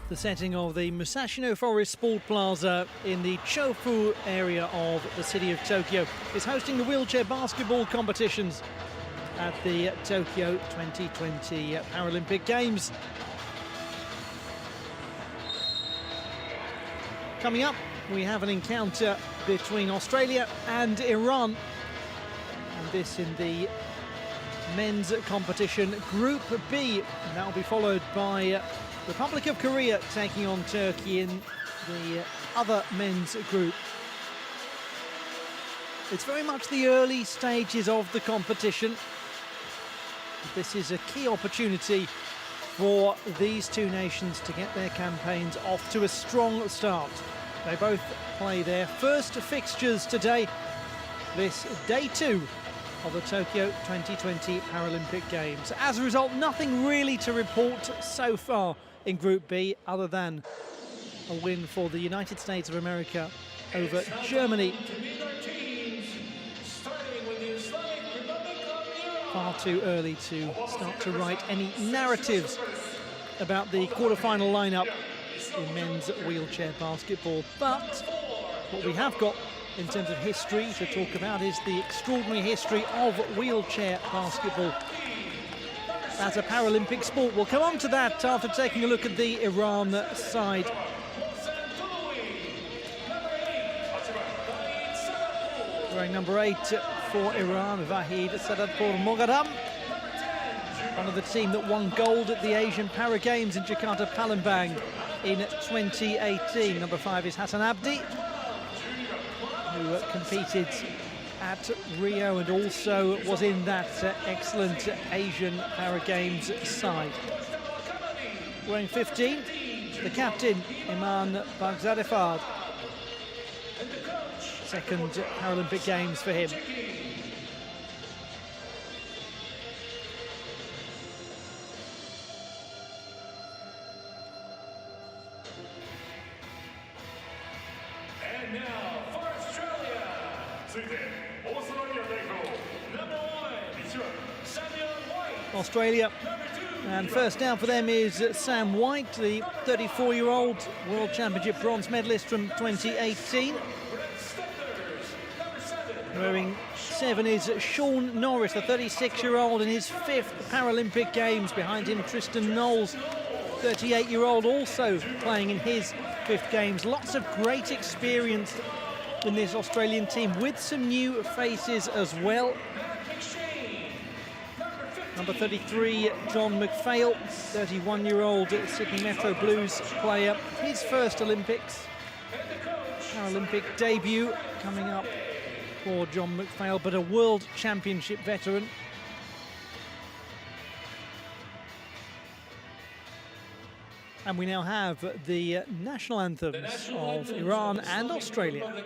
The setting of the Musashino Forest Sport Plaza in the Chofu area of the city of Tokyo is hosting the wheelchair basketball competitions at the Tokyo 2020 Paralympic Games. Coming up, we have an encounter between Australia and Iran, and this in the men's competition Group B, and that will be followed by Republic of Korea taking on Turkey in the other men's group. It's very much the early stages of the competition. This is a key opportunity for these two nations to get their campaigns off to a strong start. They both play their first fixtures today, this day 2 of the Tokyo 2020 Paralympic Games. As a result, nothing really to report so far in Group B other than a win for the United States of America over Germany. Far too early to start to write any narratives about the quarter-final lineup in men's wheelchair basketball. But what we have got in terms of history to talk about is the extraordinary history of wheelchair basketball as a Paralympic sport. We'll come on to that after taking a look at the Iran side. Wearing number 8 for Iran, Vahid Sadadpour Moghadam, one of the team that won gold at the Asian Para Games in Jakarta, Palembang in 2018. Number 5 is Hassan Abdi, who competed at Rio and also was in that excellent Asian Para Games side. Wearing 15, the captain, Iman Bagzadefard. Second Paralympic Games for him. And now for Australia. Australia, and first down for them is Sam White, the 34-year-old World Championship bronze medalist from 2018. Wearing 7 is Sean Norris, the 36-year-old in his 5th Paralympic Games. Behind him, Tristan Knowles, 38-year-old, also playing in his 5th Games. Lots of great experience in this Australian team, with some new faces as well. Number 33, John McPhail, 31-year-old Sydney Metro Blues player. His first Olympics, Paralympic debut coming up for John McPhail, but a World Championship veteran. And we now have the national anthems of Iran and Australia.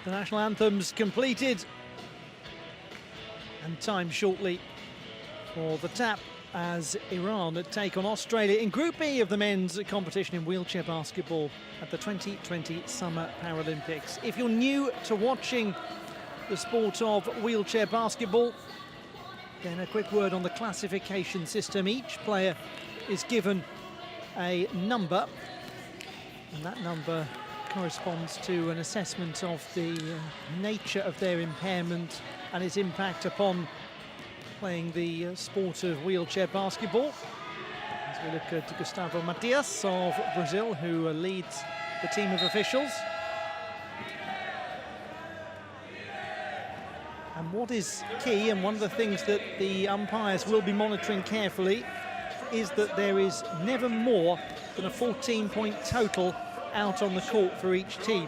The national anthems completed, and time shortly for the tap as Iran take on Australia in Group B of the men's competition in wheelchair basketball at the 2020 Summer Paralympics. If you're new to watching the sport of wheelchair basketball, then a quick word on the classification system. Each player is given a number, and that number corresponds to an assessment of the nature of their impairment and its impact upon playing the sport of wheelchair basketball. As we look at Gustavo Matias of Brazil, who leads the team of officials. And what is key, and one of the things that the umpires will be monitoring carefully, is that there is never more than a 14-point total out on the court for each team.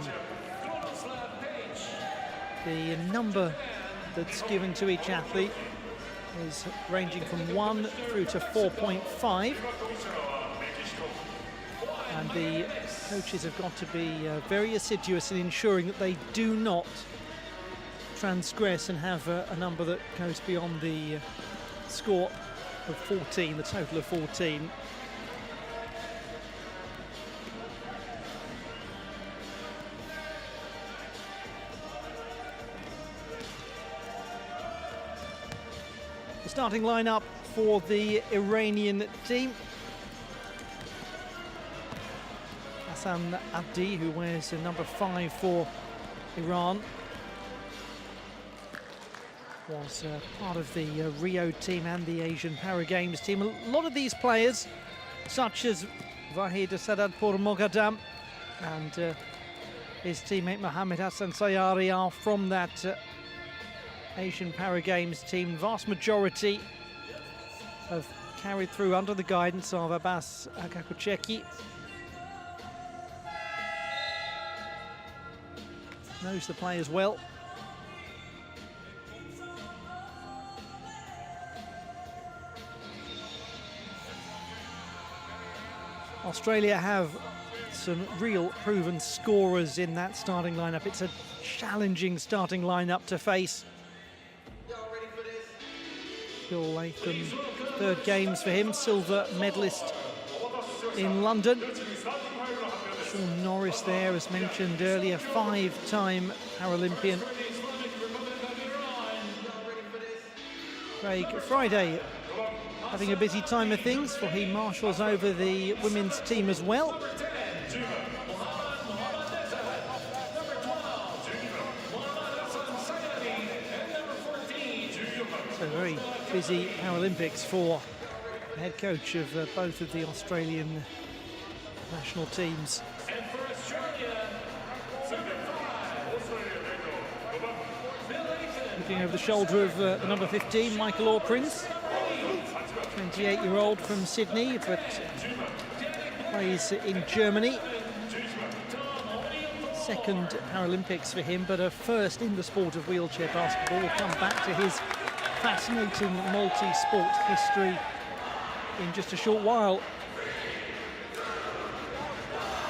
The number that's given to each athlete is ranging from 1 through to 4.5. And the coaches have got to be very assiduous in ensuring that they do not transgress and have a number that goes beyond the score of 14, the total of 14. The starting lineup for the Iranian team. Hassan Abdi, who wears number 5 for Iran, was part of the Rio team and the Asian Para Games team. A lot of these players, such as Vahid Sadatpour Moghadam and his teammate Mohammed Hassan Sayari, are from that Asian Para Games team. Vast majority have carried through under the guidance of Abbas Akakucheki. Knows the players well. Australia have some real proven scorers in that starting lineup. It's a challenging starting lineup to face. Bill Latham, third games for him, silver medalist in London. Sean Norris there, as mentioned earlier, 5-time Paralympian. Craig Friday having a busy time of things, for he marshals over the women's team as well. So very busy Paralympics for the head coach of both of the Australian national teams. Looking over the shoulder of the number 15, Michael Orr-Prince, 28-year-old from Sydney, but plays in Germany. Second Paralympics for him, but a first in the sport of wheelchair basketball. We'll come back to his fascinating multi-sport history in just a short while.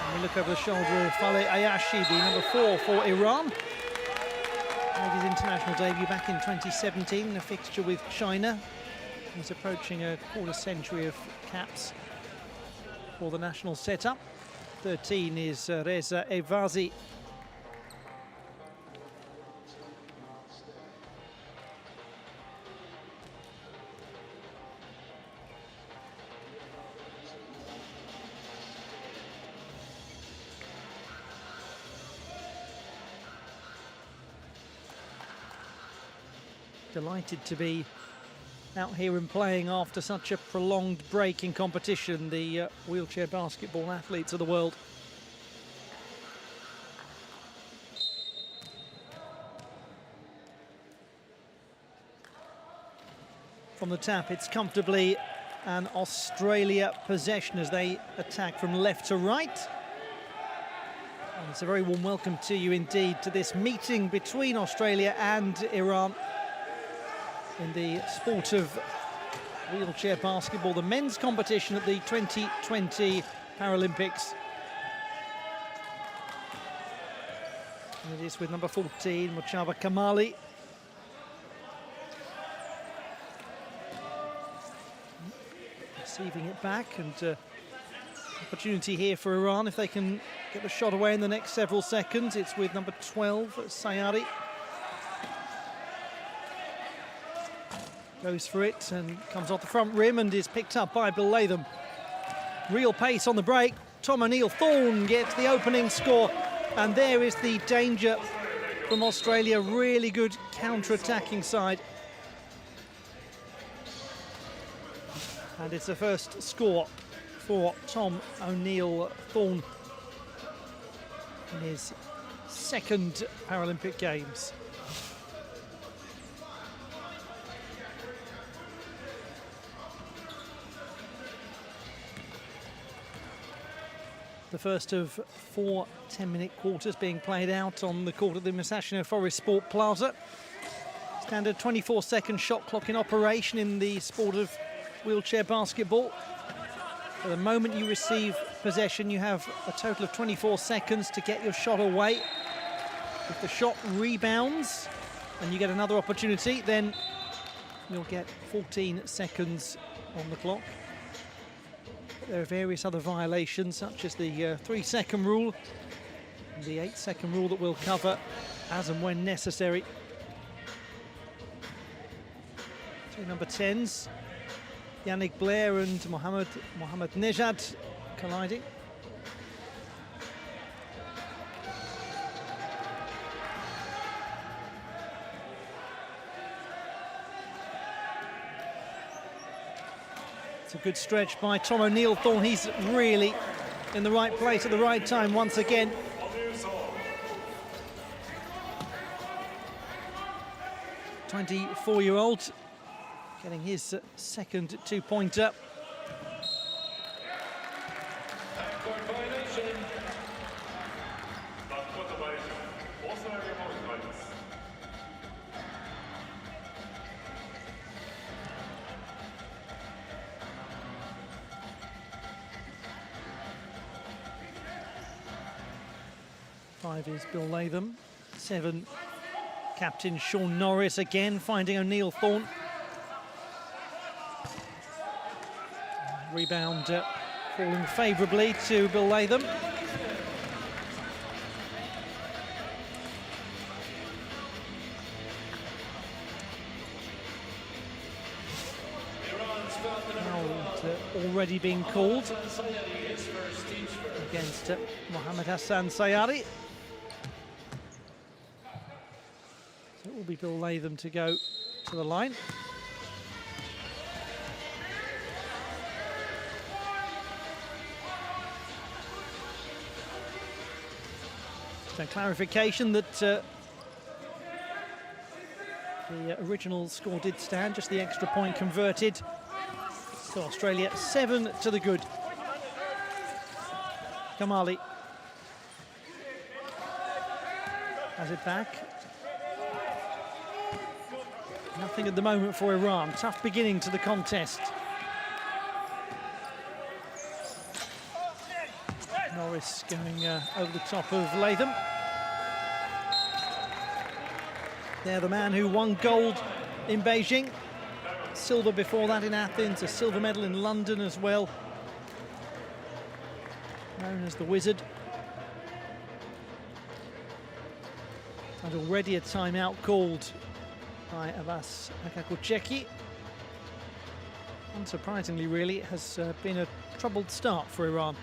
And we look over the shoulder of Faleh Ayashi, the number 4 for Iran. Made his international debut back in 2017 in a fixture with China. He's approaching a quarter century of caps for the national setup. 13 is Reza Evazi. Delighted to be out here and playing after such a prolonged break in competition, the wheelchair basketball athletes of the world. From the tap, it's comfortably an Australia possession as they attack from left to right. And it's a very warm welcome to you indeed to this meeting between Australia and Iran in the sport of wheelchair basketball, the men's competition at the 2020 Paralympics. And it is with number 14, Mochaba Kamali. Receiving it back, and opportunity here for Iran if they can get the shot away in the next several seconds. It's with number 12, Sayari. Goes for it and comes off the front rim and is picked up by Bill Latham. Real pace on the break. Tom O'Neill-Thorne gets the opening score, and there is the danger from Australia. Really good counter-attacking side. And it's the first score for Tom O'Neill-Thorne in his second Paralympic Games. The first of 4 10-minute quarters being played out on the court at the Musashino Forest Sport Plaza. Standard 24-second shot clock in operation in the sport of wheelchair basketball. For the moment you receive possession, you have a total of 24 seconds to get your shot away. If the shot rebounds and you get another opportunity, then you'll get 14 seconds on the clock. There are various other violations, such as the 3-second rule and the 8-second rule that we'll cover as and when necessary. Two number 10s, Yannick Blair and Mohamed Nejad colliding. It's a good stretch by Tom O'Neill-Thorne. He's really in the right place at the right time once again. The 24-year-old getting his second two-pointer. Five is Bill Latham. 7, captain Sean Norris, again finding O'Neill-Thorne. Rebound falling favourably to Bill Latham. Already being called against Mohammed Hassan Sayari. So it will be Bill Latham to go to the line. So clarification that the original score did stand, just the extra point converted. So Australia 7 to the good. Kamali has it back. Nothing at the moment for Iran. Tough beginning to the contest. Norris going over the top of Latham. They're the man who won gold in Beijing. Silver before that in Athens, a silver medal in London as well. Known as the Wizard. And already a timeout called by Abbas Akakucheki. Unsurprisingly, really, it has been a troubled start for Iran.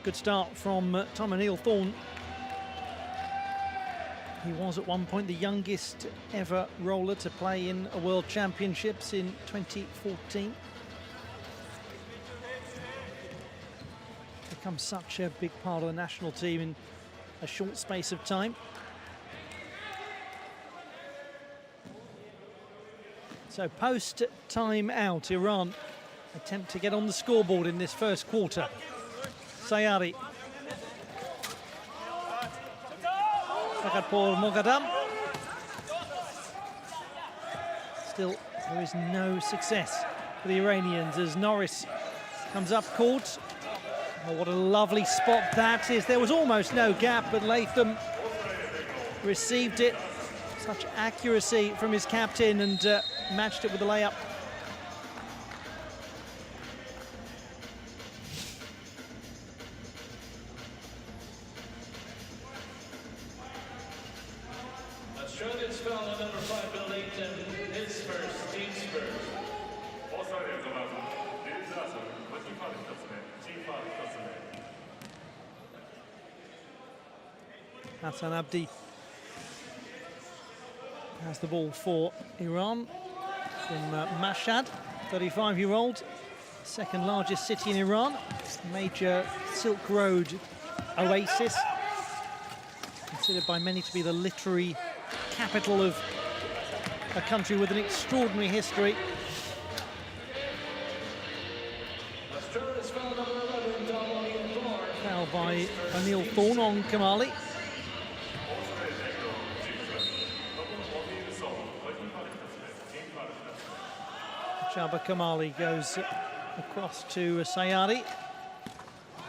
Good start from Tom O'Neill-Thorne. He was at one point the youngest ever roller to play in a World Championships in 2014. Become such a big part of the national team in a short space of time. So post-time out, Iran attempt to get on the scoreboard in this first quarter. Sayari. For Moghadam. Still, there is no success for the Iranians as Norris comes up court. Oh, what a lovely spot that is. There was almost no gap, but Latham received it. Such accuracy from his captain and matched it with a layup. Australia's foul on number 5, Bill Layton, his first, team's first. Hassan Abdi has the ball for Iran from Mashhad, 35-year-old, second largest city in Iran, major Silk Road oasis, considered by many to be the literary capital of a country with an extraordinary history. Australia's foul number 11, Foul by Anil Thorne on Kamali. Shaba Kamali goes across to Sayari.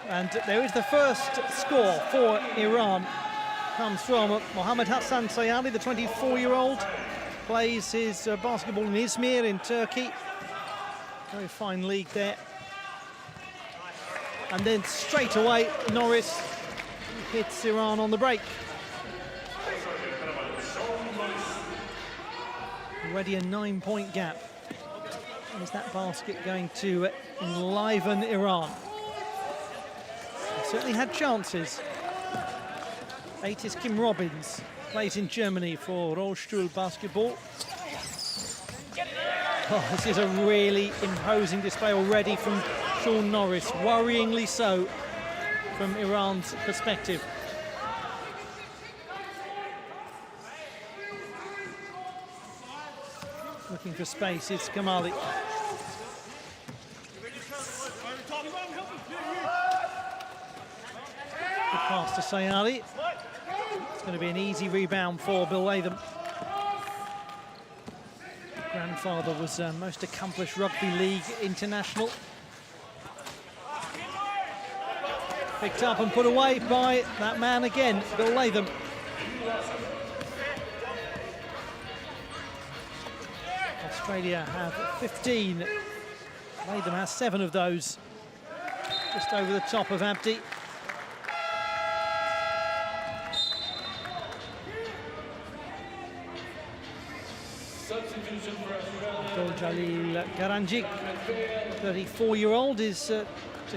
And there is the first score for Iran. Comes from Mohammad Hassan Sayari, the 24-year-old. Plays his basketball in Izmir in Turkey. Very fine league there. And then straight away, Norris hits Iran on the break. Already a 9-point gap. Is that basket going to enliven Iran? They certainly had chances. 8 is Kim Robbins, plays in Germany for Rollstuhl Basketball. Oh, this is a really imposing display already from Sean Norris, worryingly so from Iran's perspective. Looking for space, it's Kamali. Good pass to Sayari. It's going to be an easy rebound for Bill Latham. Grandfather was most accomplished rugby league international. Picked up and put away by that man again, Bill Latham. Australia have 15. Latham has 7 of those. Just over the top of Abdi. Substitution for Australia. Abdul Jalil Garanjic, 34-year-old, is to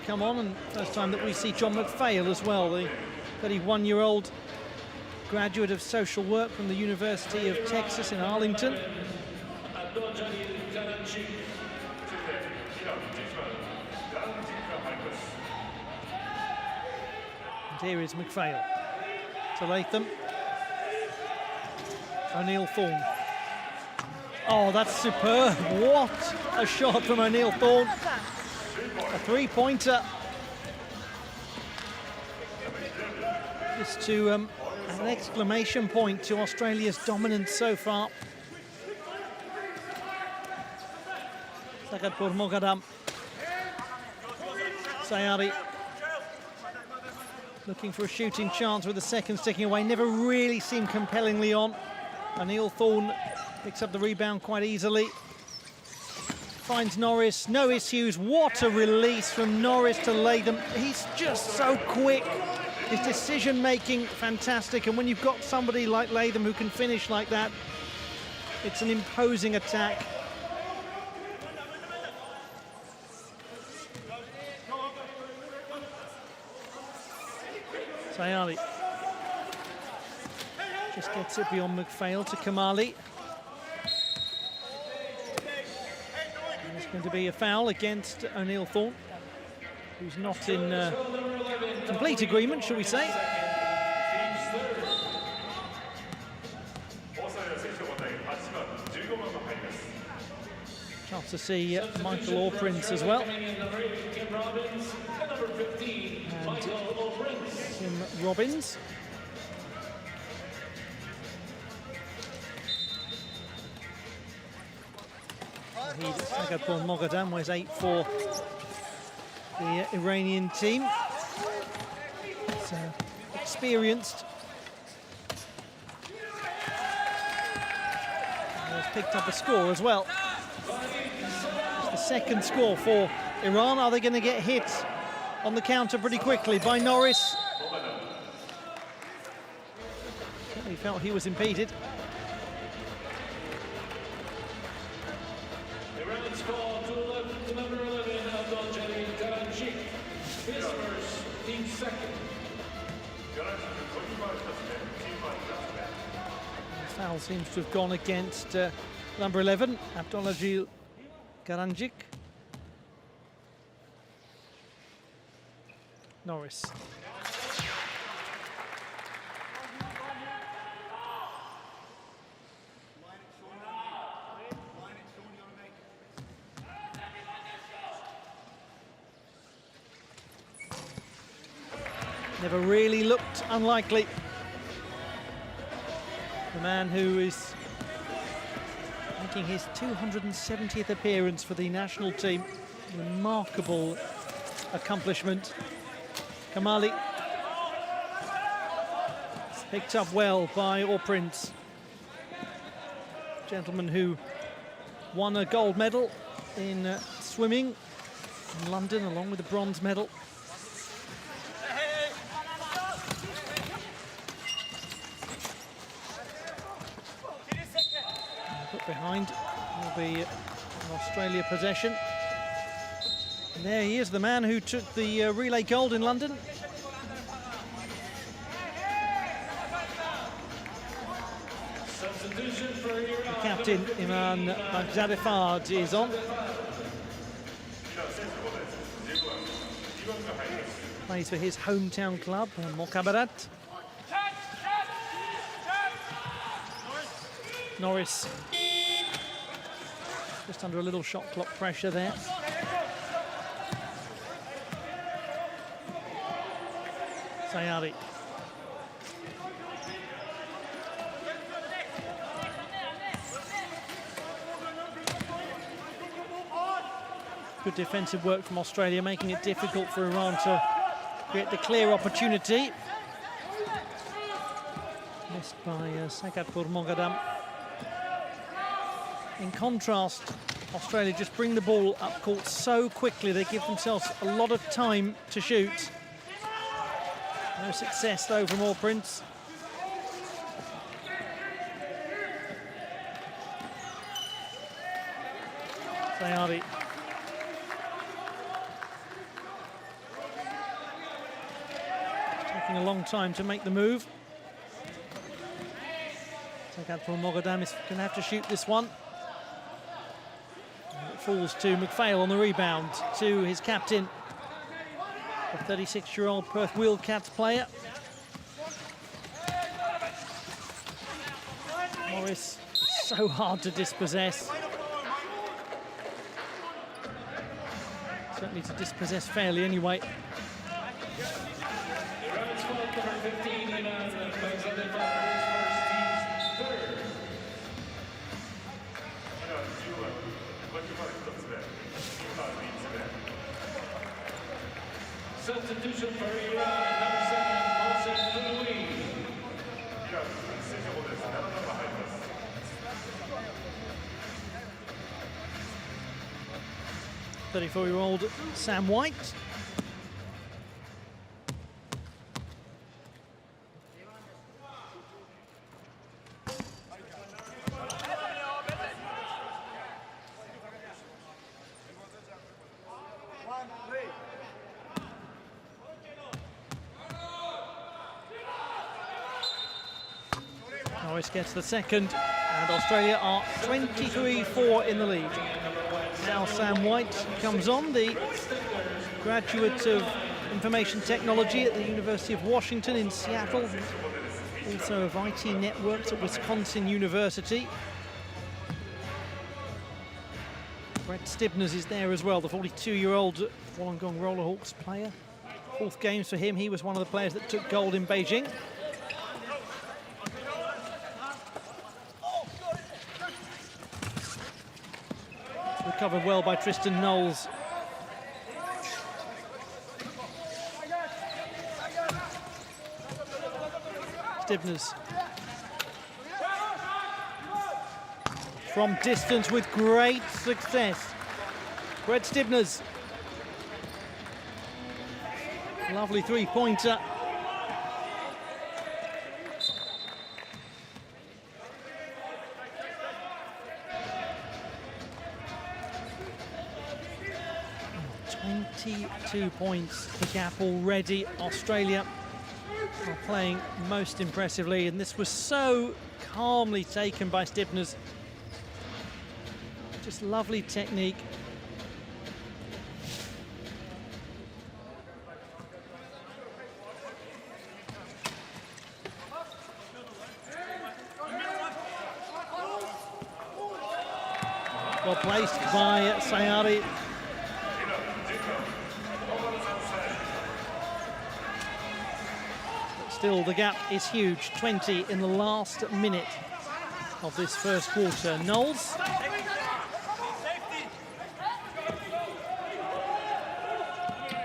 come on, and first time that we see John McPhail as well, the 31-year-old graduate of social work from the University of Texas in Arlington. And here is McPhail to Latham. O'Neill Thorne. Oh, that's superb. What a shot from O'Neill Thorne. A three-pointer. Just to an exclamation point to Australia's dominance so far. Sakat por Moghadam. Sayari looking for a shooting chance with the second sticking away. Never really seemed compellingly on. O'Neill Thorne picks up the rebound quite easily. Finds Norris, no issues. What a release from Norris to Latham. He's just so quick. His decision-making, fantastic. And when you've got somebody like Latham who can finish like that, it's an imposing attack. Sayari. Just gets it beyond McPhail to Kamali. There's going to be a foul against O'Neill Thorne, who's not in complete agreement, shall we say. Chance to see Michael Orprince as well. And Tim Robbins. Sagadpur Moghadam wears 8 for the Iranian team. It's experienced. Has picked up a score as well. It's the second score for Iran. Are they going to get hit on the counter pretty quickly by Norris? He felt he was impeded. Iran's call to number 11, his first, team second. The foul seems to have gone against number 11, Abdolajil Garanjic. Norris. Never really looked unlikely. The man who is making his 270th appearance for the national team. Remarkable accomplishment. Kamali. Picked up well by Orprince. Gentleman who won a gold medal in swimming in London along with a bronze medal. Behind will be an Australia possession. And there he is, the man who took the relay gold in London. Substitution for Iran. The captain, Iman Baghdadifard, is on. Plays for his hometown club, Mokabarat. Norris. Just under a little shot clock pressure there. Sayari. Good defensive work from Australia, making it difficult for Iran to create the clear opportunity. Missed by Sagadpur Moghadam. In contrast, Australia just bring the ball up court so quickly, they give themselves a lot of time to shoot. No success though from Orprince. Sayari. Taking a long time to make the move. Sagadpur Moghadam is going to have to shoot this one. Falls to McPhail on the rebound, to his captain, the 36-year-old Perth Wildcats player. Morris, so hard to dispossess. Certainly to dispossess fairly anyway. Iran's call number 15, Iman Baghdadifard, his first, team's third. Substitution for Iran, number 7, Mohsen Louis. 34-year-old Sam White. Norris gets the second, and Australia are 23-4 in the lead. Now Sam White comes on, the graduate of Information Technology at the University of Washington in Seattle, also of IT Networks at Wisconsin University. Brett Stibners is there as well, the 42-year-old Wollongong Rollerhawks player. 4th games for him, he was one of the players that took gold in Beijing. Recovered well by Tristan Knowles. Stibners. From distance with great success. Brett Stibners. Lovely three-pointer. Oh, 22 points, the gap already. Australia are playing most impressively, and this was so calmly taken by Stibners. Just lovely technique. Well placed by Sayari. But still, the gap is huge. 20 in the last minute of this first quarter. Knowles.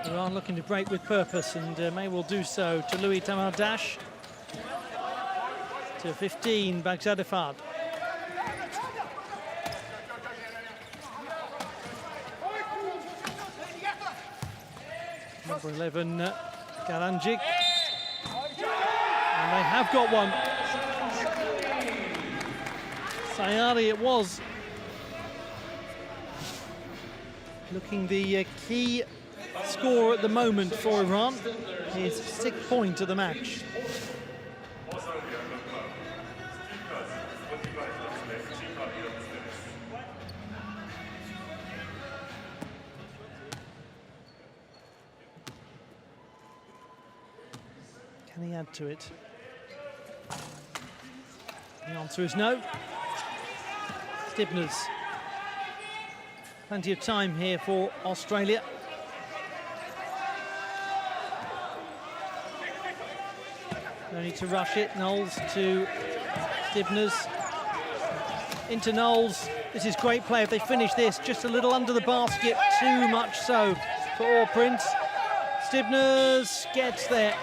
Iran looking to break with purpose, and may well do so. To Louis Tamardash. To 15, Baghdadifard. Number 11, Garanjic. And they have got one. Sayari it was. Looking the key score at the moment for Iran. His 6th point of the match. Can he add to it? The answer is no. Stibners. Plenty of time here for Australia. No need to rush it. Knowles to Stibners. Into Knowles. This is great play. If they finish this just a little under the basket, too much so for All Prince. Stibners gets there.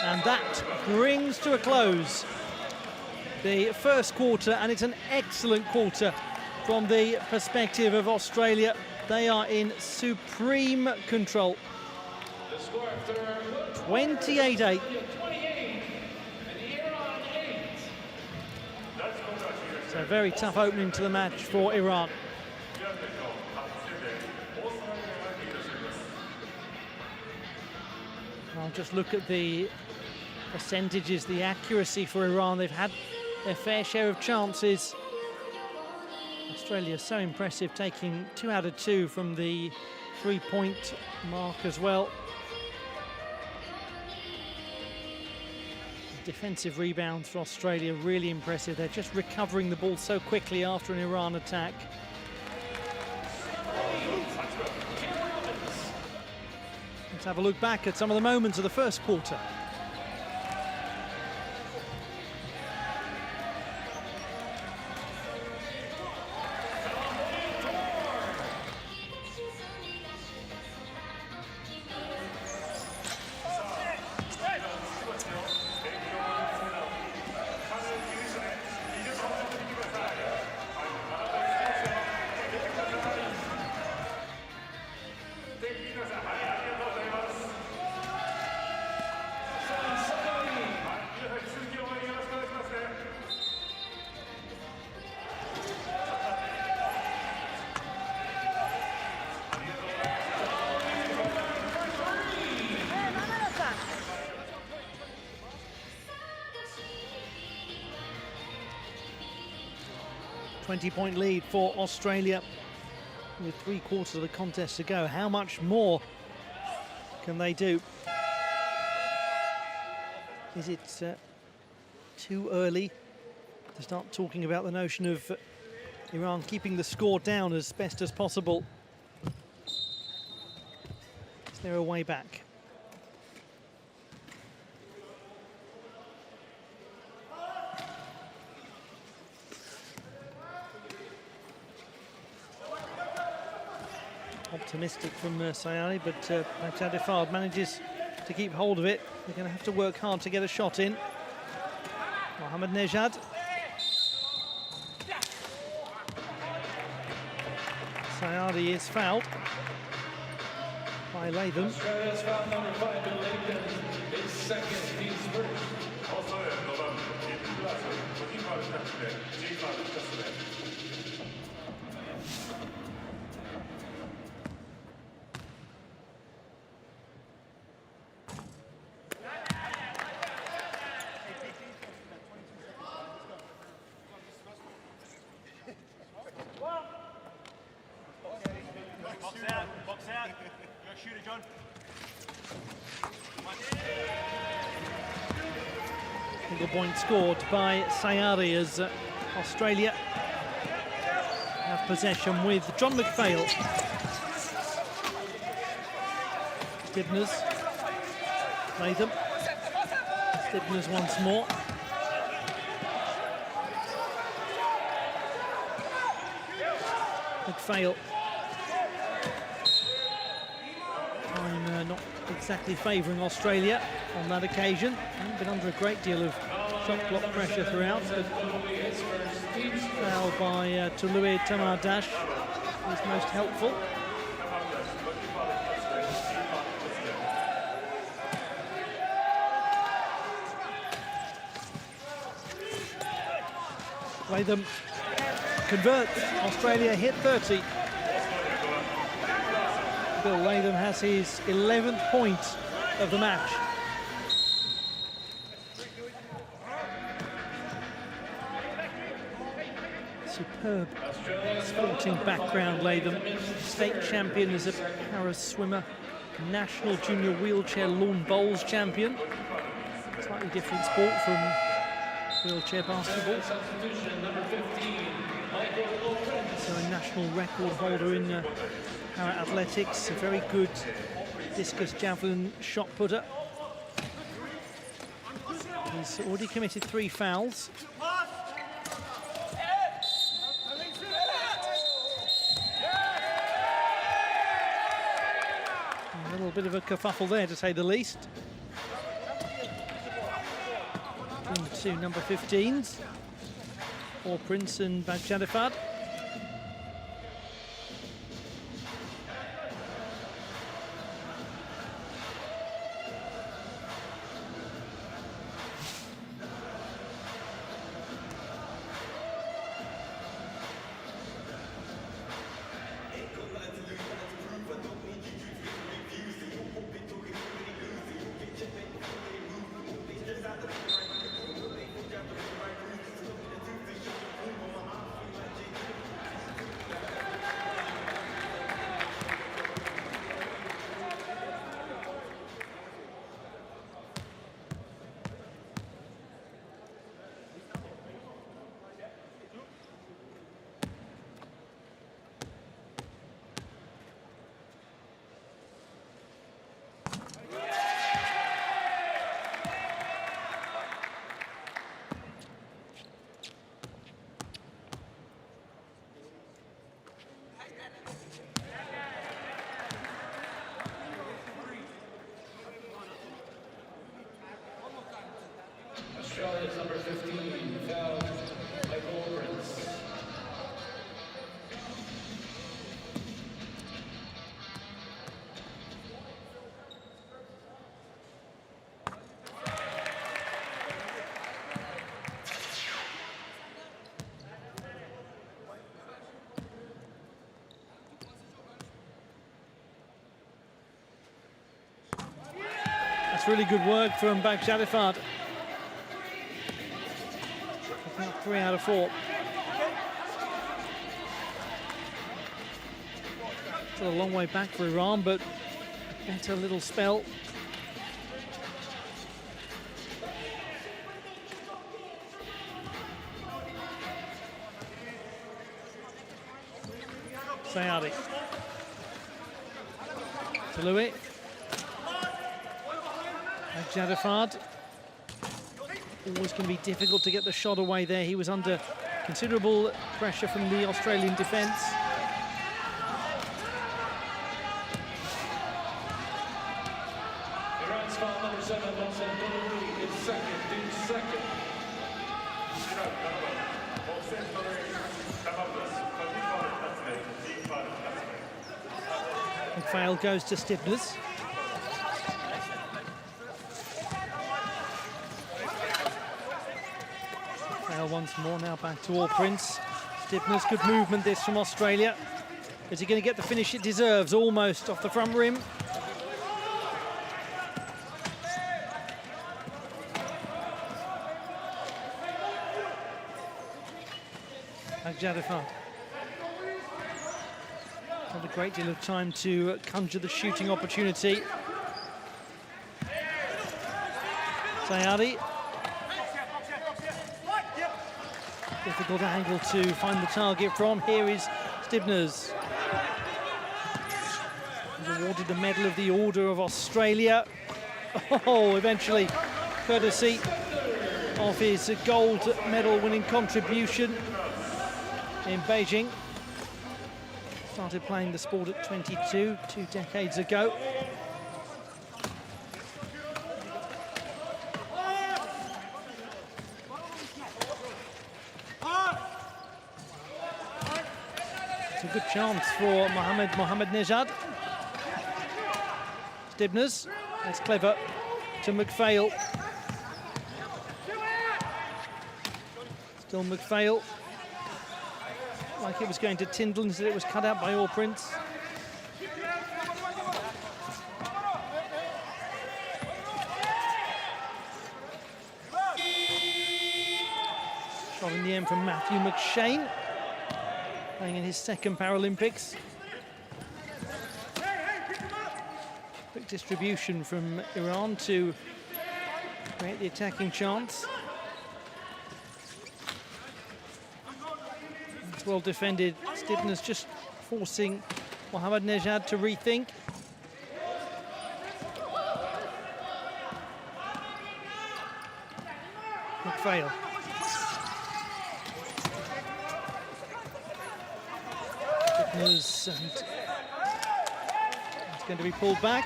And that brings to a close the first quarter, and it's an excellent quarter from the perspective of Australia. They are in supreme control. 28-8. It's a very tough opening to the match for Iran. I'll just look at the percentages, the accuracy for Iran. They've had their fair share of chances. Australia so impressive, taking 2 out of 2 from the 3-point mark as well. Defensive rebounds for Australia, really impressive. They're just recovering the ball so quickly after an Iran attack. Let's have a look back at some of the moments of the first quarter. 20-point lead for Australia with 3/4 of the contest to go. How much more can they do? Is it too early to start talking about the notion of Iran keeping the score down as best as possible? Is there a way back? Optimistic from Sayari, but Baghdadifard manages to keep hold of it. They're going to have to work hard to get a shot in. Mohamed Nejad. Sayari is fouled by Latham. Australia's foul number 5, Bill Latham, his second, team's first. Box out. Go shoot it, John. Single point scored by Sayari as Australia have possession with John McPhail. Stibners. Latham. Stibners once more. McPhail. Time not exactly favouring Australia on that occasion. Haven't been under a great deal of shot clock pressure throughout, but foul by Toulouse Tamardash is most helpful. Latham converts. Australia hit 30. Bill Latham has his 11th point of the match. Superb sporting background, Latham. State champion as a para swimmer, national junior wheelchair lawn bowls champion. Slightly different sport from wheelchair basketball. So a national record holder in para-athletics, a very good discus javelin shot putter. He's already committed 3 fouls. A little bit of a kerfuffle there, to say the least. Between the two number 15s, or Prince and Baghdadifard. Australia's number 15, fouled by Prince. That's really good work from Baghdadifard. 3 out of 4. Still a long way back for Iran, but better little spell. Sayadi. To Louis. Jadafard. Always going to be difficult to get the shot away there. He was under considerable pressure from the Australian defence. Iran's foul number 7, Mohsen Boulouri is second, team second. Foul goes to Stibners. Foul once more, now back to All Prince. Stibners, good movement this from Australia. Is he going to get the finish it deserves? Almost off the front rim. Jadafard. Not a great deal of time to conjure the shooting opportunity. Sayadi. Difficult angle to find the target from. Here is Stibners. He's awarded the Medal of the Order of Australia. Oh, eventually, courtesy of his gold medal winning contribution in Beijing. Started playing the sport at 22, 2 decades ago. It's a good chance for Mohammadnejad. Stibners, that's clever, to McPhail. Still McPhail. Like it was going to Tyndall, instead it was cut out by All Prince. Shot in the end from Matthew McShane, playing in his second Paralympics. Quick distribution from Iran to create the attacking chance. It's well defended. Stibners just forcing Mohammadnejad to rethink. McPhail. Stibners, and it's going to be pulled back.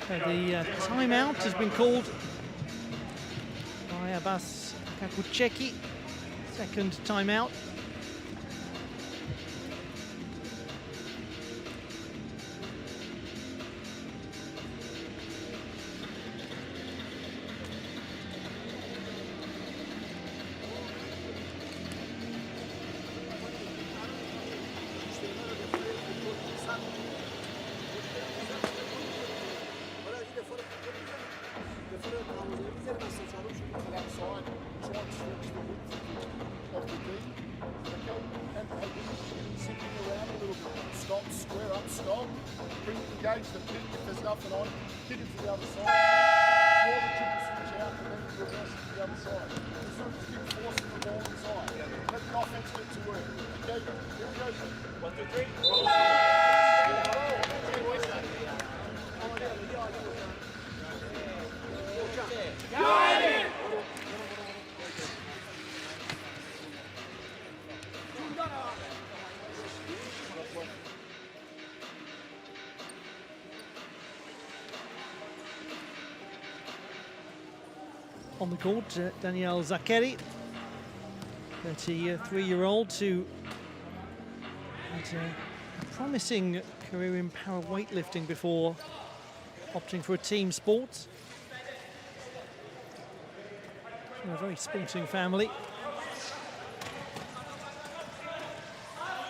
The timeout has been called by Abbas Kakucheki. Second timeout. On the court, Danielle Zakeri, 33-year-old, who had a promising career in para weightlifting before opting for a team sport. From a very sporting family.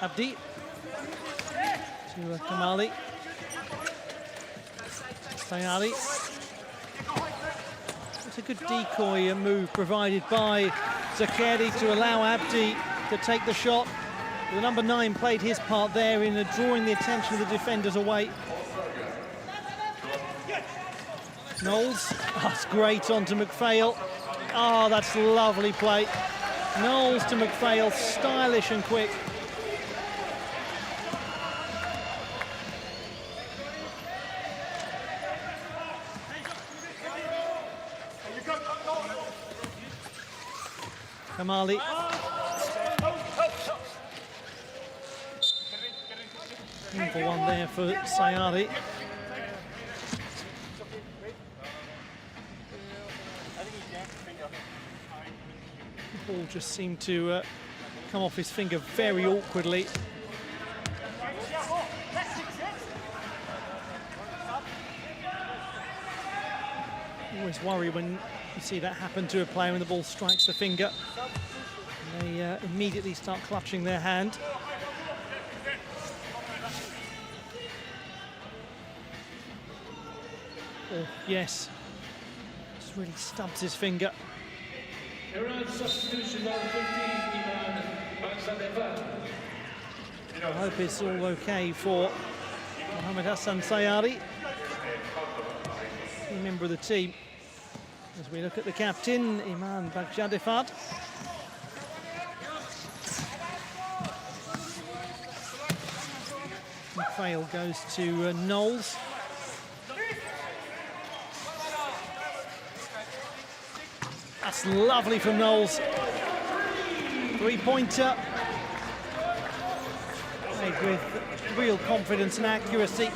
Abdi to Kamali. Sayari. It's a good decoy move provided by Zakeri to allow Abdi to take the shot. The number 9 played his part there in drawing the attention of the defenders away. Knowles, that's great onto McPhail. Oh, that's lovely play. Knowles to McPhail, stylish and quick. Kamali. For one there for Sayari. The ball just seemed to come off his finger very awkwardly. Always worry when you see that happen to a player when the ball strikes the finger. And they immediately start clutching their hand. Oh, yes. Just really stubs his finger. Iran substitution number 15, Iman Baghdadi. I hope it's all okay for Mohamed Hassan Sayari, a member of the team. As we look at the captain, Iman Baghdadi. McPhail goes to Knowles. That's lovely from Knowles. Three-pointer. Made with real confidence and accuracy.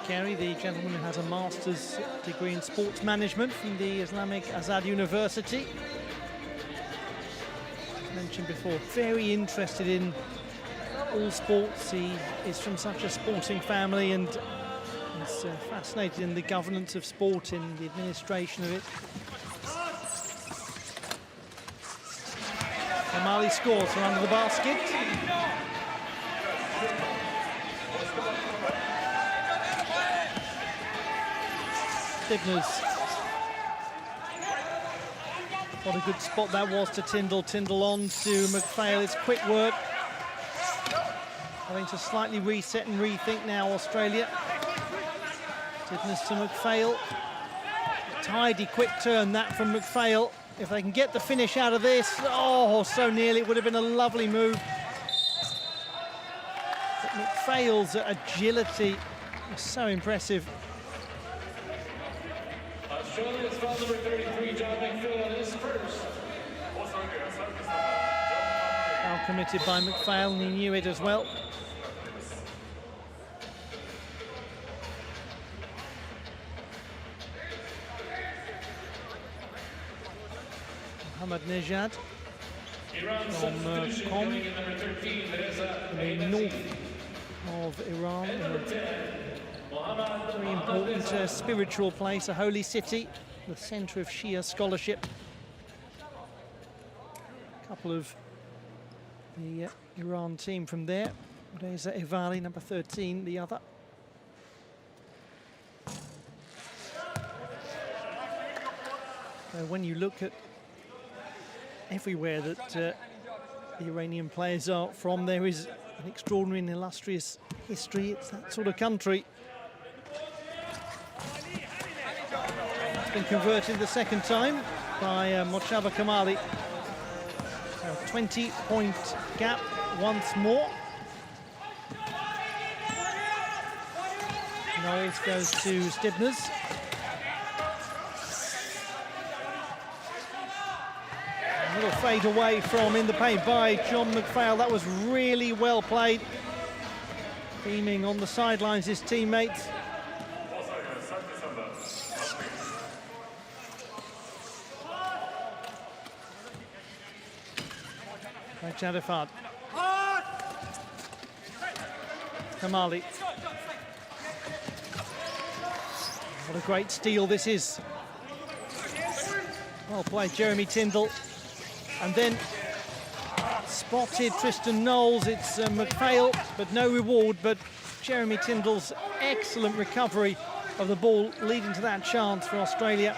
Kerry, the gentleman who has a master's degree in sports management from the Islamic Azad University. As mentioned before, very interested in all sports. He is from such a sporting family and is fascinated in the governance of sport, in the administration of it. Kamali scores from under the basket. Stibners. What a good spot that was to Tyndall. Tyndall on to McPhail. It's quick work. Having to slightly reset and rethink now, Australia. Stibners to McPhail. Tidy, quick turn that from McPhail. If they can get the finish out of this, oh, so nearly. It would have been a lovely move. But McPhail's agility was so impressive. Australia's foul number 33, John McPhail, on his first. Foul committed by McPhail, and he knew it as well. Mohammad Nejad from Qom, in the north of Iran. Very important spiritual place, a holy city, the centre of Shia scholarship. A couple of the Iran team from there. Reza Evali, number 13, the other. When you look at everywhere that the Iranian players are from, there is an extraordinary and illustrious history. It's that sort of country. Been converted the second time by Mochaba Kamali. So 20-point gap once more. Knowles goes to Stibners. A little fade away from in the paint by John McPhail. That was really well played. Beaming on the sidelines, his teammates. Jadafat. Kamali. What a great steal this is. Well played, Jeremy Tindall. And then spotted Tristan Knowles. It's McPhail, but no reward. But Jeremy Tindall's excellent recovery of the ball leading to that chance for Australia.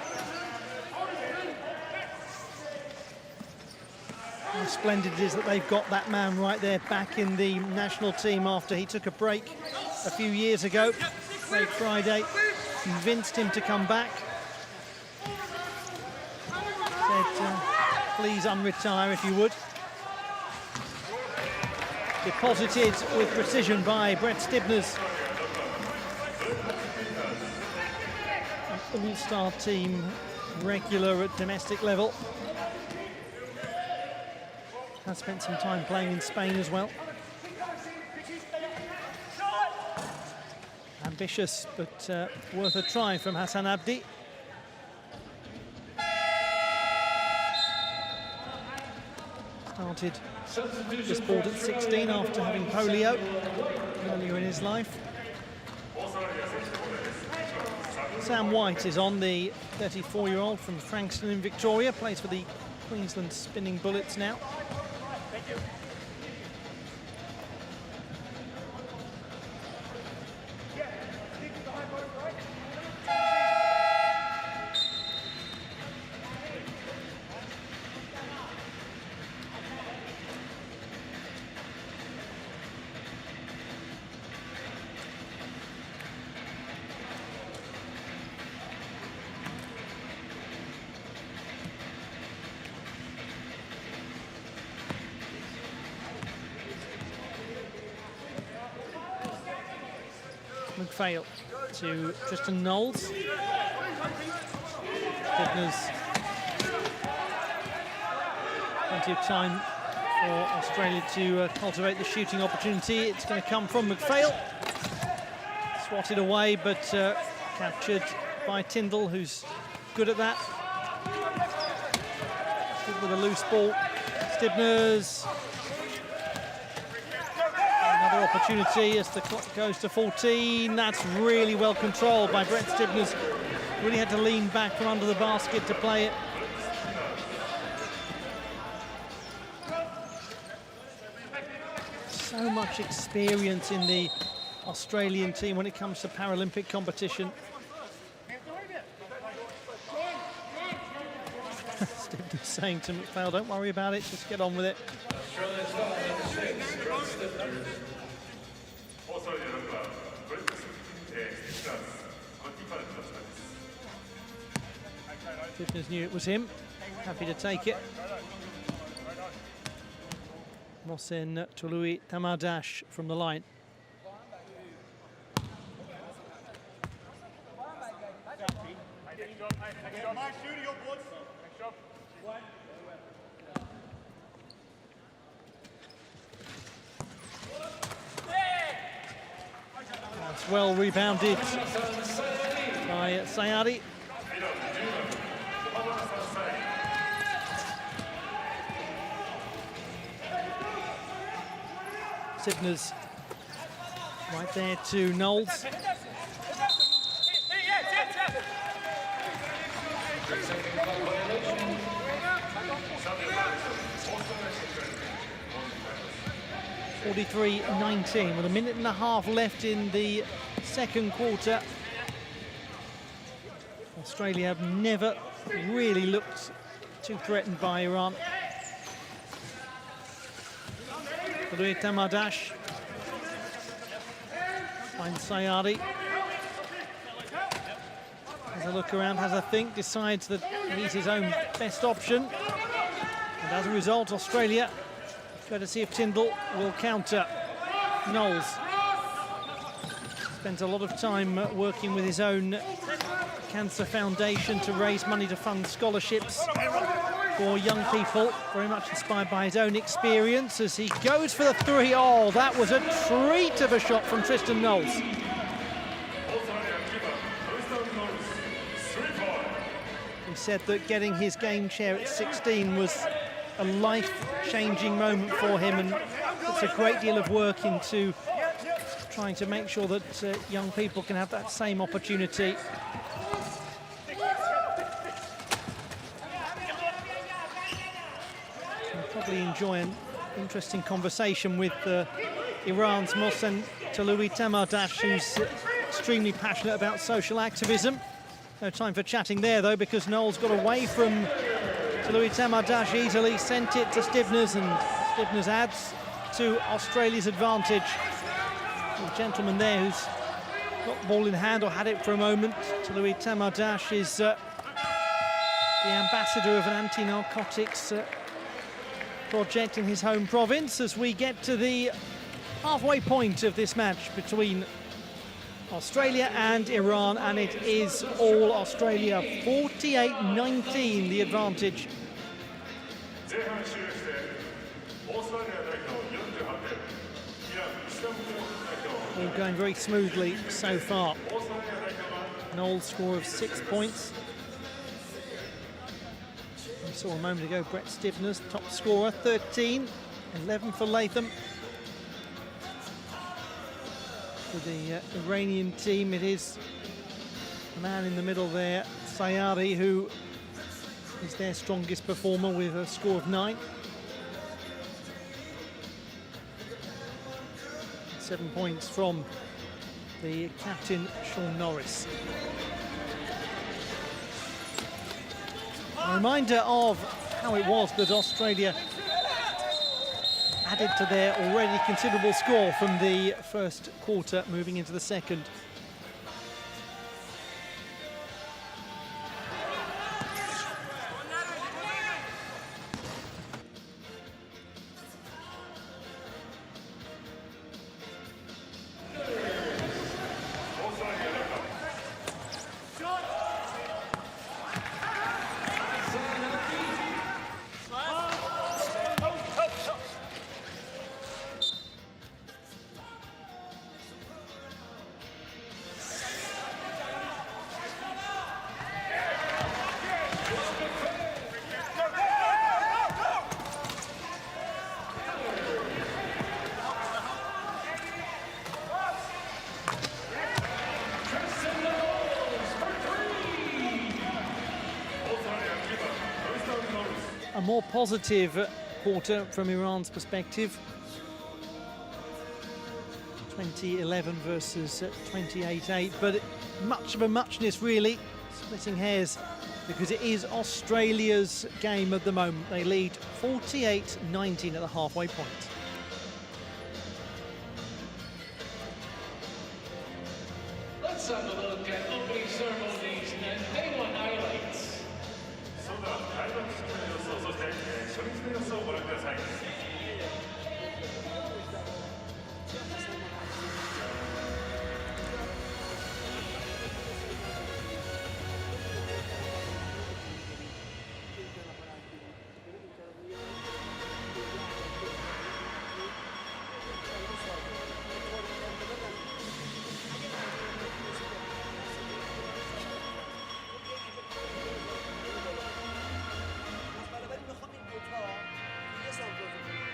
How splendid it is that they've got that man right there back in the national team after he took a break a few years ago. Craig Friday convinced him to come back. Said, please unretire if you would. Deposited with precision by Brett Stibners. An all-star team, regular at domestic level. Has spent some time playing in Spain as well. Ambitious, but worth a try from Hassan Abdi. Started the sport at 16 after having polio earlier in his life. Sam White is on, the 34-year-old from Frankston in Victoria, plays for the Queensland Spinning Bullets now. McPhail to Tristan Knowles. Stibners. Plenty of time for Australia to cultivate the shooting opportunity. It's going to come from McPhail. Swatted away, but captured by Tindall, who's good at that. Good with a loose ball. Stibners. Another opportunity as the clock goes to 14. That's really well controlled by Brett Stibners. Really had to lean back from under the basket to play it. So much experience in the Australian team when it comes to Paralympic competition. Stibners saying to McPhail, don't worry about it, just get on with it. Stibners knew it was him, happy to take it. Mohsen Tului Tamadash from the line. That's well rebounded by Sayadi. Stibners right there to Knowles. (43-19) with a minute and a half left in the second quarter. Australia have never really looked too threatened by Iran. Tului Tamadash finds Sayadi. Has a look around, has a think, decides that he's his own best option. And as a result, Australia go to see if Tindall will counter. Knowles spends a lot of time working with his own cancer foundation to raise money to fund scholarships for young people, very much inspired by his own experience as he goes for the three. Oh, that was a treat of a shot from Tristan Knowles. He said that getting his game chair at 16 was a life-changing moment for him, and puts a great deal of work into trying to make sure that young people can have that same opportunity. We'll probably enjoy an interesting conversation with Iran's Mohsen Taloui Tamardash, who's extremely passionate about social activism. No time for chatting there, though, because Noel's got away from Taloui Tamardash easily, sent it to Stivners, and Stivners adds to Australia's advantage. The gentleman there who's got the ball in hand, or had it for a moment, Taloui Tamardash, is the ambassador of an anti-narcotics project in his home province. As we get to the halfway point of this match between Australia and Iran, and it is all Australia. 48-19 the advantage. All going very smoothly so far. An old score of 6 points. We saw a moment ago Brett Stivners, top scorer, 13, 11 for Latham. For the Iranian team, it is the man in the middle there, Sayari, who is their strongest performer with a score of 9. 7 points from the captain, Sean Norris. A reminder of how it was that Australia added to their already considerable score from the first quarter, moving into the second. A more positive quarter from Iran's perspective. 2011 versus 28-8, but much of a muchness really, splitting hairs, because it is Australia's game at the moment. They lead 48-19 at the halfway point. Let's have a look at opening ceremonies and day one highlights. それでは開幕式の予想、そして初日の予想をご覧ください。بنابراین میخوام این دوتا یه سال بازی کنیم.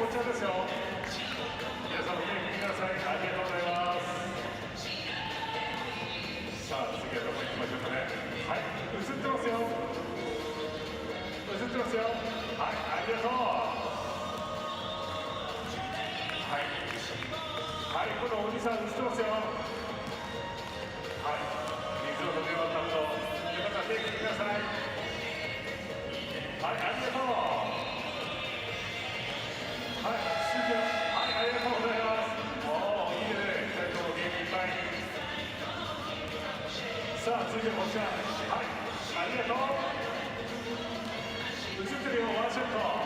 こちらですよ。皆さんお元気ください。ありがとうございます。さあ次はどこ行きましょうかね。はい、映ってますよ。映ってますよ。はい、ありがとう。はい、はい、このおじさん映ってますよ。はい、水を止め終わった後、よかったら手振ってください。はい、ありがとう。はい、出場、はい、ありがとうございます。おお、いいね、2人とも元気いっぱい。さあ、続いてこちら。はい、ありがとう。映ってるよ、ワンショット。は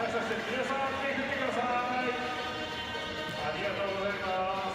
い、そして皆さん、手振ってください。ありがとうございます。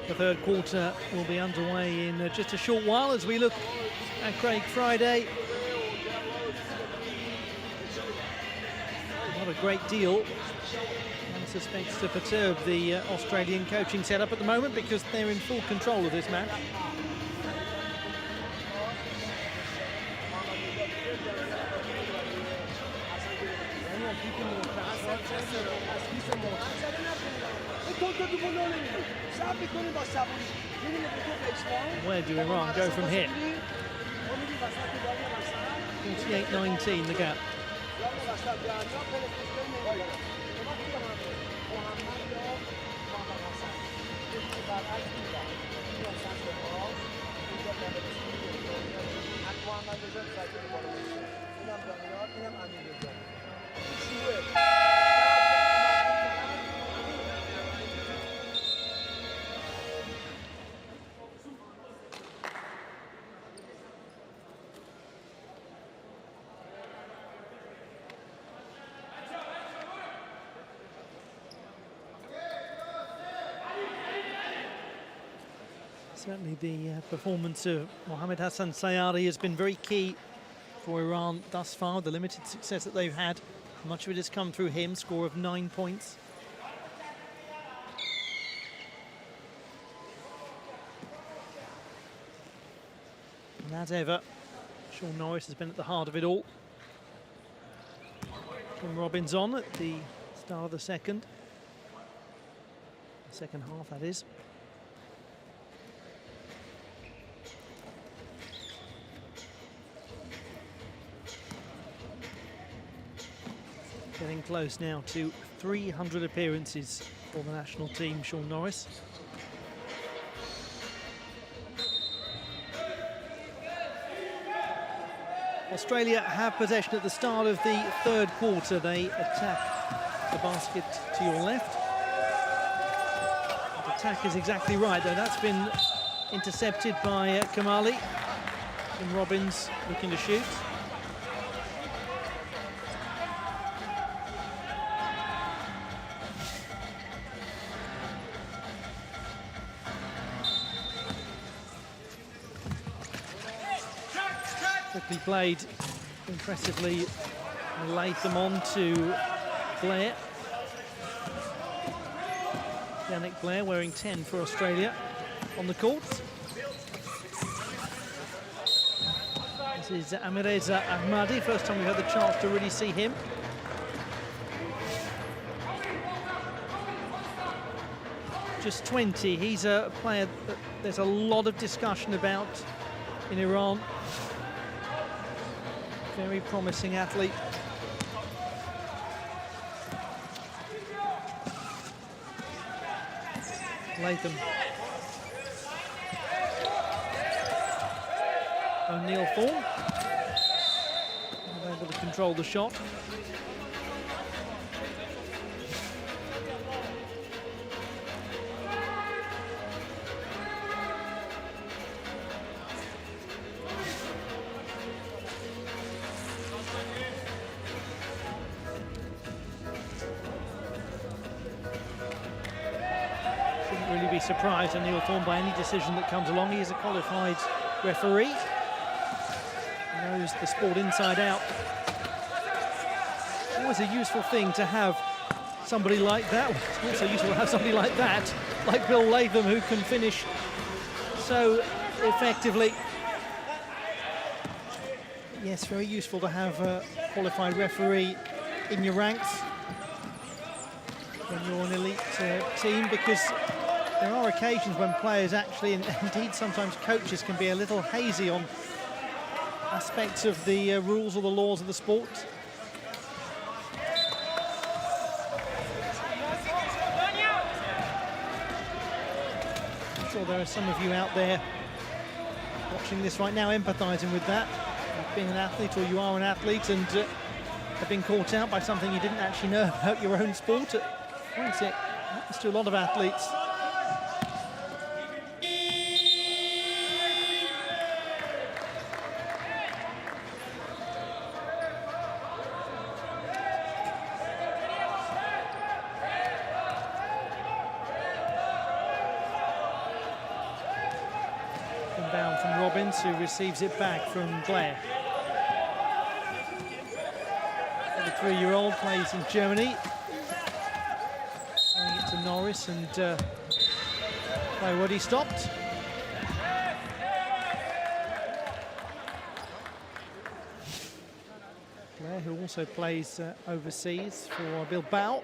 The third quarter will be underway in just a short while as we look at Craig Friday. Not a great deal, one suspects, to perturb the Australian coaching setup at the moment because they're in full control of this match. Where do Iran go from here? 48-19 the gap. Certainly the performance of Mohammed Hassan Sayari has been very key for Iran thus far. The limited success that they've had, much of it has come through him, score of 9 points. And as ever, Sean Norris has been at the heart of it all. Kim Robbins on at the start of the second half, that is. Getting close now to 300 appearances for the national team, Sean Norris. Australia have possession at the start of the third quarter. They attack the basket to your left. The attack is exactly right, though. That's been intercepted by Kamali. And Robbins looking to shoot. Beautifully played, impressively laid them on to Blair. Yannick Blair wearing 10 for Australia on the court. This is Amireza Ahmadi, first time we've had the chance to really see him. Just 20, he's a player that there's a lot of discussion about in Iran. Very promising athlete. Latham. O'Neill Thorne. Not able to control the shot. Really be surprised, O'Neill Thorne, by any decision that comes along. He is a qualified referee. He knows the sport inside out. Always a useful thing to have somebody like that. It's also useful to have somebody like that, like Bill Latham, who can finish so effectively. Yes, very useful to have a qualified referee in your ranks when you're an elite team, because there are occasions when players actually, and indeed sometimes coaches, can be a little hazy on aspects of the rules or the laws of the sport. I'm sure there are some of you out there watching this right now empathising with that. You've been an athlete, or you are an athlete, and have been caught out by something you didn't actually know about your own sport. It happens to a lot of athletes. Down from Robbins, who receives it back from Blair. The 3-year-old plays in Germany. Throwing it to Norris, and play what he stopped. Blair, who also plays overseas for Bilbao.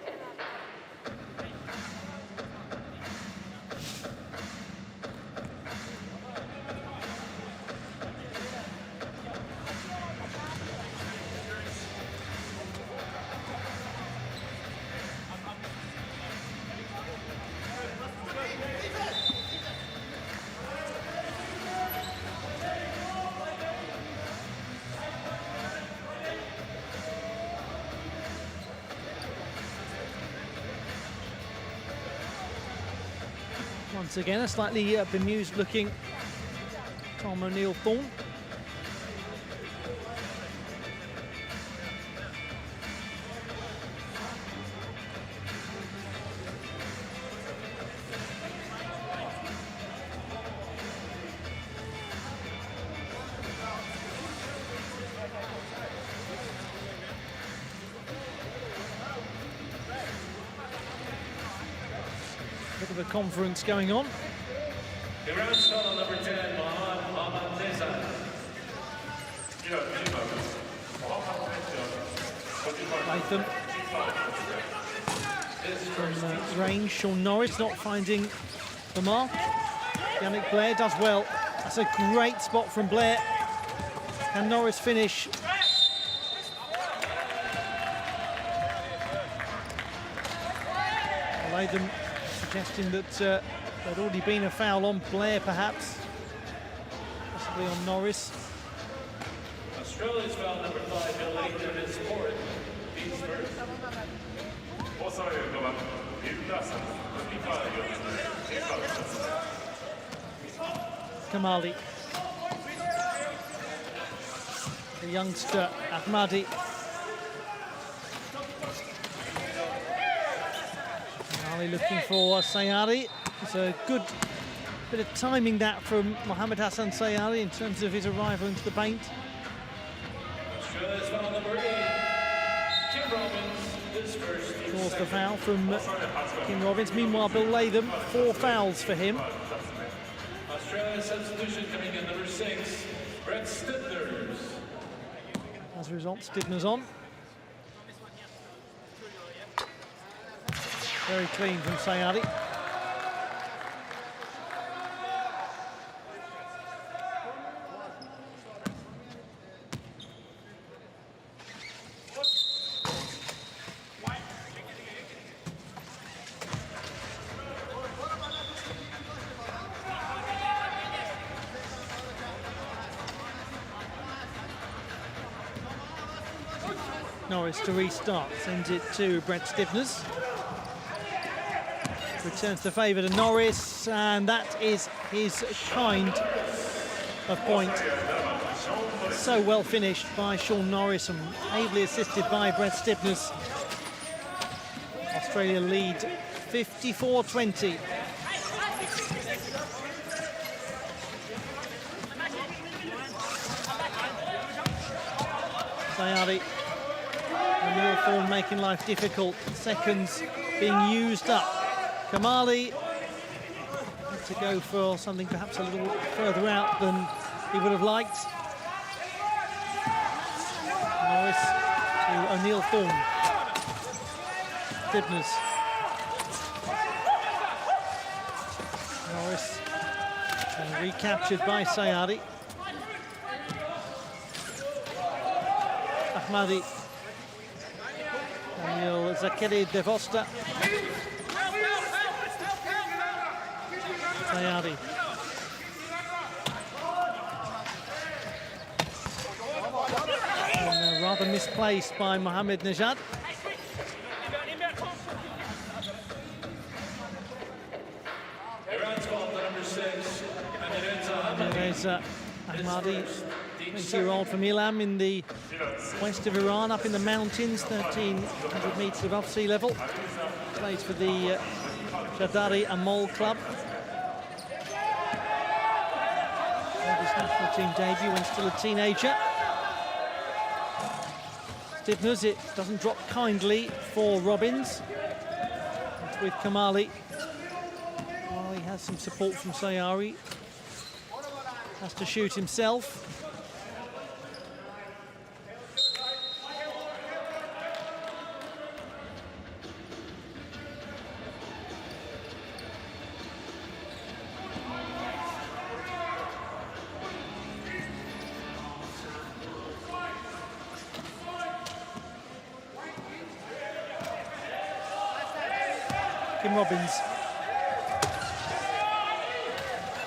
Once again, a slightly bemused-looking Tom O'Neill Thorne. Bit of a conference going on. Iran's fellow number 10, Mohammad Zezan. Latham from range. Sean Norris not finding the mark. Yannick Blair does well. That's a great spot from Blair. Can Norris finish? Latham suggesting that there'd already been a foul on Blair, perhaps. Possibly on Norris. Australia's foul number 5, Bill Latham, is fourth. He's first. Kamali. The youngster, Ahmadi. Kamali looking for Sayari. It's a good bit of timing that from Mohammed Hassan Sayari in terms of his arrival into the paint. his first, team Draws the second. foul from Kim Robbins. Meanwhile, Bill Latham, 4 fouls for him. Australia substitution coming in, number 6, Brett Stibners. As a result, Stibners on. Very clean from Sayadi. Norris to restart, sends it to Brett Stibners. Returns the favour to Norris, and that is his kind of point. So well finished by Sean Norris and ably assisted by Brett Stibners. Australia lead 54-20. Sayadi. Neil Thorne making life difficult. Seconds being used up. Kamali had to go for something perhaps a little further out than he would have liked. Norris to O'Neill Thorne. Stibners. Norris recaptured by Sayadi. Ahmadi. Daniel Zakeri de Vosta. Sayadi. And, rather misplaced by Mohamed Nejad. Iran's fault, number 6, There's Ahmadi, 20-year-old from Ilam in the west of Iran, up in the mountains, 1,300 metres above sea level. Plays for the Shadari Amol club. Made his national team debut when still a teenager. Stibners, it doesn't drop kindly for Robbins. It's with Kamali. Well, he has some support from Sayari. Has to shoot himself. Kim Robbins.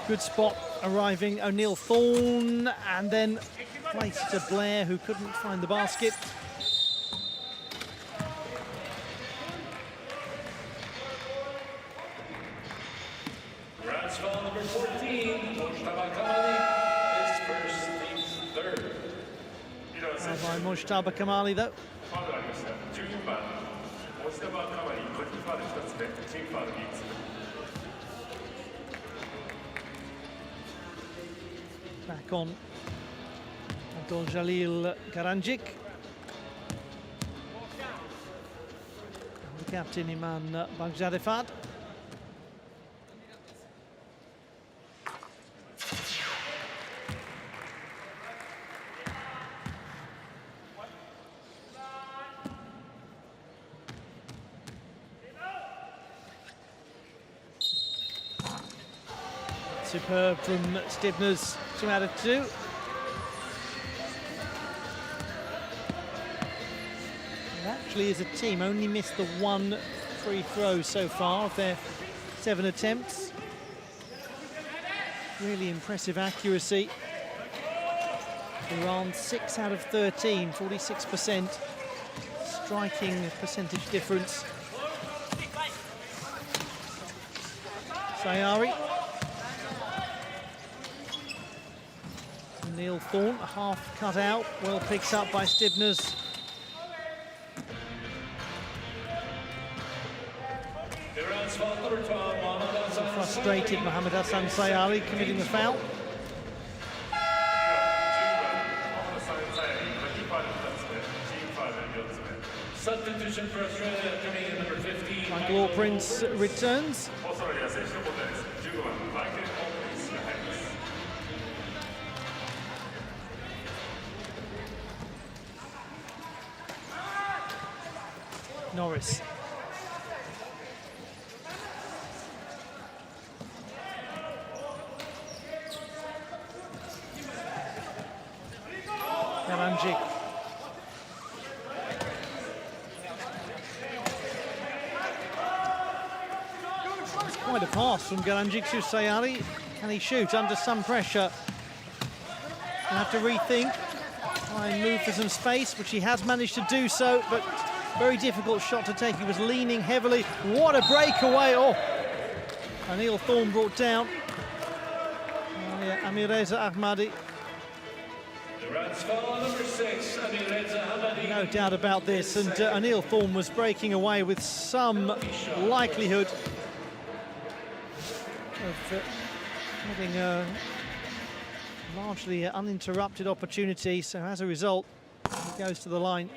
Good spot arriving, O'Neill Thorne, and then place to Blair, who couldn't find the basket. Iran's foul, number 14, Mojtaba Kamali, his first, team's third. By Mojtaba Kamali, though. ファウルありました。14番、持ち球代わり、個人ファウル1つ目、チームファウル3つ。Back on Abdul Jalil Garanjic. The captain Iman Baghdadifad. Superb from Stibners, 2 out of 2. They actually, as a team, only missed the 1 free throw so far of their 7 attempts. Really impressive accuracy. Iran 6 out of 13, 46%. Striking percentage difference. Sayari. Neil Thorne, a half cut out, well picked up by Stibners. Iran's foul, number 12, Mohamed Hassan. Frustrated Mohamed Hassan Sayari committing the foul. 10番、モハメド・サン・サヤリ、個人ファウル2つ目、チームファウル4つ目。Substitution for Australia coming in number 15. Michael Prince returns. オーストラリア選手の交代です。15番マイケル・オープンスが入ります。Norris. Galanjic. It's quite a pass from Galanjic to Sayari. Can he shoot under some pressure? He'll have to rethink. Try and move for some space, which he has managed to do so, but very difficult shot to take. He was leaning heavily. What a breakaway. Oh, Anil Thorne brought down. Amireza Ahmadi. Iran's foul on number 6, Amireza Ahmadi. No doubt about this. And Anil Thorne was breaking away with some likelihood of having a largely uninterrupted opportunity. So as a result, he goes to the line.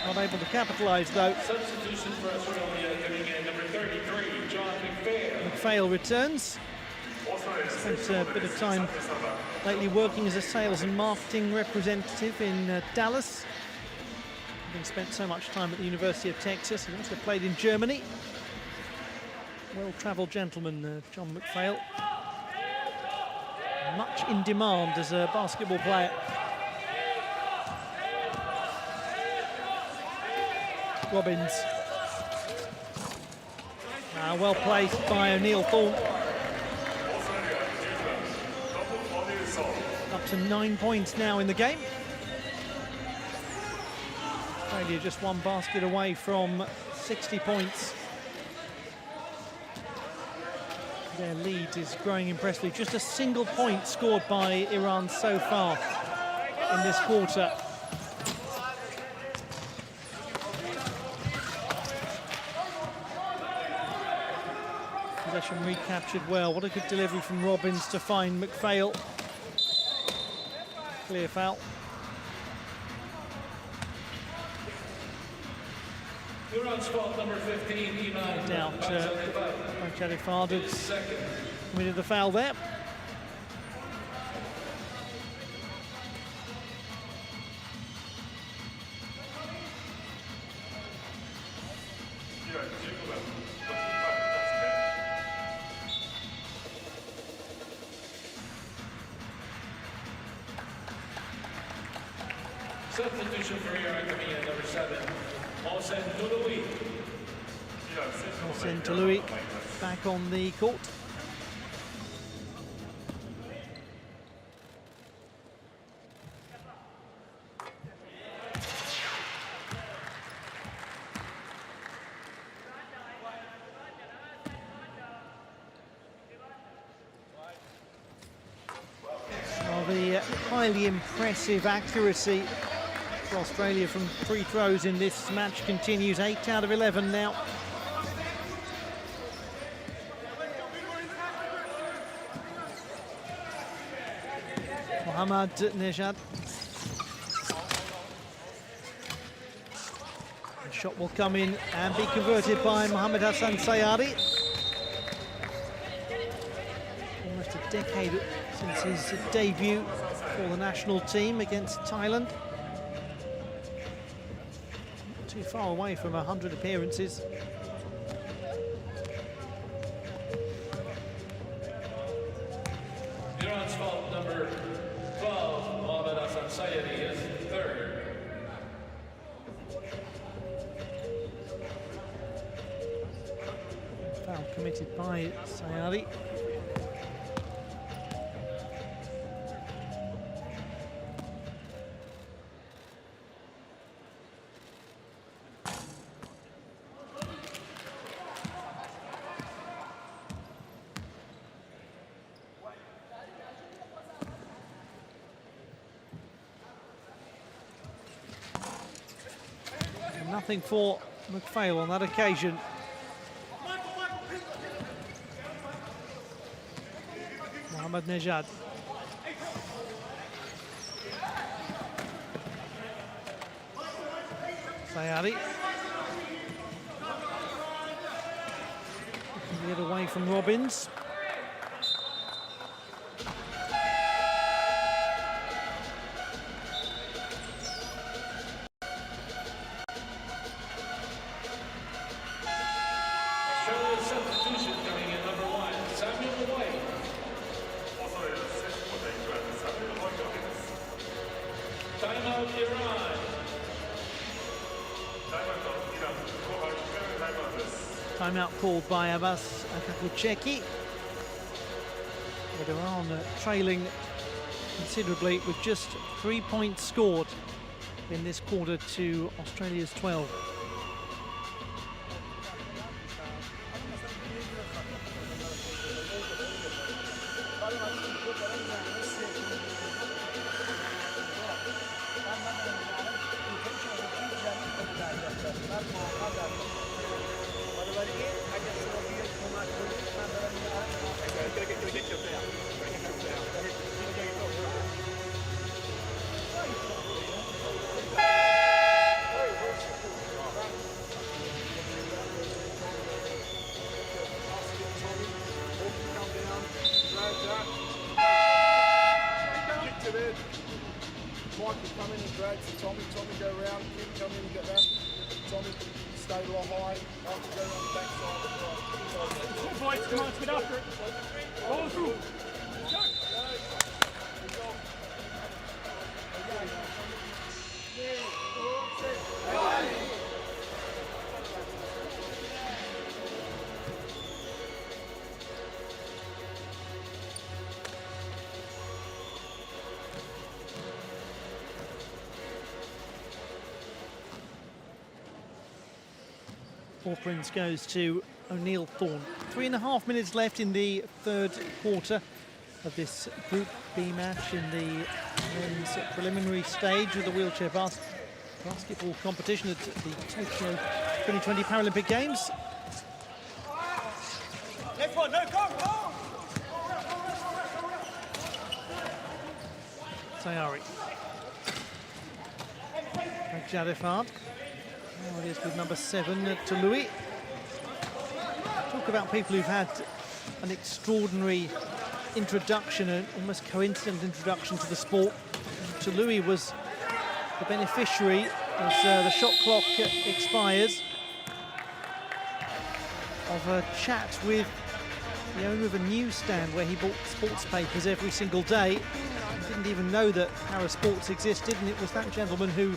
Not able to capitalise though. Substitution for Australia coming in number 33, John McPhail. McPhail returns. Spent a bit of time lately working as a sales and marketing representative in Dallas. Having spent so much time at the University of Texas, he also played in Germany. Well-travelled gentleman, John McPhail. Much in demand as a basketball player. Robbins. Well placed by O'Neill Thorne. Up to 9 points now in the game. Australia just one basket away from 60 points. Their lead is growing impressively. Just a single point scored by Iran so far in this quarter. Possession recaptured well. What a good delivery from Robbins to find McPhail. Clear foul. Iran's fault number 15, Iman. Doubt Chadifard committed the foul there. Substitution for Iran coming in number 7, Mohsen Touloui. Mohsen Touloui back on the court. Well, the highly impressive accuracy for Australia from free throws in this match continues. 8 out of 11 now. Mohammad Nejad. The shot will come in and be converted by Mohamed Hassan Sayari. Almost a decade since his debut for the national team against Thailand. Not too far away from 100 appearances. Iran's fault number 12, Mohamed Hassan Sayari is third. Foul committed by Sayari. Nothing for McPhail on that occasion. Mohamed Nejad. Sayari. Get away from Robbins. Australia's substitution coming in, number 1, Samuel White. Timeout Iran. Timeout called by Abbas Akakucheki. But Iran trailing considerably with just 3 points scored in this quarter to Australia's 12. Mike will come in and drag to Tommy. Tommy go round, Kim come in and get that. Tommy stay low high. Mike will go around the back side. Boys, come on, let's get after it. Roll through. Four Prince goes to O'Neill Thorne. 3.5 minutes left in the third quarter of this Group B match in the men's preliminary stage of the wheelchair basketball competition at the Tokyo 2020 Paralympic Games. Next one, no, go! Sayari. Jadifard. Now it is with number 7 to Louis. Talk about people who've had an extraordinary introduction, an almost coincident introduction to the sport. To Louis was the beneficiary as the shot clock expires of a chat with the owner of a newsstand where he bought sports papers every single day. He didn't even know that Parasports existed, and it was that gentleman who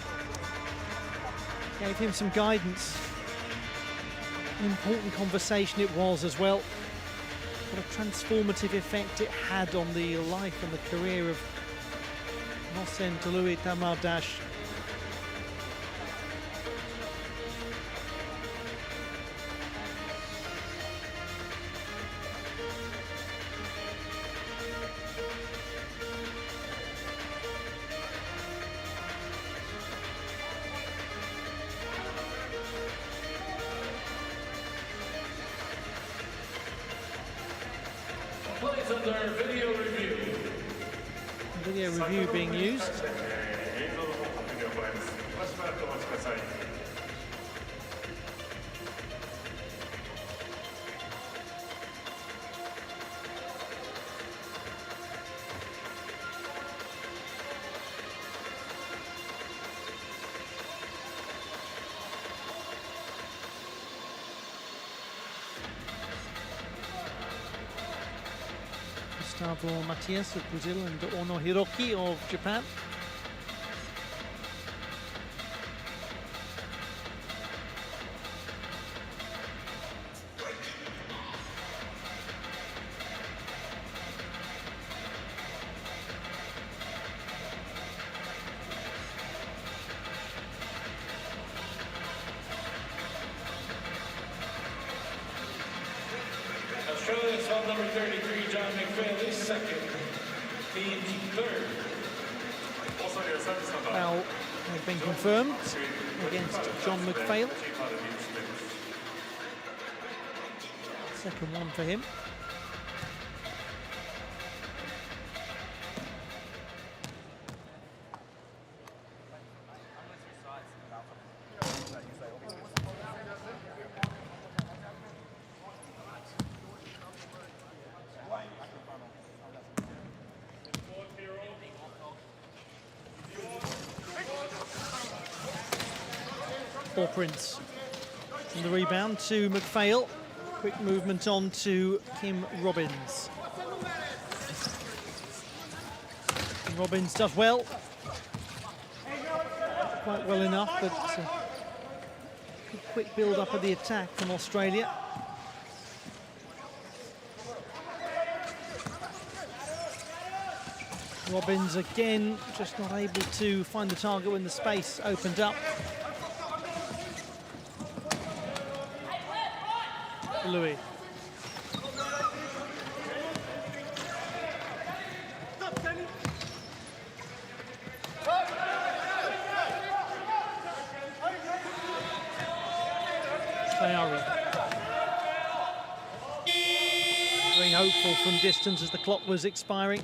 gave him some guidance. An important conversation it was as well. What a transformative effect it had on the life and the career of Mohsen Taloui Tamardash. Plays under video review. Video review being used. Gustavo Matias of Brazil and Ono Hiroki of Japan. Australia's held number 33, John McPhail, is second. Team third. Foul have been confirmed against John McPhail. Second one for him. Prince from the rebound to McPhail. Quick movement on to Kim Robbins. Kim Robbins does well. Quite well enough, but quick build up of the attack from Australia. Robbins again just not able to find the target when the space opened up. Louis. Sayari. Very hopeful from distance as the clock was expiring.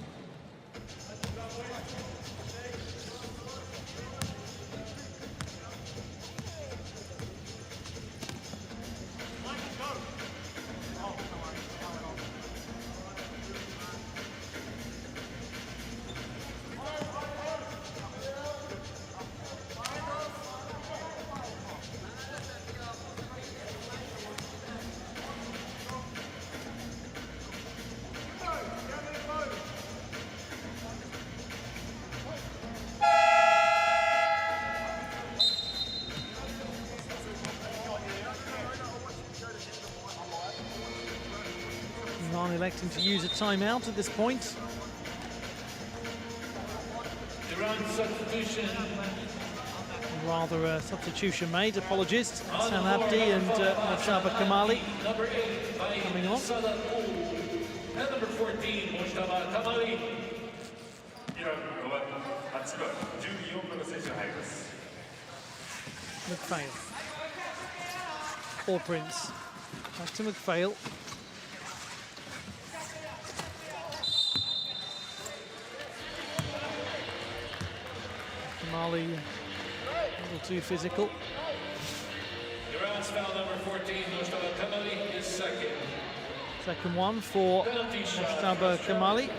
Electing to use a timeout at this point. Iran substitution. Rather a substitution made, apologies. Sam Abdi and Mujtaba Kamali Number 8 by coming on. Salah Pool. And number 14, Mujtaba Kamali. イラン5番8番14番の選手が入ります。 McPhail. Or Prince. Back to McPhail. Kamali a little too physical. Iran's foul number 14, Mujtaba Kamali, is second. Second one for Penalty shot. Mujtaba Kamali.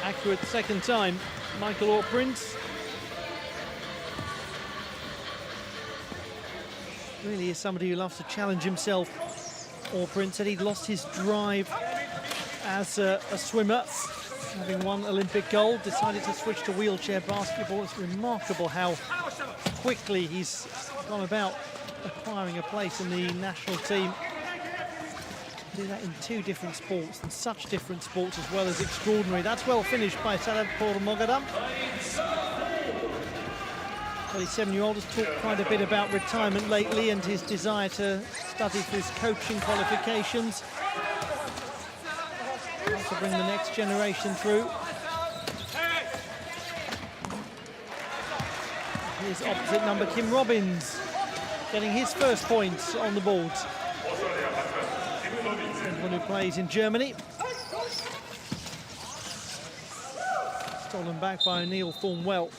Accurate second time, Michael Orr-Prince. Really is somebody who loves to challenge himself. Orr-Prince said he'd lost his drive as a swimmer, having won Olympic gold, decided to switch to wheelchair basketball. It's remarkable how quickly he's gone about acquiring a place in the national team. Do that in two different sports, and such different sports as well, as extraordinary. That's well finished by Salah Mogadam. 37-year-old has talked quite a bit about retirement lately and his desire to study for his coaching qualifications. To bring the next generation through. Here's opposite number Kim Robbins, getting his first points on the board. Someone who plays in Germany. Stolen back by Neil Thornwell.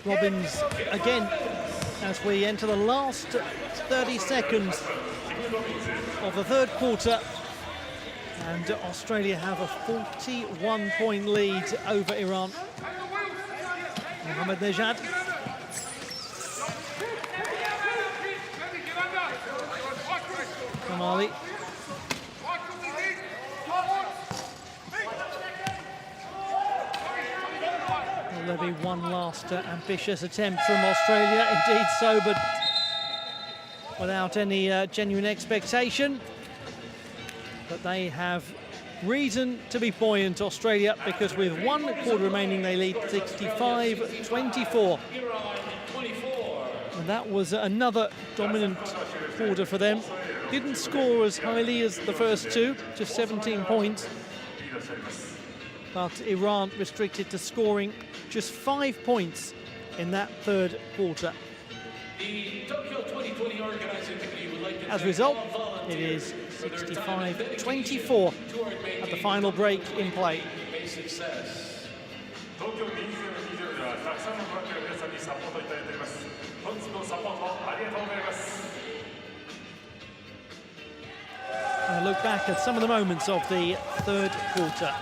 Robbins again as we enter the last 30 seconds of the third quarter, and Australia have a 41-point lead over Iran. Mohamed Nejad. Kamali. Will there be one last ambitious attempt from Australia? Indeed so, but without any genuine expectation. But they have reason to be buoyant, Australia, because with 1 quarter remaining they lead 65-24. And that was another dominant quarter for them. Didn't score as highly as the first two, just 17 points. But Iran restricted to scoring just 5 points in that third quarter. The Tokyo 2020 organizing committee would like to As a result, it is 65-24 at the final break in play. Success. 東京2020ではたくさんのボランティアの皆さんにサポートいただいております。本日のサポートありがとうございます。 And a look back at some of the moments of the third quarter.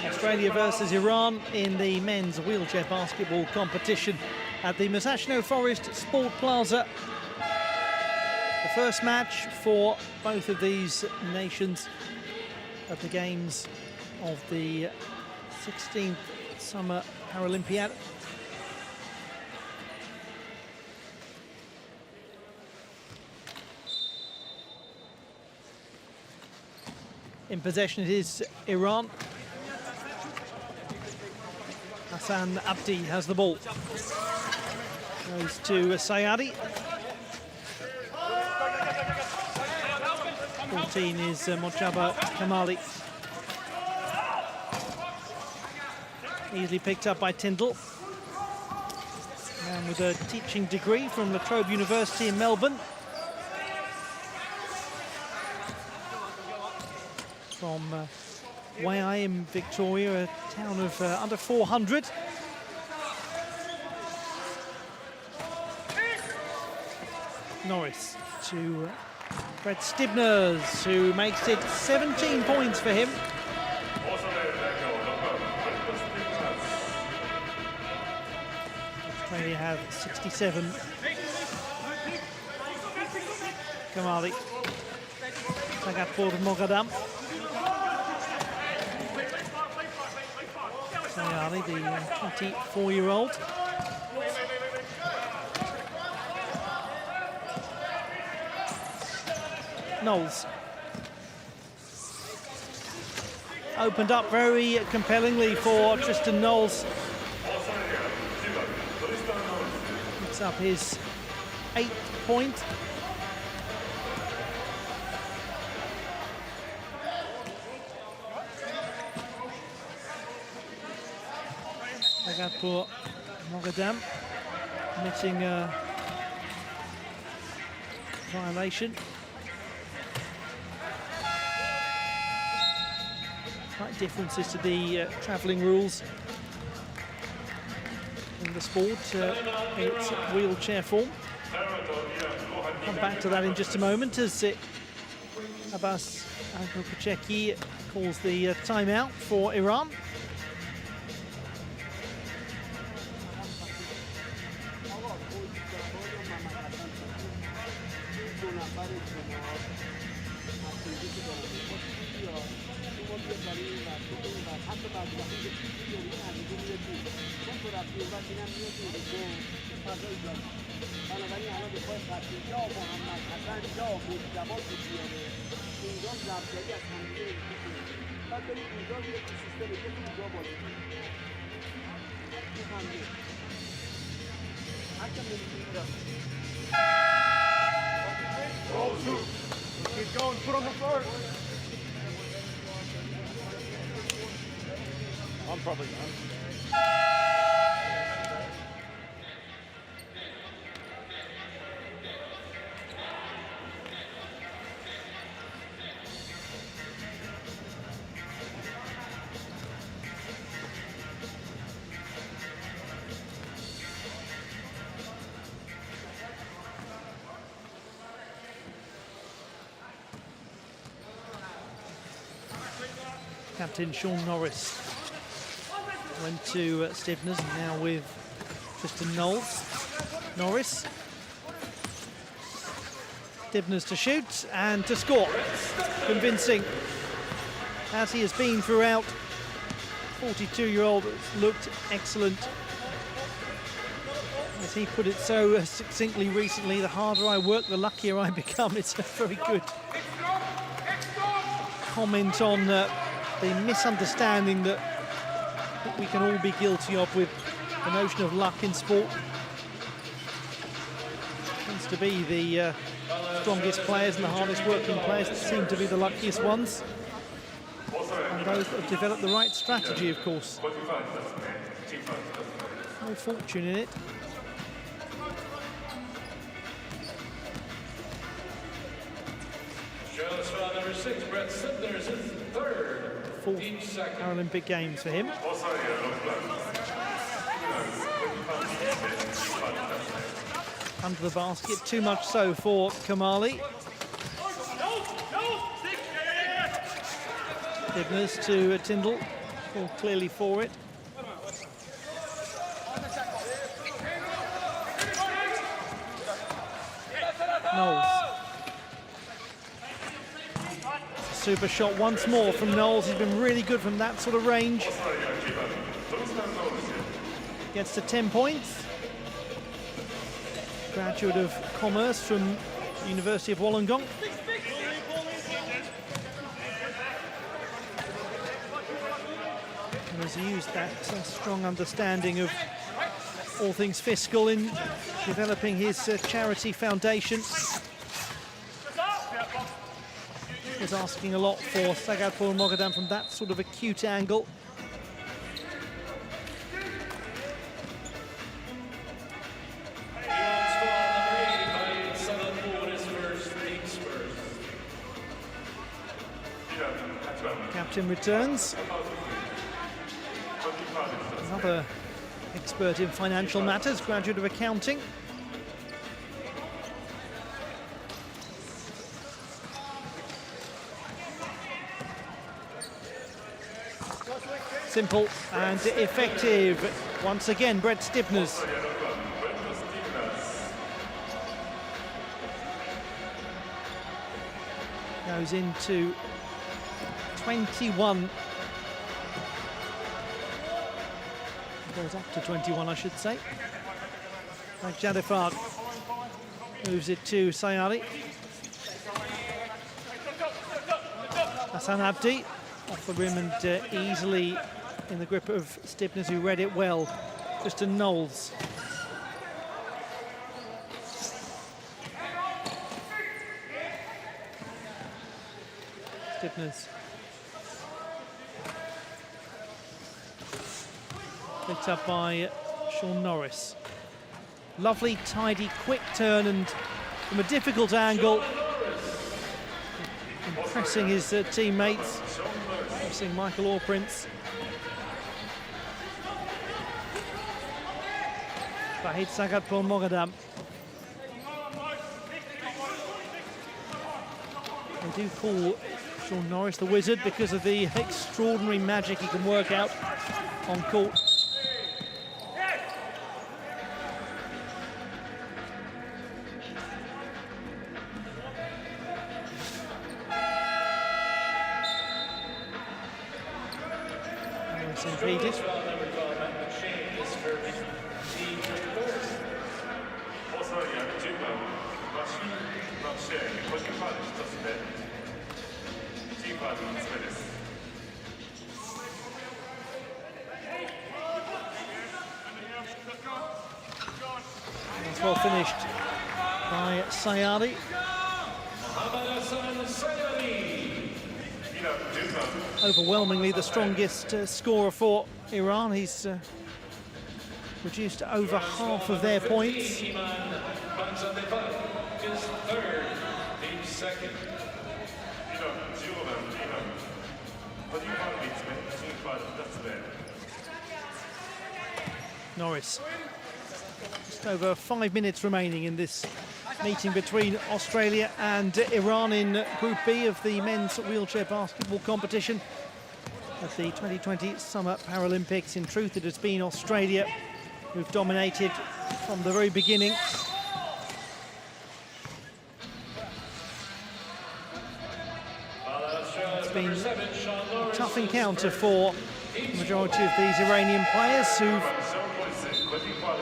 Australia versus Iran in the men's wheelchair basketball competition at the Musashino Forest Sport Plaza. The first match for both of these nations at the games of the 16th Summer Paralympiad. In possession it is Iran. Hassan Abdi has the ball. Goes to Sayadi. 14 is Mojaba Kamali. Easily picked up by Tyndall. Man with a teaching degree from La Trobe University in Melbourne. From Waiai in Victoria, a town of under 400. Norris to Fred Stibners, who makes it 17 points for him. Australia have 67. Kamali. Sagat for Mogadam. Sayari, the 24-year-old. Knowles. Opened up very compellingly for Tristan Knowles. Picks up his 8th point. For Mogadam, committing a violation. Slight differences to the travelling rules in the sport. It's wheelchair form. Come back to that in just a moment as Abbas Agropacheki calls the timeout for Iran. Keep going, put on the floor. I'm probably done. Captain Sean Norris went to Stivners, now with Tristan Knowles. Norris. Stivners to shoot and to score. Convincing, as he has been throughout. 42-year-old has looked excellent. As he put it so succinctly recently, the harder I work, the luckier I become. It's a very good comment on the misunderstanding that we can all be guilty of with the notion of luck in sport. Tends to be the strongest players and the hardest working players that seem to be the luckiest ones. And those that have developed the right strategy, of course. No fortune in it. Australia's foul number 6, Brett Sitner's his third. Fourth Paralympic Games for him. Under the basket, too much so for Kamali. Stivners to Tyndall, all clearly for it. Knowles. Super shot once more from Knowles. He's been really good from that sort of range. Gets to 10 points. Graduate of Commerce from the University of Wollongong. And has used that strong understanding of all things fiscal in developing his charity foundation. Was asking a lot for Sagadpur Mogadam from that sort of acute angle. Captain returns. Another expert in financial matters, graduate of accounting. Simple and effective. Once again, Brett Stivners. Goes into 21. Goes up to 21, I should say. Like Jadifard moves it to Sayari. Hassan Abdi off the rim and easily in the grip of Stivners, who read it well. Tristan Knowles. Stivners. Picked up by Sean Norris. Lovely, tidy, quick turn and from a difficult angle. Impressing his teammates. Impressing Michael Orprince. Vahid Sagadpur Mogadam. They do call Sean Norris the wizard because of the extraordinary magic he can work out on court. Norris impeded. ストラリア10番マシンの試合に個人ファウル1つ目チームファウル3つ目です。That's well finished by Sayari. Overwhelmingly the strongest scorer for Iran. He's reduced to over half of their points. Norris. Just over 5 minutes remaining in this meeting between Australia and Iran in Group B of the men's wheelchair basketball competition at the 2020 Summer Paralympics. In truth, it has been Australia who've dominated from the very beginning. It's been a tough encounter for the majority of these Iranian players who've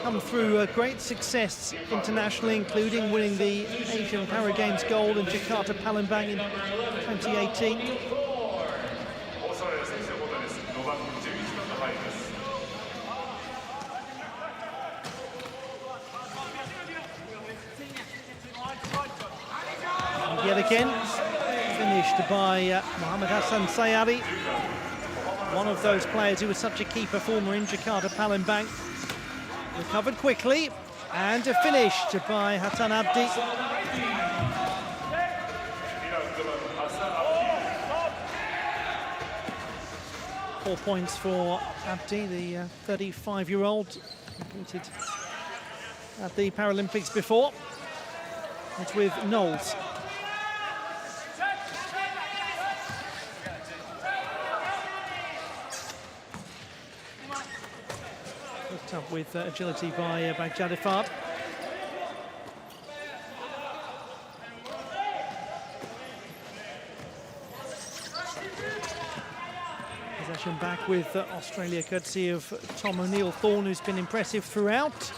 come through great success internationally, including winning the Asian Para Games gold in Jakarta Palembang in 2018. And yet again, finished by Mohammad Hassan Sayari, one of those players who was such a key performer in Jakarta Palembang. Recovered quickly and finished by Hassan Abdi. 4 points for Abdi, the 35-year-old, competed at the Paralympics before. It's with Knowles. Hooked up with agility by Baghdadifard. Possession back with Australia, courtesy of Tom O'Neill-Thorne, who's been impressive throughout.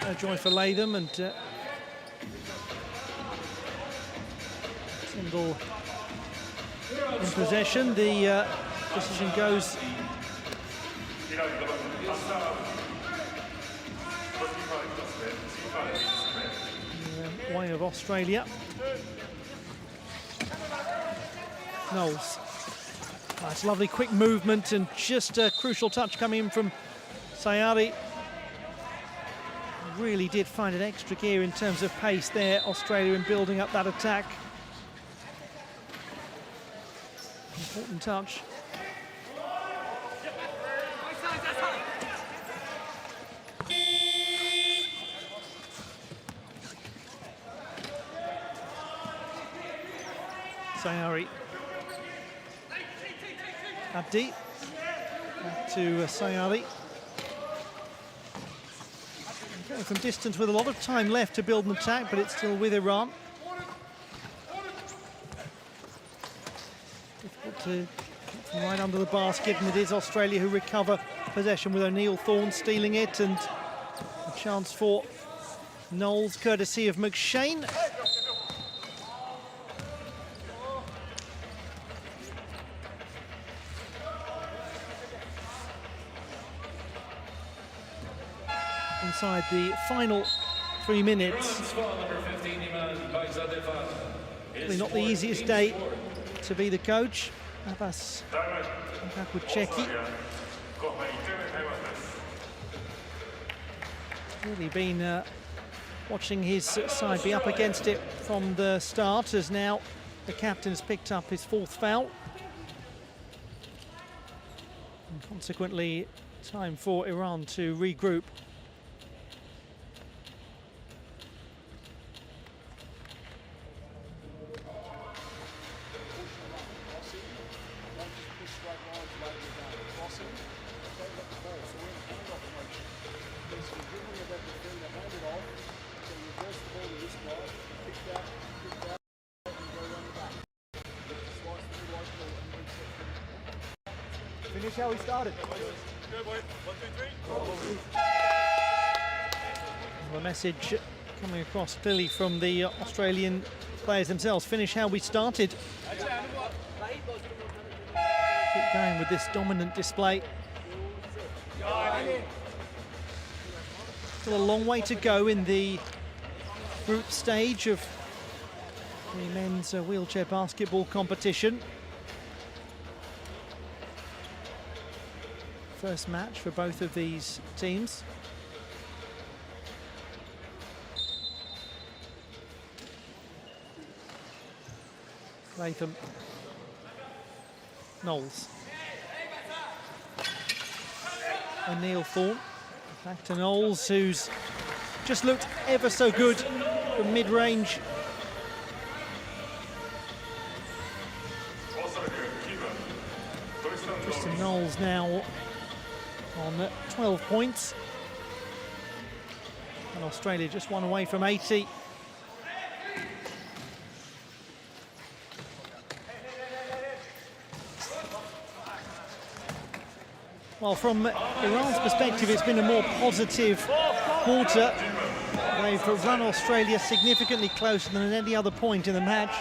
A joy for Latham, and Tyndall in possession. The decision goes the way of Australia. Knowles. Nice, lovely quick movement, and just a crucial touch coming in from Sayari. Really did find an extra gear in terms of pace there, Australia, in building up that attack. Important touch. Sayari. Abdi. Back to Sayari. Going from distance with a lot of time left to build an attack, but it's still with Iran. Difficult to get from right under the basket, and it is Australia who recover possession with O'Neill-Thorne stealing it, and a chance for Knowles, courtesy of McShane. Inside the final 3 minutes. Probably not the easiest day to be the coach. Abbas back with Cheki. Really been watching his side be up against it from the start, as now the captain has picked up his 4th foul. And consequently, time for Iran to regroup. Finish how we started. The message coming across clearly from the Australian players themselves. Finish how we started. Keep going with this dominant display. Still a long way to go in the group stage of the men's wheelchair basketball competition. First match for both of these teams. Latham, Knowles, O'Neill Thorne, back to Knowles, who's just looked ever so good from mid-range. Tristan Knowles now on 12 points, and Australia just one away from 80. Well, from Iran's perspective, it's been a more positive quarter. They've run Australia significantly closer than at any other point in the match.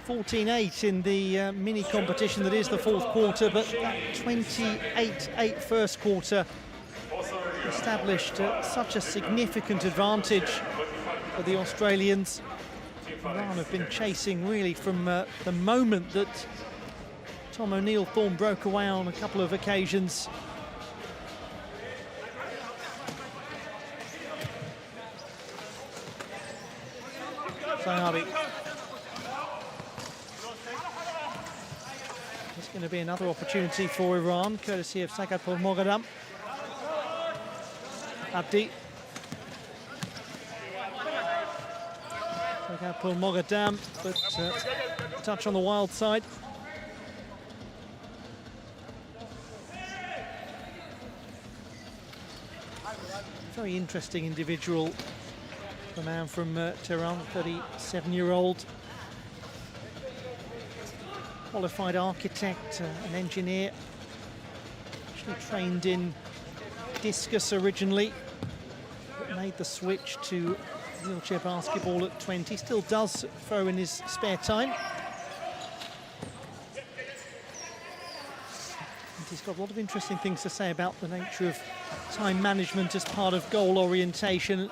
14-8 in the mini competition that is the fourth quarter, but that 28-8 first quarter established such a significant advantage for the Australians. Iran have been chasing really from the moment that Tom O'Neill Thorne broke away on a couple of occasions. Sayari. There's going to be another opportunity for Iran, courtesy of Sagadpur Moghadam. Abdi. Sagadpur Moghadam, but touch on the wild side. Very interesting individual, the man from Tehran, 37-year-old. Qualified architect, an engineer. Actually trained in discus originally, but made the switch to wheelchair basketball at 20. Still does throw in his spare time. He's got a lot of interesting things to say about the nature of time management as part of goal orientation.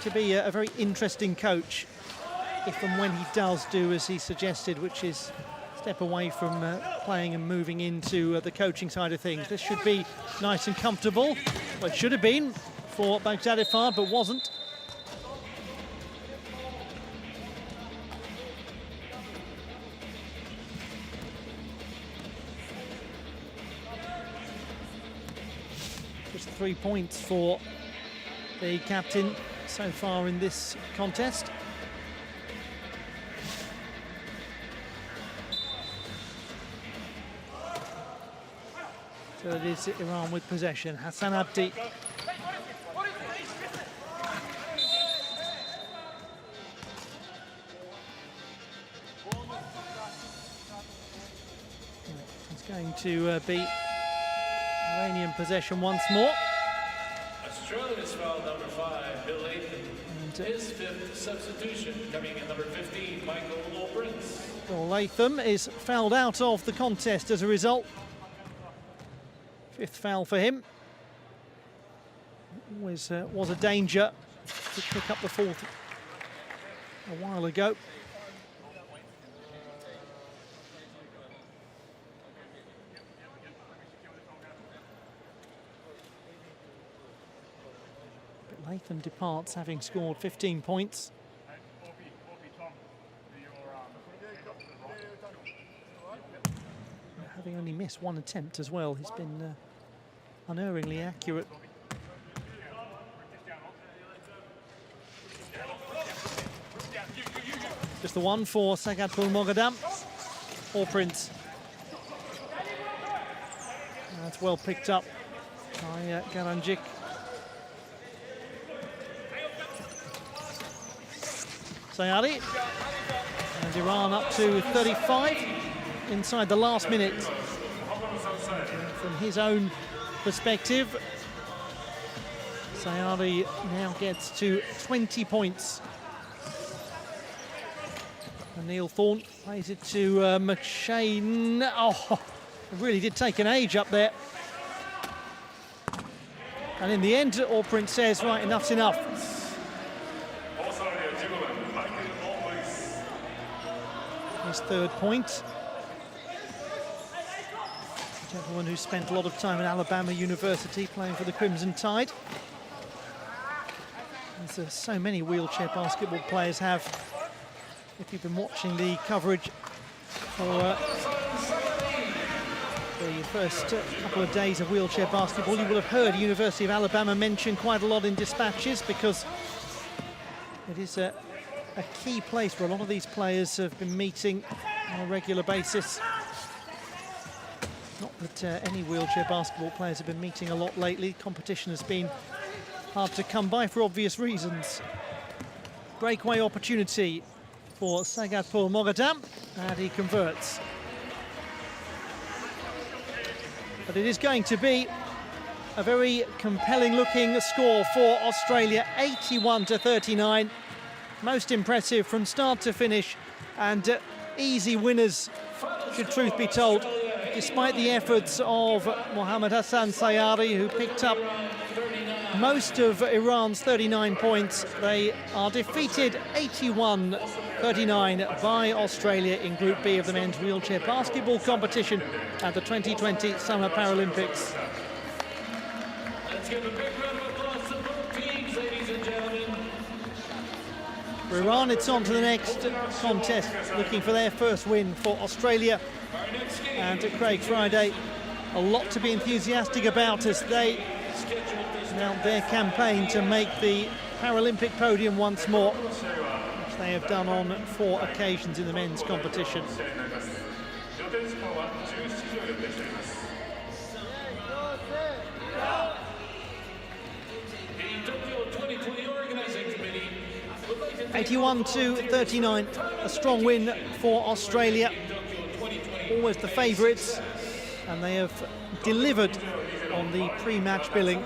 To be a very interesting coach, if and when he does do as he suggested, which is step away from playing and moving into the coaching side of things. This should be nice and comfortable. Well, it should have been for Baghdadifard, but wasn't. Just 3 points for the captain so far in this contest. So it is Iran with possession. Hassan Abdi. He's going to be Iranian possession once more. Australia's foul number 5, Bill Latham. And his fifth substitution coming in number 15, Michael O'Prince. Bill Latham is fouled out of the contest as a result. Fifth foul for him. Was a danger to pick up the fourth a while ago. But Latham departs having scored 15 points. Having only missed one attempt as well. He's been unerringly accurate. Just the one for Sagadpur Moghadam. O'Prince. That's well picked up by Garanjic. Sayari. And Iran up to 35 inside the last minute from his own perspective. Sayari now gets to 20 points. And Neil Thorne plays it to McShane. Oh, it really did take an age up there. And in the end, Allprint says, right, enough's enough. His third point. A gentleman who spent a lot of time at Alabama University playing for the Crimson Tide. As so many wheelchair basketball players have. If you've been watching the coverage for the first couple of days of wheelchair basketball, you will have heard University of Alabama mentioned quite a lot in dispatches, because it is a key place where a lot of these players have been meeting on a regular basis. Not that any wheelchair basketball players have been meeting a lot lately. Competition has been hard to come by for obvious reasons. Breakaway opportunity for Sagadpur Moghadam, and he converts. But it is going to be a very compelling looking score for Australia, 81-39. Most impressive from start to finish, and easy winners, should truth be told, despite the efforts of Mohammad Hassan Sayari, who picked up most of Iran's 39 points. They are defeated 81-39 by Australia in Group B of the men's wheelchair basketball competition at the 2020 Summer Paralympics. Let's give a big round of applause to both teams, ladies and gentlemen. For Iran, it's on to the next contest, looking for their first win. For Australia and Craig Friday, a lot to be enthusiastic about as they mount their campaign to make the Paralympic podium once more, which they have done on 4 occasions in the men's competition. The Tokyo 2020 Organizing Committee would like to thank 81-39, a strong win for Australia. Always the favourites, and they have delivered on the pre-match billing.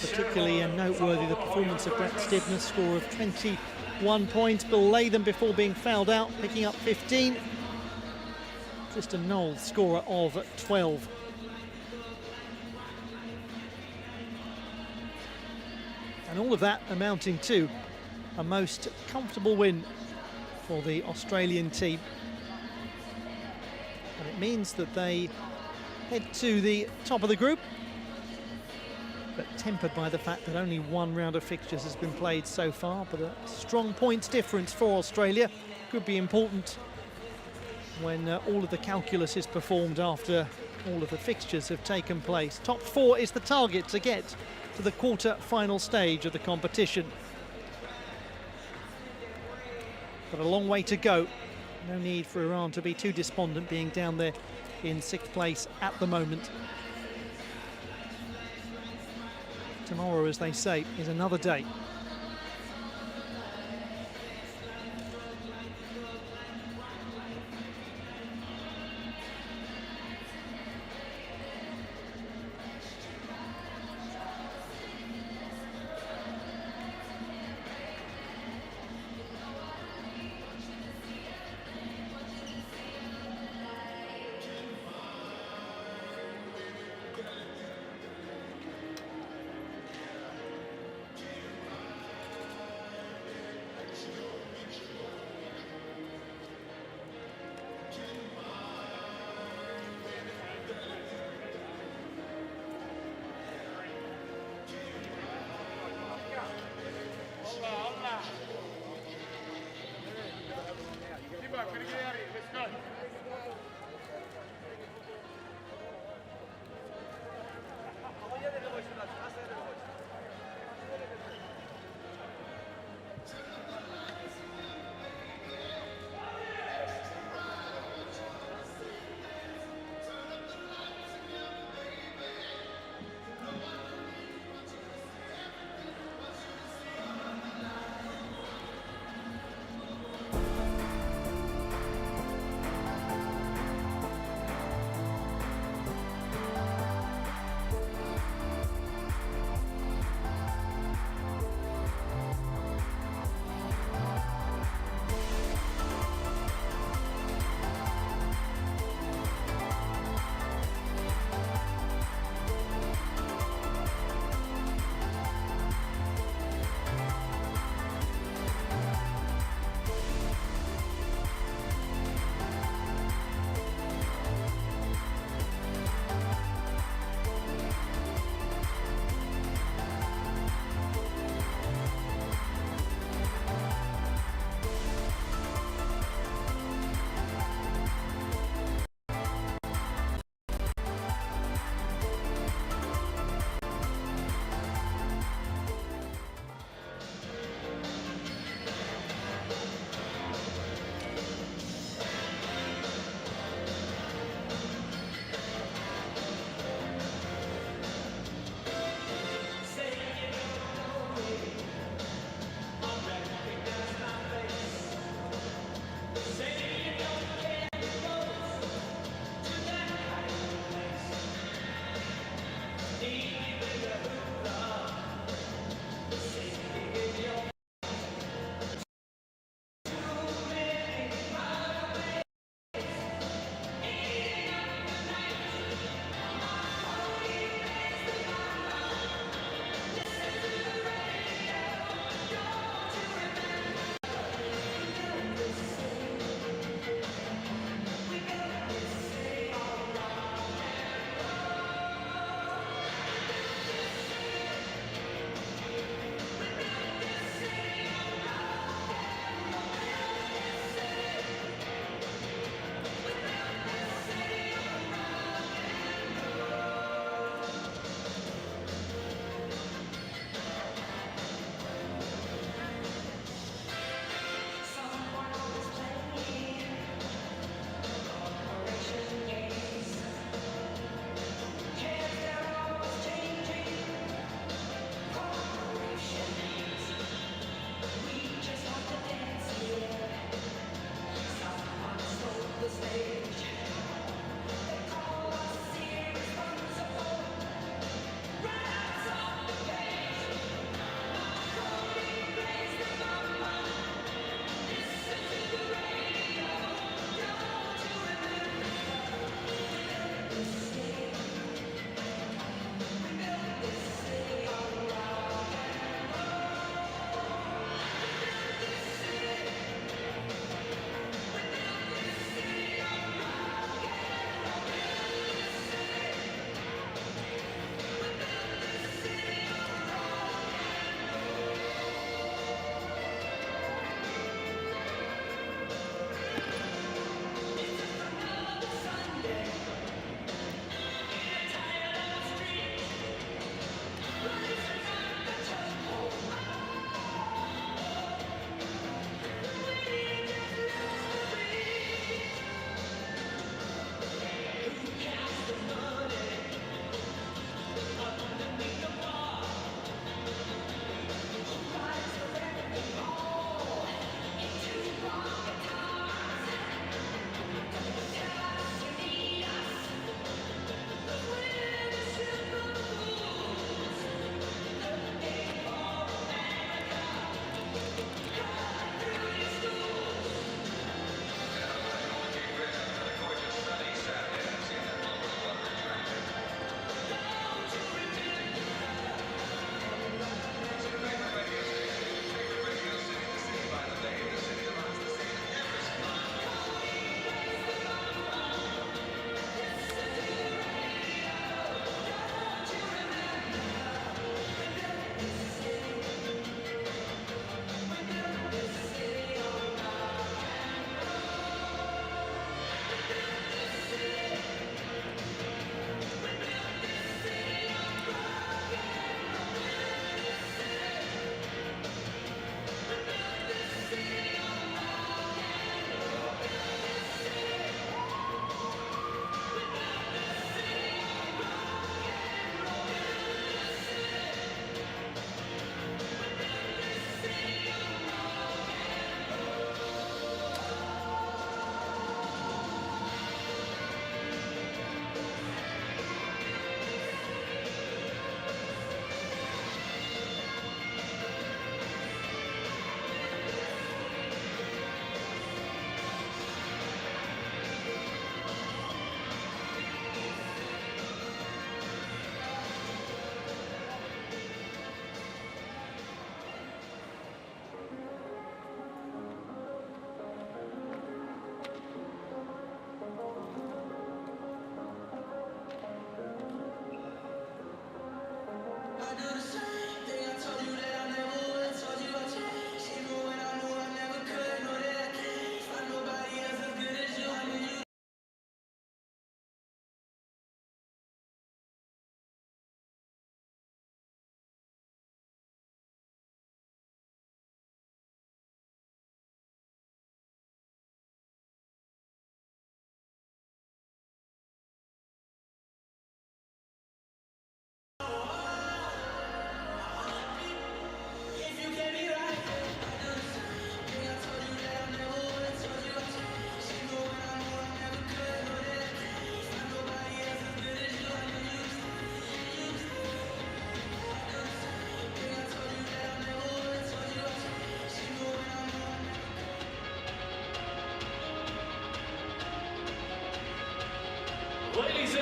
Particularly noteworthy the performance of Brett Stibner's score of 21 points. Bill Latham, before being fouled out, picking up 15. Tristan Knowles, scorer of 12. And all of that amounting to a most comfortable win for the Australian team. And it means that they head to the top of the group, but tempered by the fact that only 1 round of fixtures has been played so far. But a strong points difference for Australia could be important when all of the calculus is performed after all of the fixtures have taken place. Top 4 is the target to get to the quarter-final stage of the competition. But a long way to go. No need for Iran to be too despondent, being down there in 6th place at the moment. Tomorrow, as they say, is another day.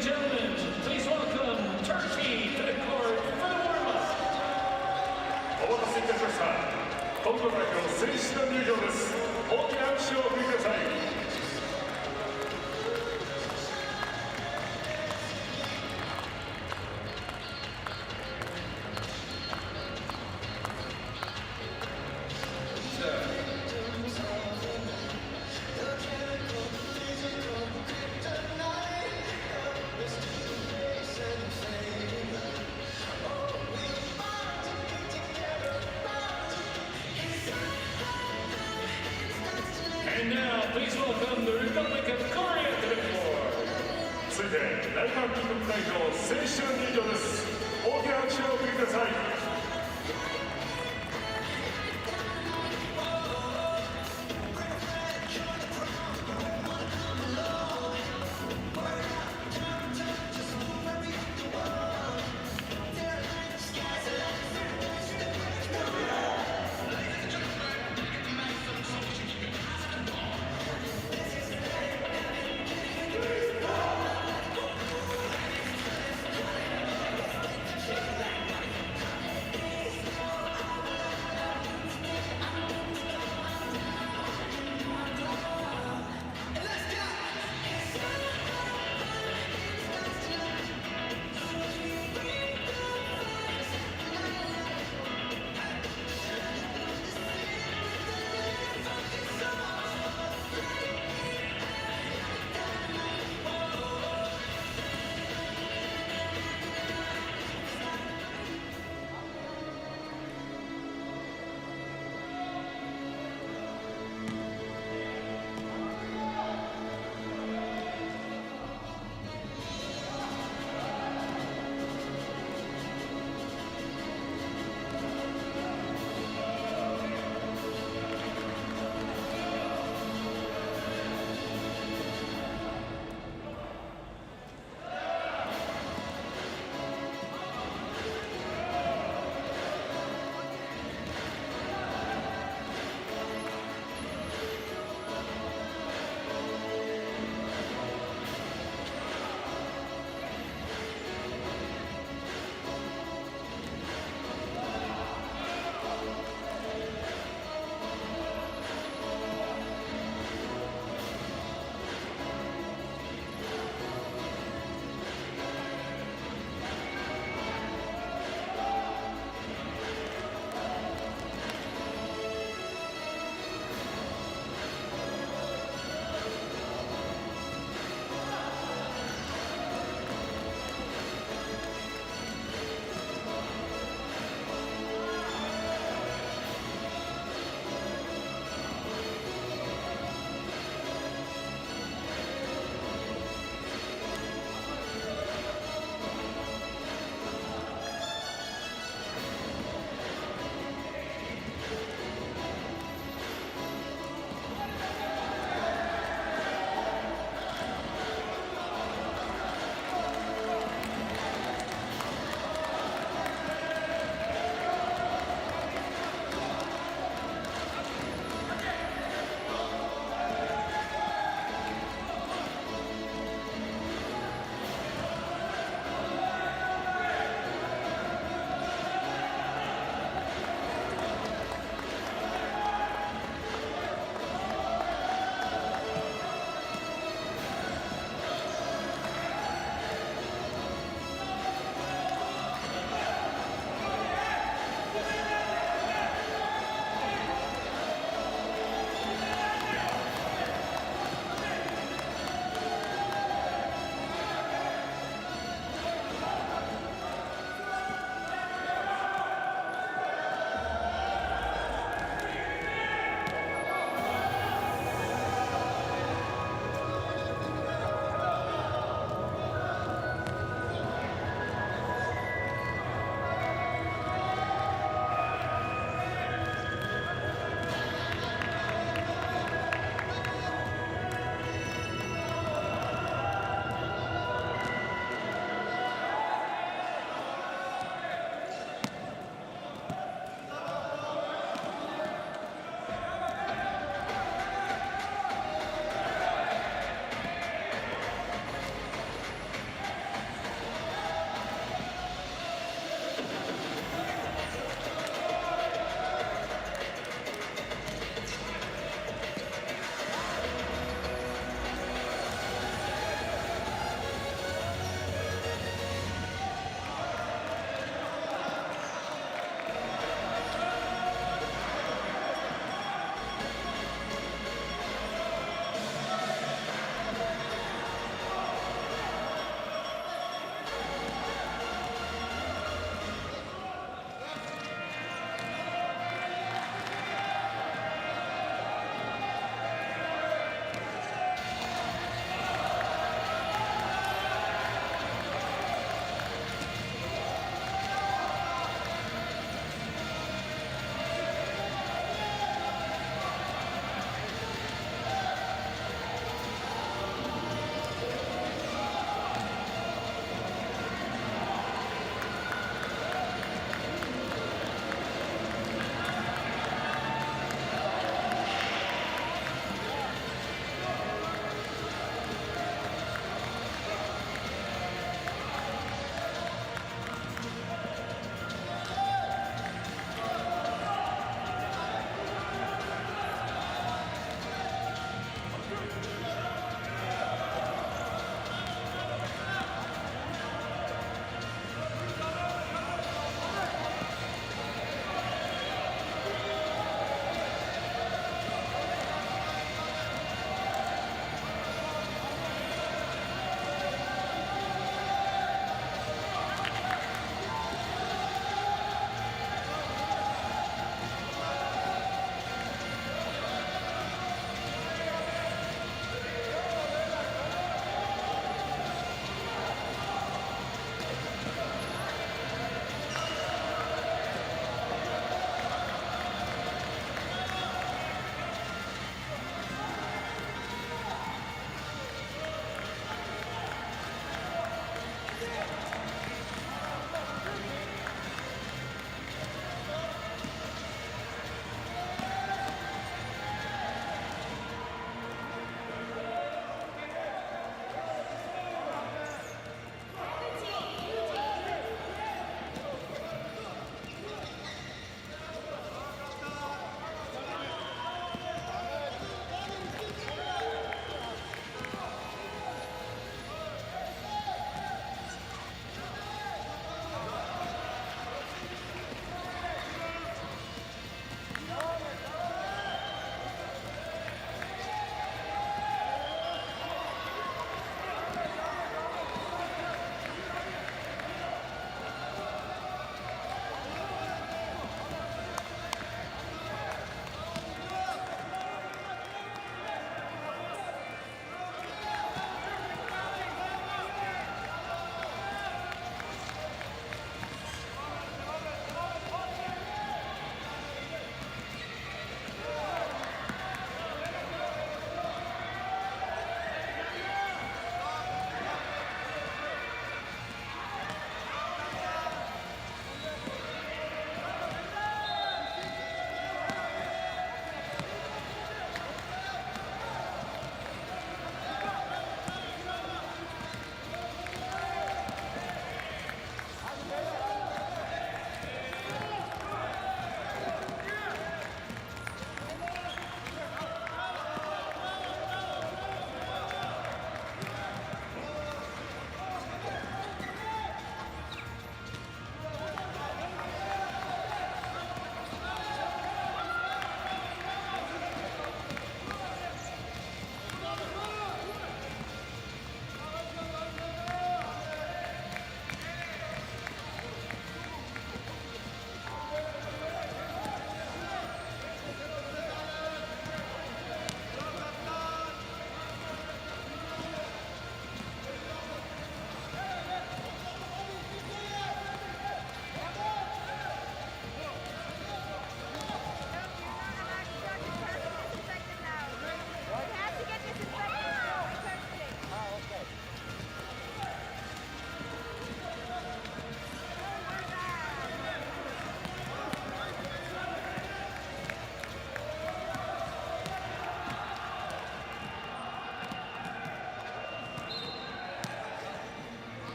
and gentlemen, please welcome Turkey to the court for the warm-up. お待たせいたしました。トンガ代表選手の入場です。大きな拍手をお送りください。And now, please welcome the Republic of Korea to the court. 続いて大韓民国代表選手の入場です。大きな拍手をお送りください。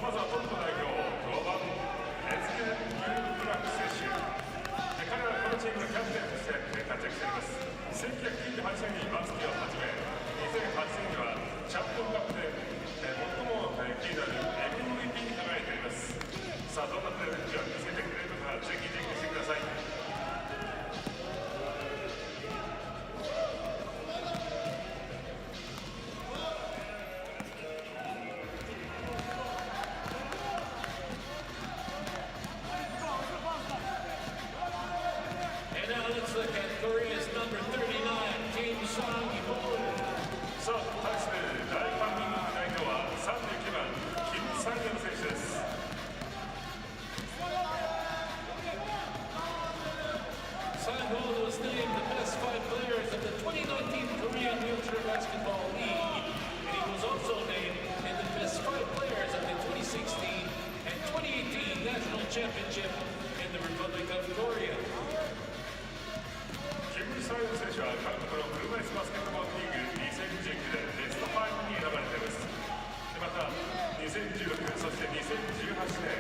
まずはトルコ代表5番エズゲン・ユーブラク選手。彼はこのチームのキャプテンとして活躍しています。1998年にバスケを始め、2008年にはチャンピオンカップで最も気になる MVP に輝いています。さあ、どんなプレーを見せてくれるのか、ぜひチェックしてください。And now let's look at Korea's number 39, Kim Sang-yeol. さあ、対する大韓民国代表は39番キム・サンヨン選手です。Sang-yeol was named the best 5 players of the 2019 Korean Wheelchair Basketball League, and he was also named in the best 5 players of the 2016 and 2018 National Championship in the Republic of Korea. キム・サンヨン選手は韓国の車椅子バスケットボールリーグ2019でベスト5に選ばれています。また2016そして2018年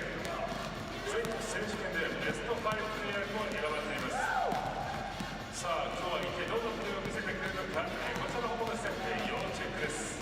全国選手権でベスト5プレーヤーにも選ばれています。さあ、今日は一体どんなプレーを見せてくれるのか、こちらの方もですね、要チェックです。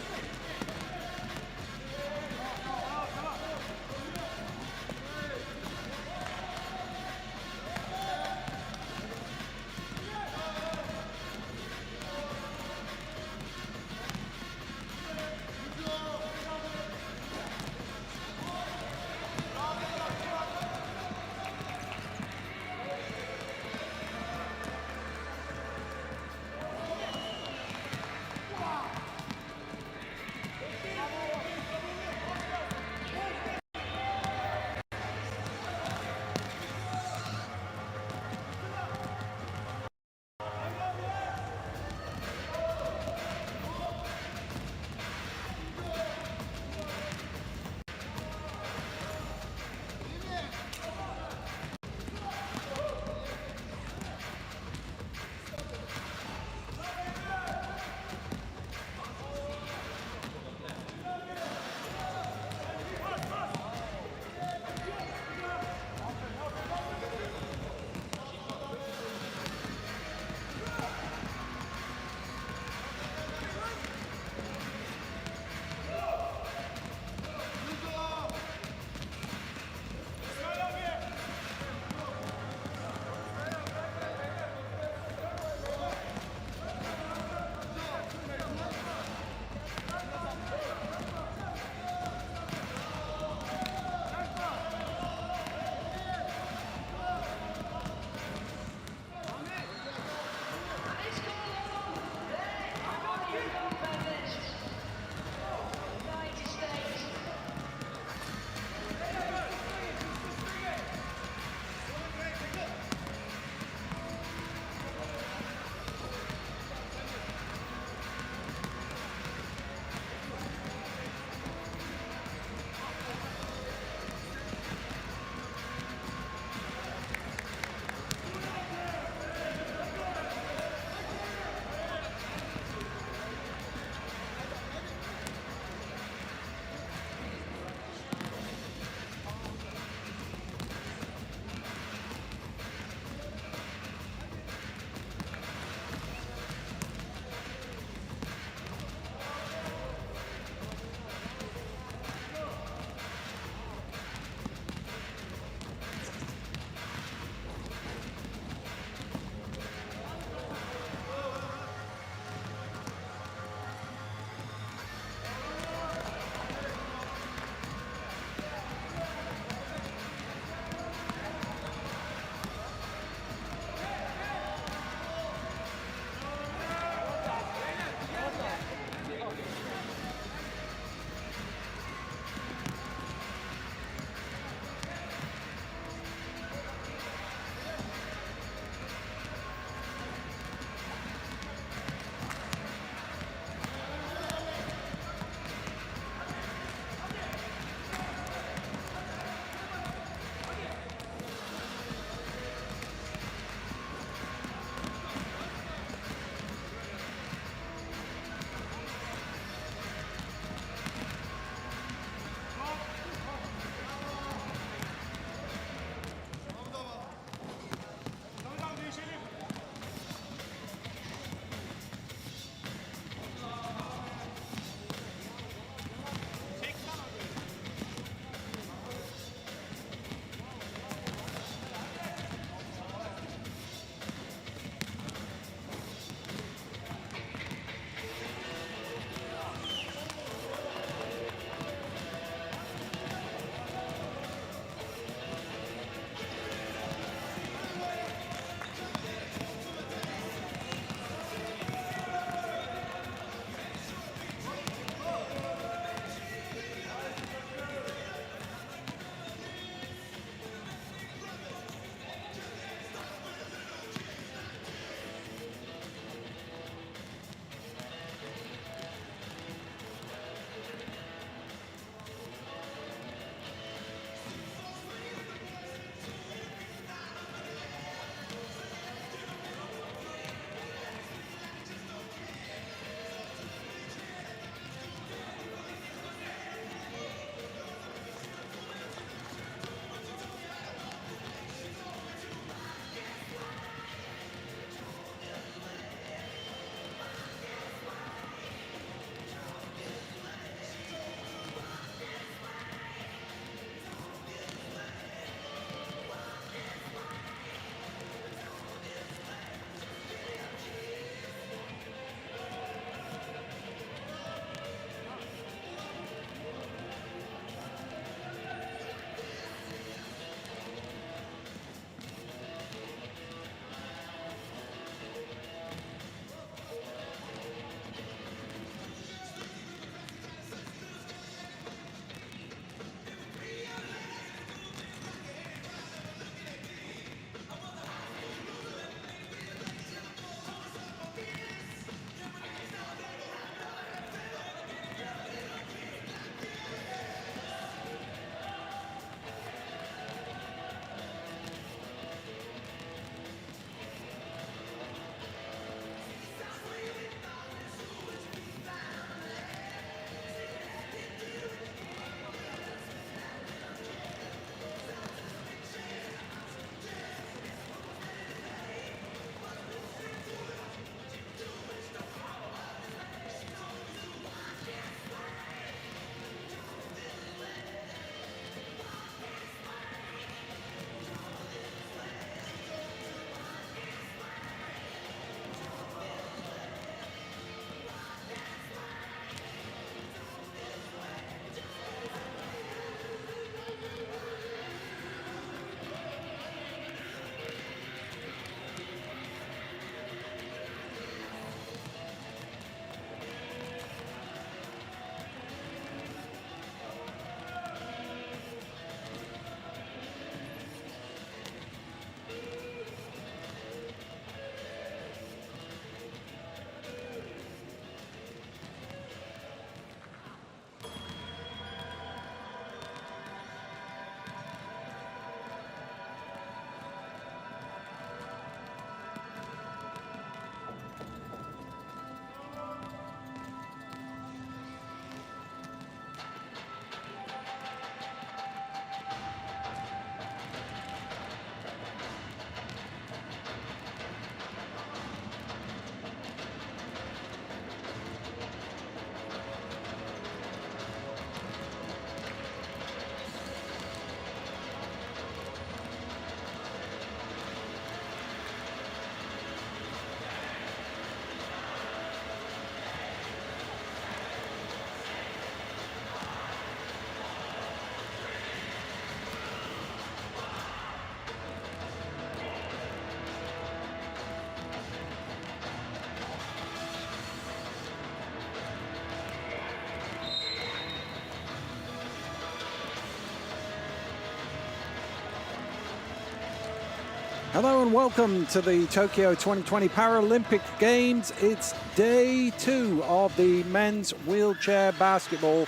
Hello and welcome to the Tokyo 2020 Paralympic Games. It's day 2 of the men's wheelchair basketball,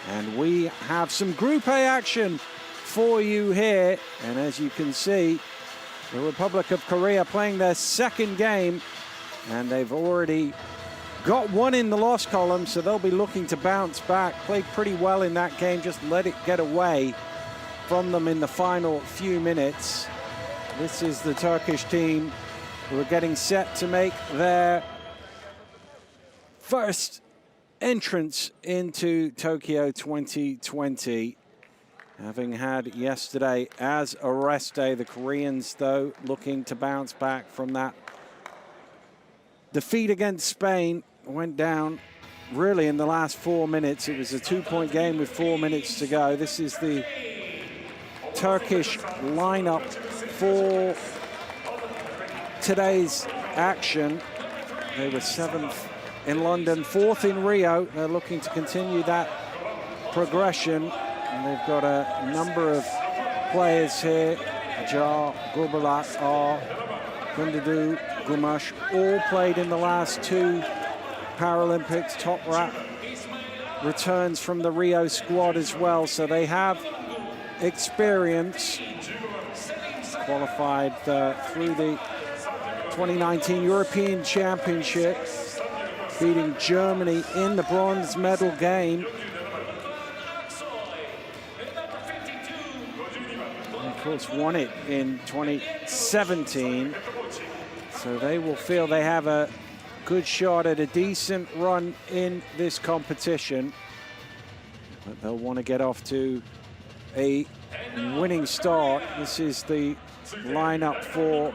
and we have some Group A action for you here. And as you can see, the Republic of Korea playing their second game, and they've already got one in the loss column, so they'll be looking to bounce back. Played pretty well in that game, just let it get away from them in the final few minutes. This is the Turkish team who are getting set to make their first entrance into Tokyo 2020. Having had yesterday as a rest day, the Koreans, though, looking to bounce back from that defeat against Spain. Went down really in the last 4 minutes. It was a 2-point game with 4 minutes to go. This is the Turkish lineup for today's action. They were 7th in London, 4th in Rio. They're looking to continue that progression. And they've got a number of players here. Jar, Gurbalat, R, Gundadu, Gumash, all played in the last 2 Paralympics. Top Rat returns from the Rio squad as well, so they have experience. Qualified through the 2019 European Championship, beating Germany in the bronze medal game. And of course, won it in 2017. So they will feel they have a good shot at a decent run in this competition. But they'll want to get off to a winning start. This is the lineup for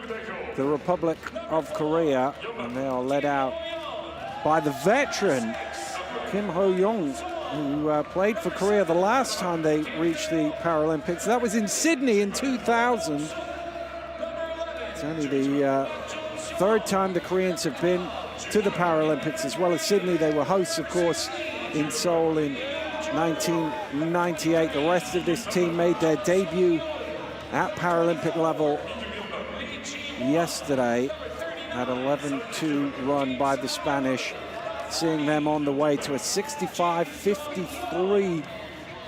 the Republic of Korea, and they are led out by the veteran Kim Ho-young, who played for Korea the last time they reached the Paralympics. That was in Sydney in 2000. It's only the 3rd time the Koreans have been to the Paralympics, as well as Sydney. They were hosts, of course, in Seoul in 1998. The rest of this team made their debut at Paralympic level yesterday. That 11-2 run by the Spanish, seeing them on the way to a 65-53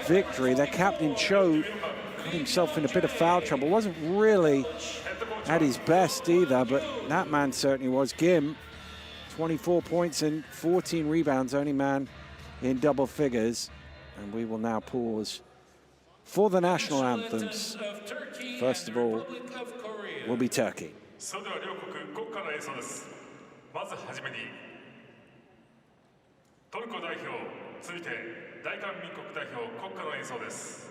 victory. Their captain, Cho, got himself in a bit of foul trouble. Wasn't really at his best either, but that man certainly was. Kim, 24 points and 14 rebounds, only man in double figures. And we will now pause for the national anthems. First of all, will be Turkey. それでは両国国歌の演奏です。まずはじめにトルコ代表、続いて大韓民国代表国歌の演奏です。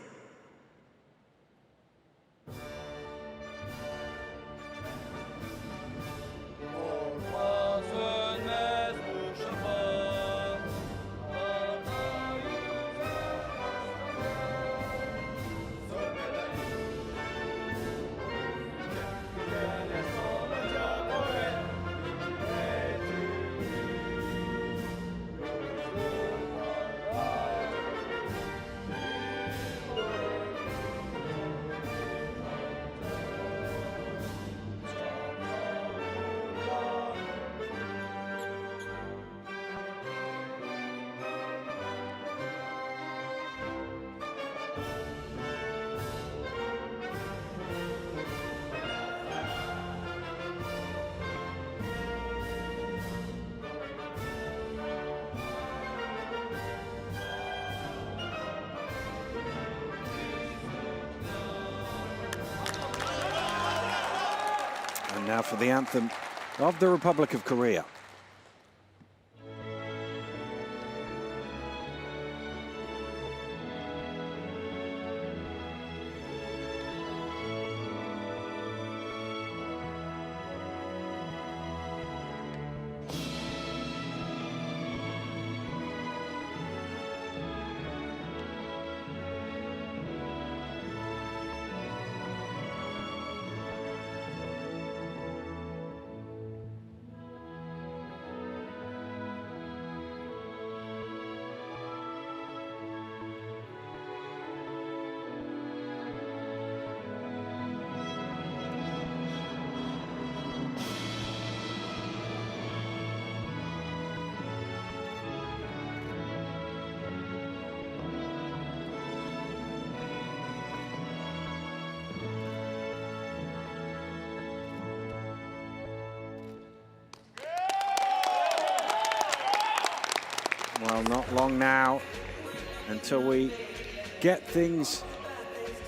And now for the anthem of the Republic of Korea. Well, not long now until we get things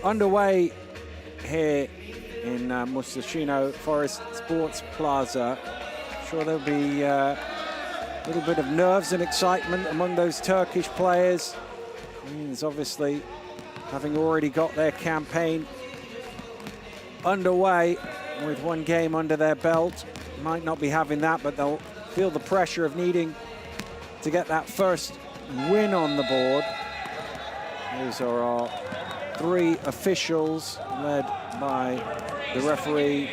underway here in Musashino Forest Sports Plaza. I'm sure there'll be a little bit of nerves and excitement among those Turkish players. Koreans obviously having already got their campaign underway with one game under their belt. Might not be having that, but they'll feel the pressure of needing to get that first win on the board. Those are our three officials, led by the referee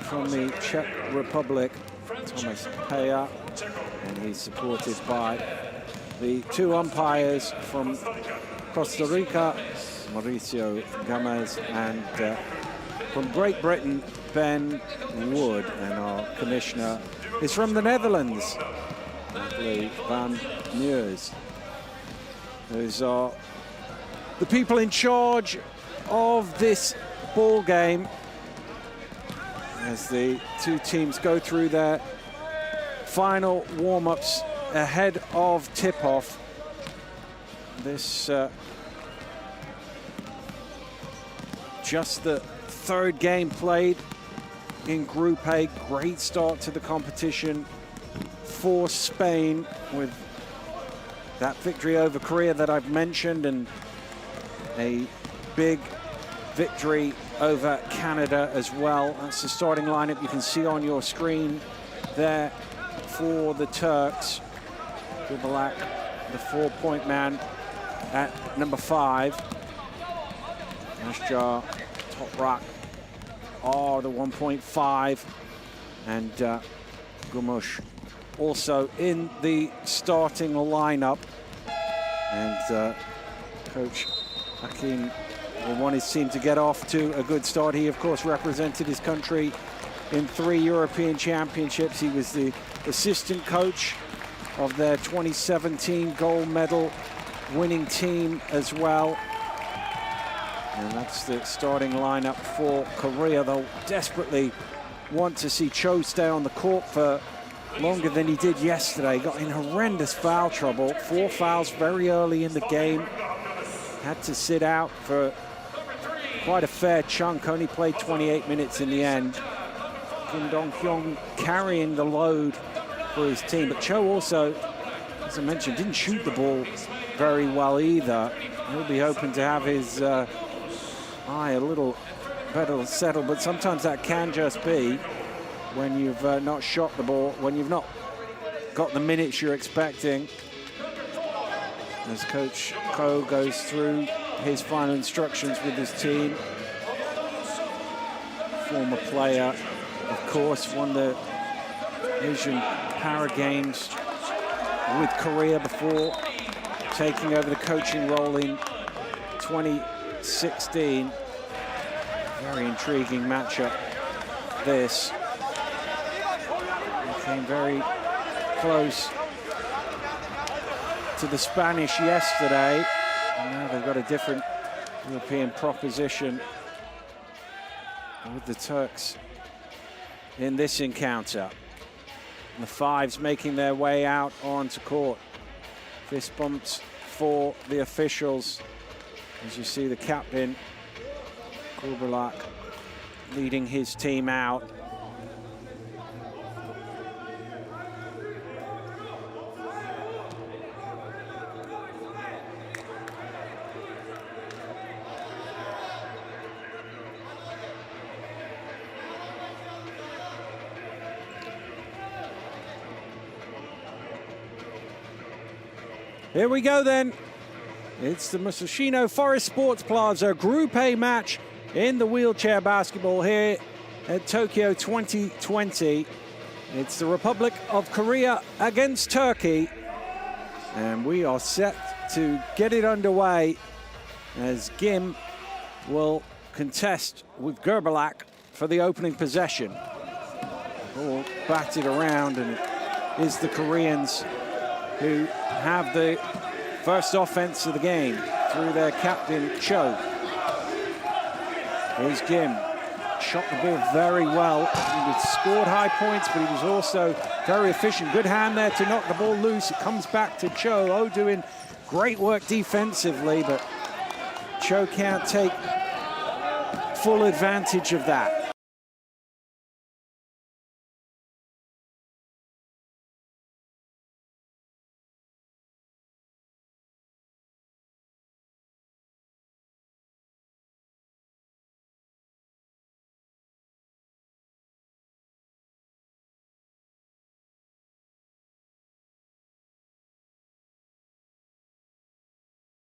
from the Czech Republic, Thomas Peja, and he's supported by the two umpires from Costa Rica, Mauricio Gomez, and from Great Britain, Ben Wood, and our commissioner is from the Netherlands, Van Meurs. Those are the people in charge of this ball game as the two teams go through their final warm-ups ahead of tip-off. This just the third game played in Group A. Great start to the competition for Spain with that victory over Korea that I've mentioned, and a big victory over Canada as well. That's the starting lineup you can see on your screen there for the Turks. Kubalak, the 4-point man at number 5. Ashjar, Toprak, the 1.5. And Gumush also in the starting lineup. And Coach Hakim will want his team to get off to a good start. He, of course, represented his country in 3 European Championships. He was the assistant coach of their 2017 gold medal winning team as well. And that's the starting lineup for Korea. They'll desperately want to see Cho stay on the court for longer than he did yesterday. Got in horrendous foul trouble. 4 fouls very early in the game. Had to sit out for quite a fair chunk. Only played 28 minutes in the end. Kim Dong-hyung carrying the load for his team. But Cho also, as I mentioned, didn't shoot the ball very well either. He'll be hoping to have his eye a little better settled, but sometimes that can just be when you've not shot the ball, when you've not got the minutes you're expecting. As Coach Ko goes through his final instructions with his team. Former player, of course, won the Asian Para Games with Korea before taking over the coaching role in 2016. Very intriguing matchup, this. They came very close to the Spanish yesterday, and now they've got a different European proposition with the Turks in this encounter. And the Fives making their way out onto court. Fist bumps for the officials. As you see the captain, Kubalak, leading his team out. Here we go then. It's the Musashino Forest Sports Plaza Group A match in the wheelchair basketball here at Tokyo 2020. It's the Republic of Korea against Turkey. And we are set to get it underway as Gim will contest with Gerbalak for the opening possession. Ball batted around, and it is the Koreans who have the first offense of the game through their captain, Cho. Here's Gim. Shot the ball very well. He was scored high points, but he was also very efficient. Good hand there to knock the ball loose. It comes back to Cho. Oh doing great work defensively, but Cho can't take full advantage of that.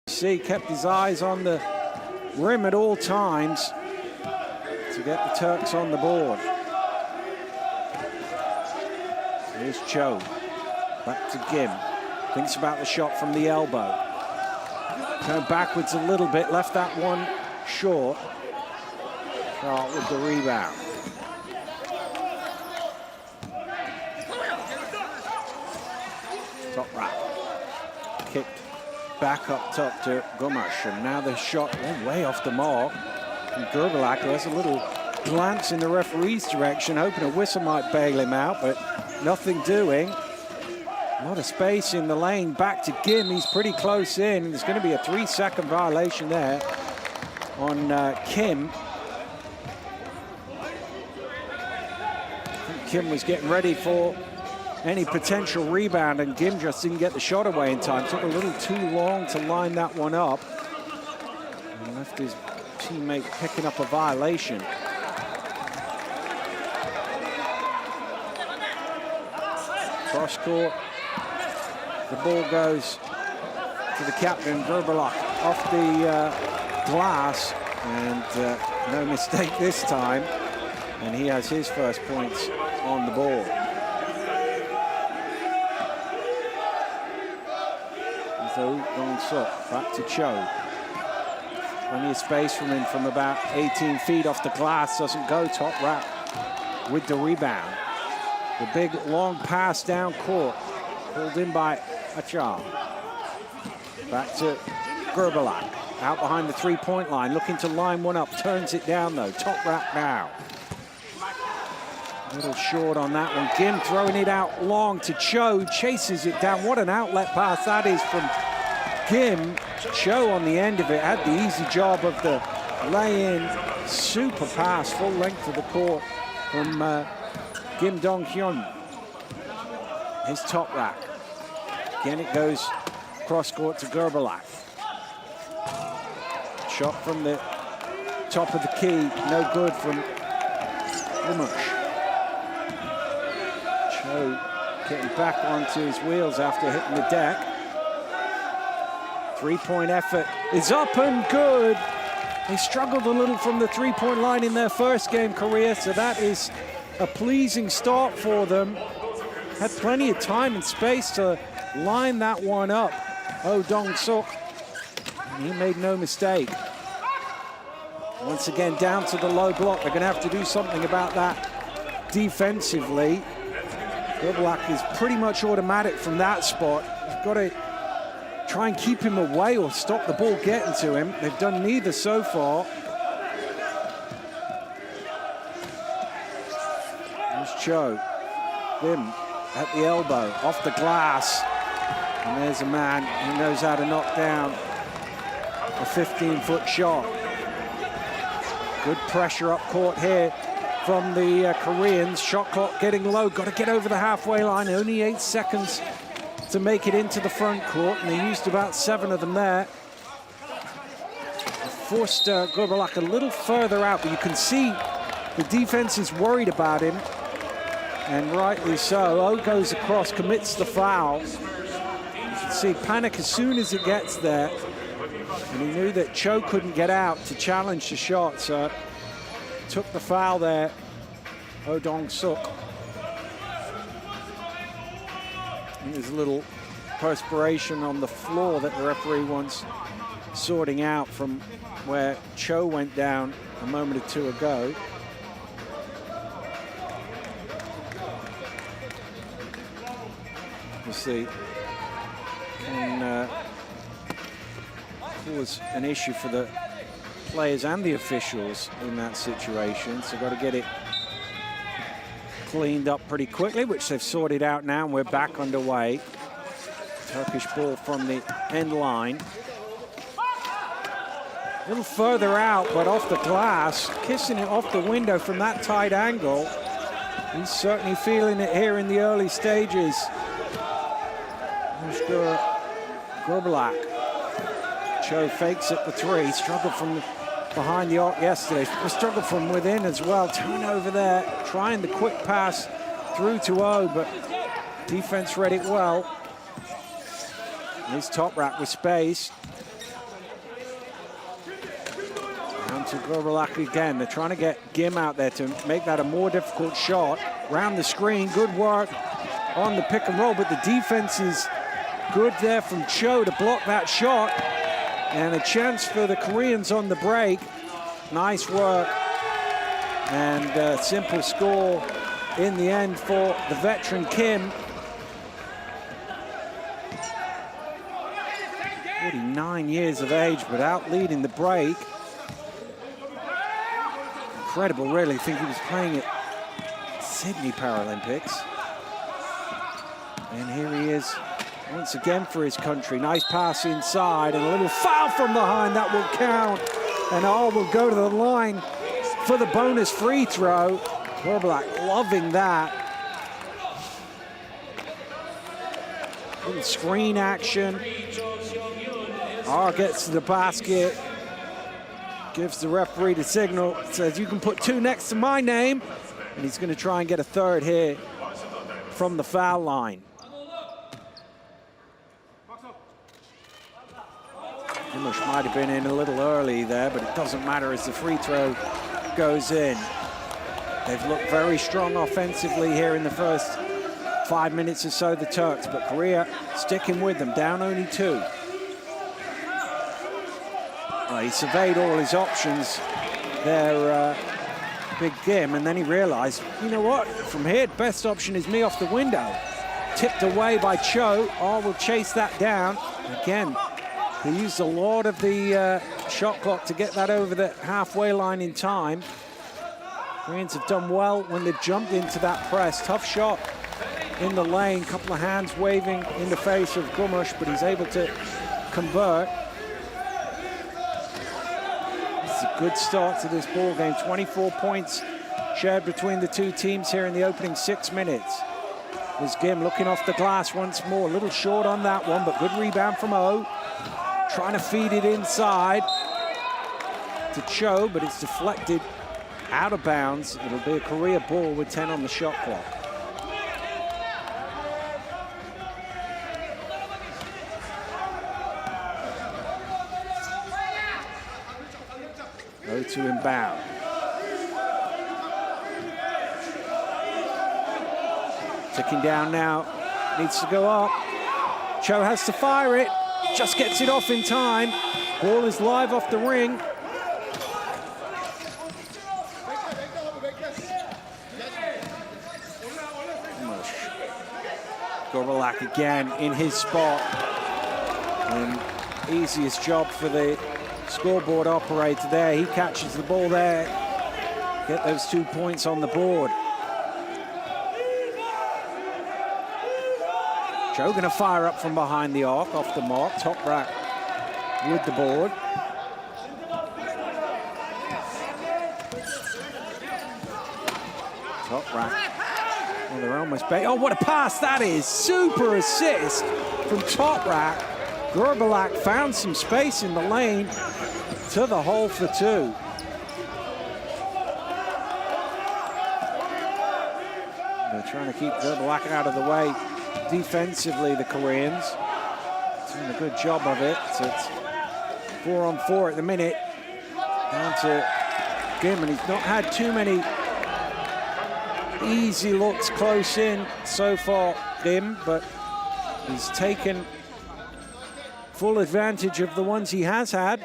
See, kept his eyes on the rim at all times to get the Turks on the board. Here's Cho, back to Gim. Thinks about the shot from the elbow. Turned backwards a little bit, left that one short. Start with the rebound. Top rack. Kicked back up top to Gomash, and now the shot way off the mark from Gerbalak, who has a little glance in the referee's direction, hoping a whistle might bail him out, but nothing doing. A lot of space in the lane, back to Gim, he's pretty close in, and there's going to be a 3-second violation there on Kim. I think Kim was getting ready for any potential rebound, and Gim just didn't get the shot away in time. Took a little too long to line that one up, and left his teammate picking up a violation. Cross court, the ball goes to the captain, Gerbalak, off the glass, and no mistake this time, and he has his first points on the board. Dong-Suk back to Cho. Plenty of space from him from about 18 feet off the glass. Doesn't go. Top rack with the rebound. The big long pass down court. Pulled in by Achar. Back to Gerbalak. Out behind the three-point line. Looking to line one up. Turns it down though. Top rack now. A little short on that one. Gim throwing it out long to Cho. Chases it down. What an outlet pass that is from Gim. Cho on the end of it had the easy job of the lay-in. Super pass, full length of the court from Kim Dong-hyun. His top rack. Again, it goes cross court to Gerbalak. Shot from the top of the key, no good from Umush. Cho getting back onto his wheels after hitting the deck. Three-point effort is up and good. They struggled a little from the three-point line in their first game, Korea, so that is a pleasing start for them. Had plenty of time and space to line that one up. Oh Dong-Suk, he made no mistake. Once again, down to the low block. They're gonna have to do something about that defensively. Gerbalak is pretty much automatic from that spot. You've got to try and keep him away or stop the ball getting to him. They've done neither so far. There's Cho. Lim at the elbow, off the glass. And there's a man who knows how to knock down a 15-foot shot. Good pressure up court here from the Koreans. Shot clock getting low. Got to get over the halfway line. Only 8 seconds to make it into the front court, and they used about 7 of them there. Forced Gerbalak a little further out, but you can see the defense is worried about him, and rightly so. O goes across, commits the foul. You can see panic as soon as it gets there, and he knew that Cho couldn't get out to challenge the shot, so took the foul there, Oh Dong-Suk. There's a little perspiration on the floor that the referee wants sorting out from where Cho went down a moment or two ago. We'll see. Can cause an issue for the players and the officials in that situation, so got to get it cleaned up pretty quickly, which they've sorted out now, and we're back underway. Turkish ball from the end line. A little further out, but off the glass, kissing it off the window from that tight angle. He's certainly feeling it here in the early stages. Grobelak. Cho fakes at the three, struggled from behind the arc yesterday, struggled from within as well. Turnover there, trying the quick pass through to O, but defense read it well. Here's Toprak with space. Down to Grobelak again. They're trying to get Gim out there to make that a more difficult shot. Round the screen, good work on the pick and roll, but the defense is good there from Cho to block that shot. And a chance for the Koreans on the break. Nice work. And a simple score in the end for the veteran Kim. 49 years of age, but out leading the break. Incredible, really. I think he was playing at Sydney Paralympics. And here he is once again for his country. Nice pass inside and a little foul from behind. That will count. And all will go to the line for the bonus free throw. Grobelak loving that. Little screen action. R gets to the basket. Gives the referee the signal. Says, you can put two next to my name. And he's going to try and get a third here from the foul line. English might have been in a little early there, but it doesn't matter as the free throw goes in. They've looked very strong offensively here in the first 5 minutes or so, the Turks, but Korea sticking with them, down only 2. He surveyed all his options there, Big Gim, and then he realized, you know what, from here, best option is me off the window. Tipped away by Cho. Oh, will chase that down. Again, they used a lot of the shot clock to get that over the halfway line in time. Koreans have done well when they've jumped into that press. Tough shot in the lane. Couple of hands waving in the face of Gumush, but he's able to convert. It's a good start to this ball game. 24 points shared between the two teams here in the opening 6 minutes. There's Gim looking off the glass once more. A little short on that one, but good rebound from O. Trying to feed it inside to Cho, but it's deflected out of bounds. It'll be a Korea ball with 10 on the shot clock. O to inbound. Ticking down now, needs to go up. Cho has to fire it. Just gets it off in time. Ball is live off the ring. Grobelak again in his spot. And easiest job for the scoreboard operator there. He catches the ball there. Get those 2 points on the board. Cho going to fire up from behind the arc, off the mark. Toprak with the board. Toprak. Oh, they're almost oh, what a pass that is. Super assist from Toprak. Grobelak found some space in the lane to the hole for 2. They're trying to keep Grobelak out of the way. Defensively, the Koreans doing a good job of it. So it's 4-on-4 at the minute. Down to Gim, and he's not had too many easy looks close in so far, Gim, but he's taken full advantage of the ones he has had.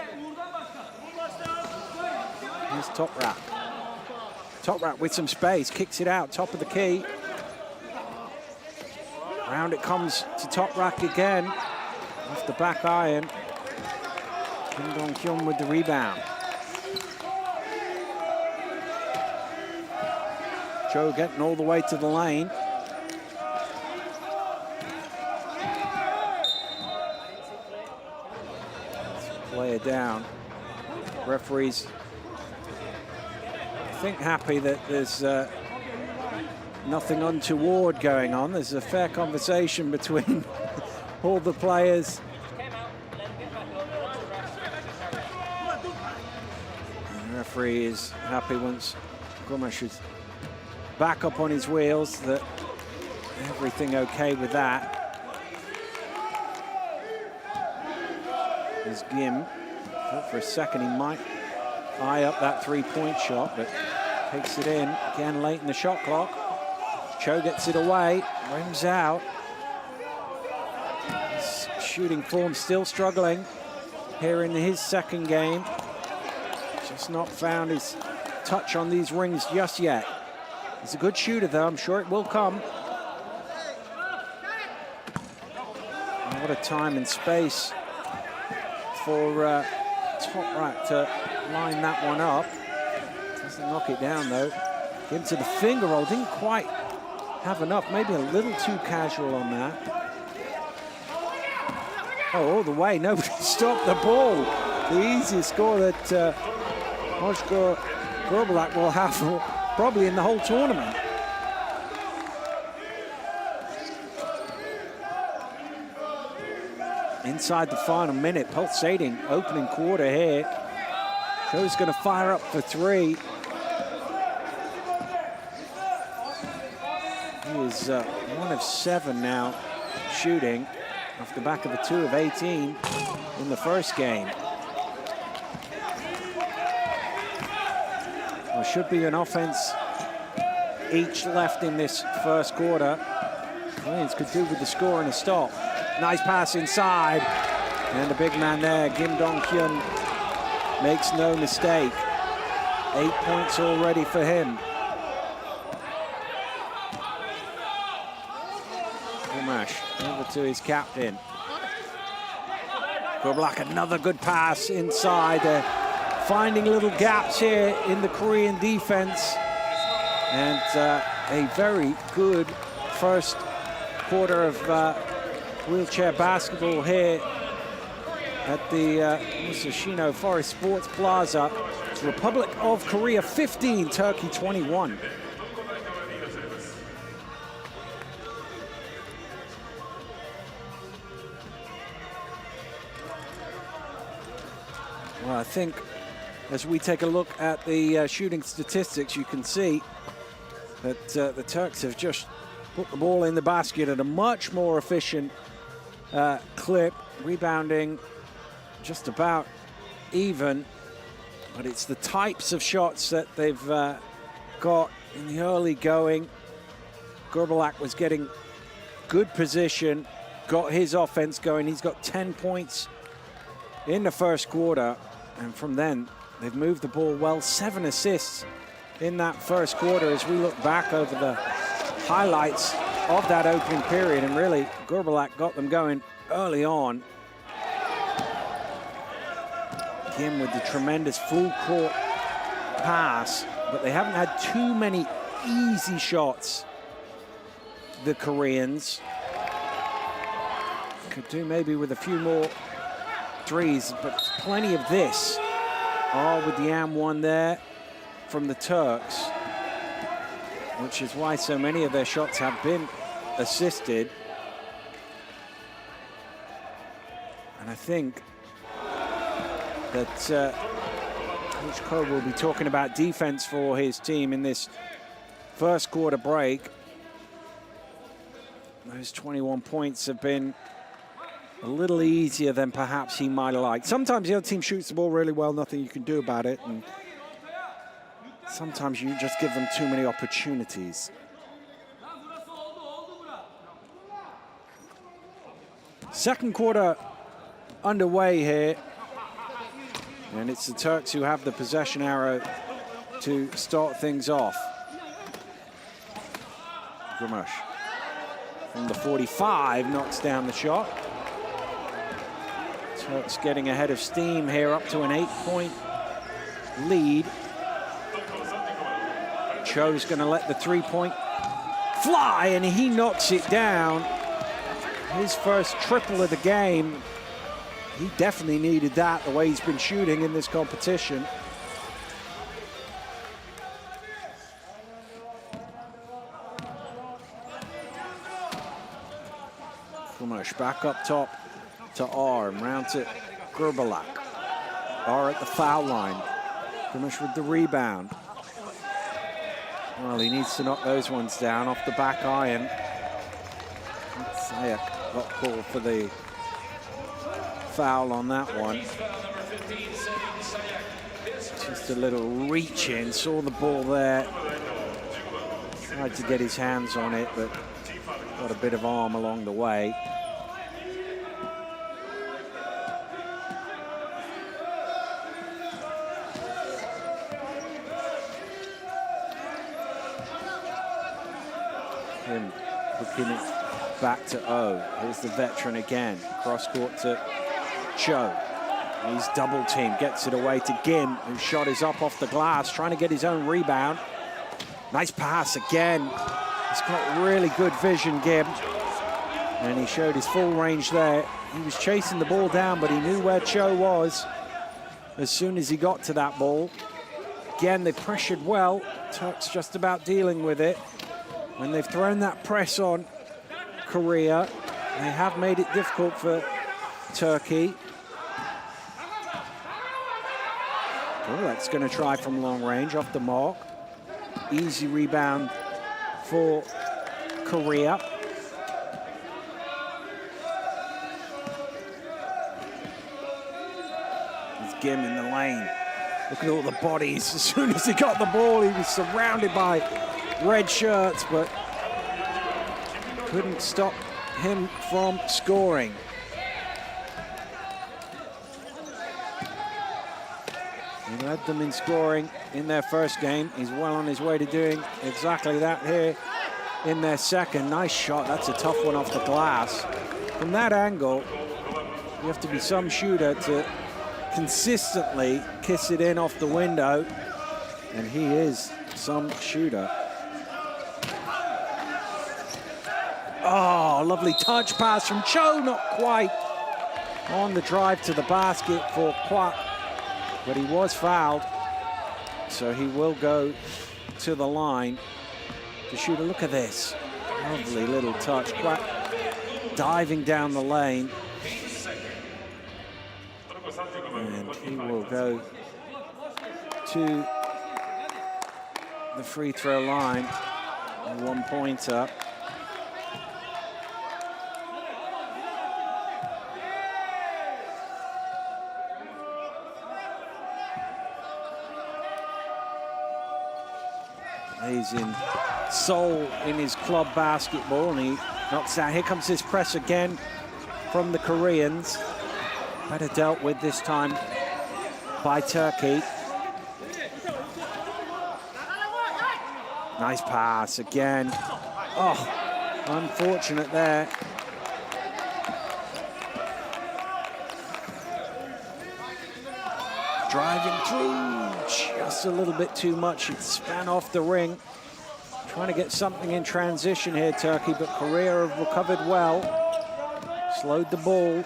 Here's Toprak. Toprak with some space, kicks it out, top of the key. Round it comes to Toprak again, off the back iron. Kim Dong-kyun with the rebound. Cho getting all the way to the lane. Player down. Referees, I think, happy that there's nothing untoward going on. There's a fair conversation between all the players. And the referee is happy once Gomes is back up on his wheels, that everything okay with that. There's Gim. Thought for a second he might eye up that three-point shot, but takes it in again late in the shot clock. Cho gets it away, rims out. His shooting form still struggling here in his second game. Just not found his touch on these rings just yet. He's a good shooter though, I'm sure it will come. And what a time and space for Top Rat to line that one up. Doesn't knock it down though. Give to the finger roll, didn't quite have enough, maybe a little too casual on that. Oh, all the way, nobody stopped the ball. The easiest score that Oshko Gorbelak will have probably in the whole tournament. Inside the final minute, pulsating opening quarter here. Cho's going to fire up for three. He is 1 of 7 now shooting off the back of a 2 of 18 in the first game. There should be an offense each left in this first quarter. Koreans could do with the score and a stop. Nice pass inside. And the big man there, Kim Dong-hyun, makes no mistake. 8 points already for him. Gomes over to his captain. Gorbelak, another good pass inside. Finding little gaps here in the Korean defense. And a very good first quarter of wheelchair basketball here at the Musashino Forest Sports Plaza. It's Republic of Korea 15, Turkey 21. Well, I think as we take a look at the shooting statistics, you can see that the Turks have just put the ball in the basket at a much more efficient clip, rebounding just about even, but it's the types of shots that they've got in the early going. Gorbelak was getting good position, got his offense going. He's got 10 points in the first quarter, and from then they've moved the ball well. 7 assists in that first quarter as we look back over the highlights of that opening period, and really Gorbelak got them going early on. Kim with the tremendous full court pass, but they haven't had too many easy shots, the Koreans. Could do maybe with a few more threes, but plenty of this. Oh, with the and one there from the Turks, which is why so many of their shots have been assisted. And I think that Coach Ko will be talking about defense for his team in this first quarter break. Those 21 points have been a little easier than perhaps he might have liked. Sometimes the other team shoots the ball really well, nothing you can do about it. And sometimes you just give them too many opportunities. Second quarter underway here. And it's the Turks who have the possession arrow to start things off. Gomes from the 45 knocks down the shot. Turks getting ahead of steam here, up to an 8-point lead. Cho's going to let the three-point fly, and he knocks it down. His first triple of the game. He definitely needed that, the way he's been shooting in this competition. Kumash back up top to R, and round to Gerbalak. R at the foul line. Kumash with the rebound. Well, he needs to knock those ones down off the back iron. Sayak got called for the foul on that one. Just a little reach in, saw the ball there. Tried to get his hands on it, but got a bit of arm along the way. Him looking it back to O. Here's the veteran again. Cross court to Cho. He's double teamed, gets it away to Gim, whose shot is up off the glass, trying to get his own rebound. Nice pass again. He's got really good vision, Gim. And he showed his full range there. He was chasing the ball down, but he knew where Cho was as soon as he got to that ball. Again, they pressured well. Turks just about dealing with it. When they've thrown that press on Korea, they have made it difficult for Turkey. Oh, that's going to try from long range, off the mark. Easy rebound for Korea. There's Gim in the lane. Look at all the bodies. As soon as he got the ball, he was surrounded by red shirts, but couldn't stop him from scoring. He led them in scoring in their first game. He's well on his way to doing exactly that here in their second. Nice shot. That's a tough one off the glass. From that angle, you have to be some shooter to consistently kiss it in off the window, and he is some shooter. Oh, lovely touch pass from Cho, not quite on the drive to the basket for Kwak, but he was fouled, so he will go to the line to shoot. A look at this, lovely little touch. Kwak diving down the lane, and he will go to the free throw line. 1 pointer. He's in Seoul in his club basketball, and he knocks out. Here comes this press again from the Koreans. Better dealt with this time by Turkey. Nice pass again. Oh, unfortunate there. Driving through, just a little bit too much. It span off the ring. Trying to get something in transition here, Turkey, but Korea have recovered well. Slowed the ball.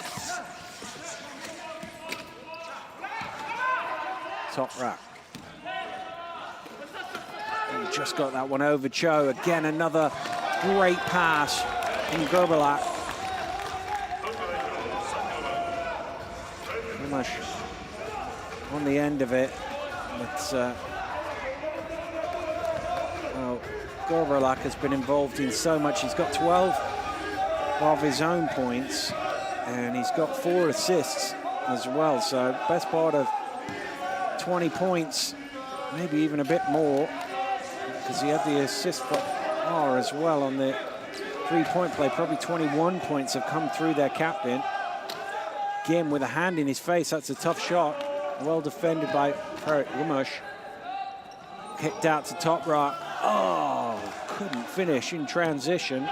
Top rack. And just got that one over Cho. Again, another great pass from Gerbalak. Pretty much on the end of it. But well, Gerbalak has been involved in so much. He's got 12 of his own points, and he's got 4 assists as well. So best part of 20 points, maybe even a bit more, because he had the assist for R as well on the three-point play. Probably 21 points have come through their captain. Gim with a hand in his face. That's a tough shot. Well defended by Ramush. Kicked out to top rock. Oh, couldn't finish in transition.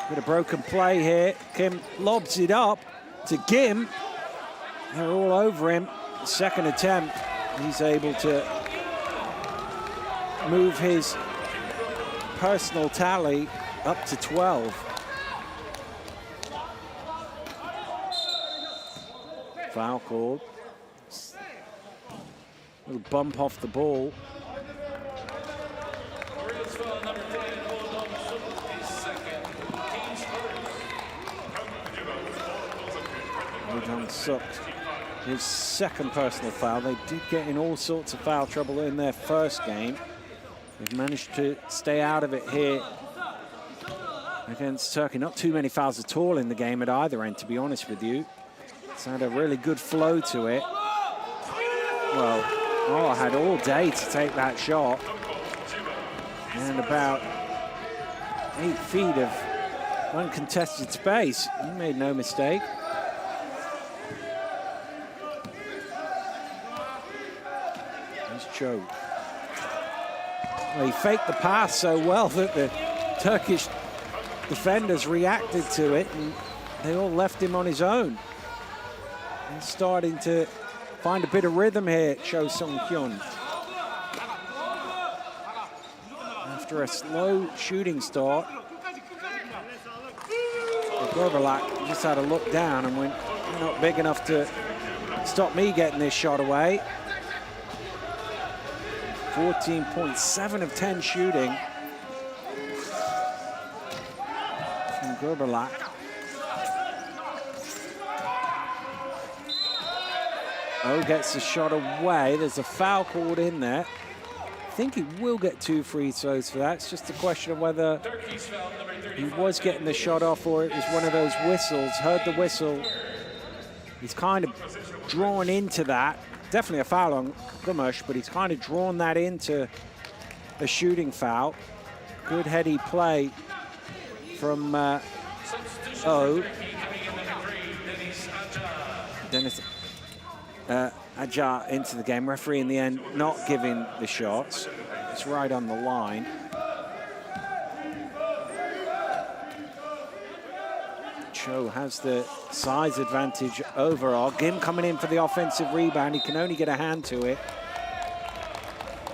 Bit of broken play here. Kim lobs it up to Gim. They're all over him. Second attempt, he's able to move his personal tally up to 12. Foul called. Little bump off the ball. Korea's foul number 10, Oh Dong-suk is second. Team's first. Oh Dong-suk, his second personal foul. They did get in all sorts of foul trouble in their first game. They've managed to stay out of it here against Turkey. Not too many fouls at all in the game at either end, to be honest with you. It's had a really good flow to it. Well, I had all day to take that shot. And about 8 feet of uncontested space. He made no mistake. There's Cho. Well, he faked the pass so well that the Turkish defenders reacted to it and they all left him on his own. He's starting to find a bit of rhythm here, Cho Sung-kyun. After a slow shooting start, Gorbalak just had a look down and went, "You're not big enough to stop me getting this shot away." 14.7 of 10 shooting from Gorbalak. Oh, gets the shot away. There's a foul called in there. I think he will get 2 free throws for that. It's just a question of whether he was getting the shot off or it was one of those whistles. Heard the whistle. He's kind of drawn into that. Definitely a foul on Gumash, but he's kind of drawn that into a shooting foul. Good heady play from Dennis Ajar into the game. Referee in the end not giving the shots. It's right on the line. Cho has the size advantage overall. Gim coming in for the offensive rebound. He can only get a hand to it,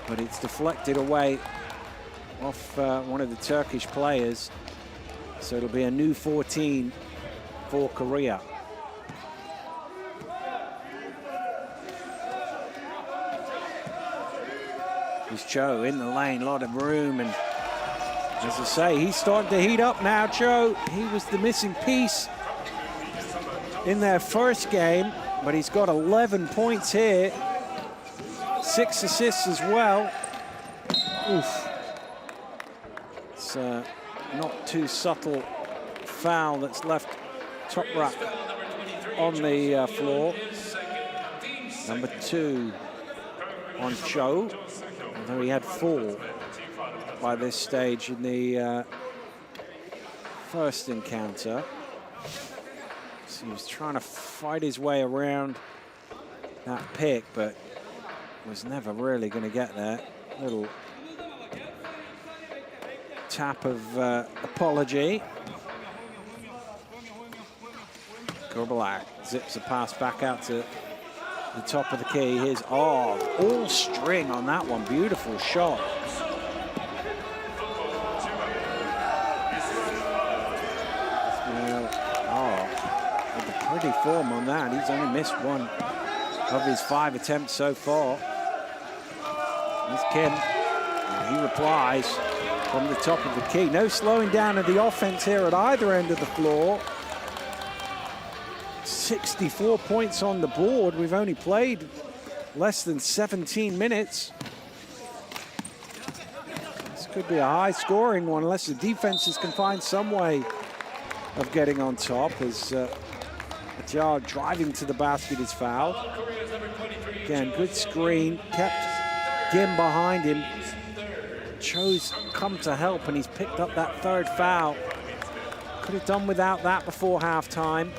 but it's deflected away off one of the Turkish players. So it'll be a new 14 for Korea. Here's Cho in the lane, a lot of room, and as I say, he's starting to heat up now, Cho. He was the missing piece in their first game, but he's got 11 points here. 6 assists as well. Oof. It's not too subtle foul that's left Top Rack on the floor. Number 2 on Cho, although he had 4 by this stage in the first encounter. So he was trying to fight his way around that pick, but was never really going to get there. Little tap of apology. Gorbalak zips a pass back out to the top of the key. Here's all string on that one. Beautiful shot. With a pretty form on that. He's only missed 1 of his 5 attempts so far. Here's Kim. And he replies from the top of the key. No slowing down of the offense here at either end of the floor. 64 points on the board. We've only played less than 17 minutes. This could be a high-scoring one unless the defenses can find some way of getting on top as Ajar driving to the basket is fouled. Again, good screen, kept Gim behind him. Cho's come to help and he's picked up that 3rd foul. Could have done without that before halftime.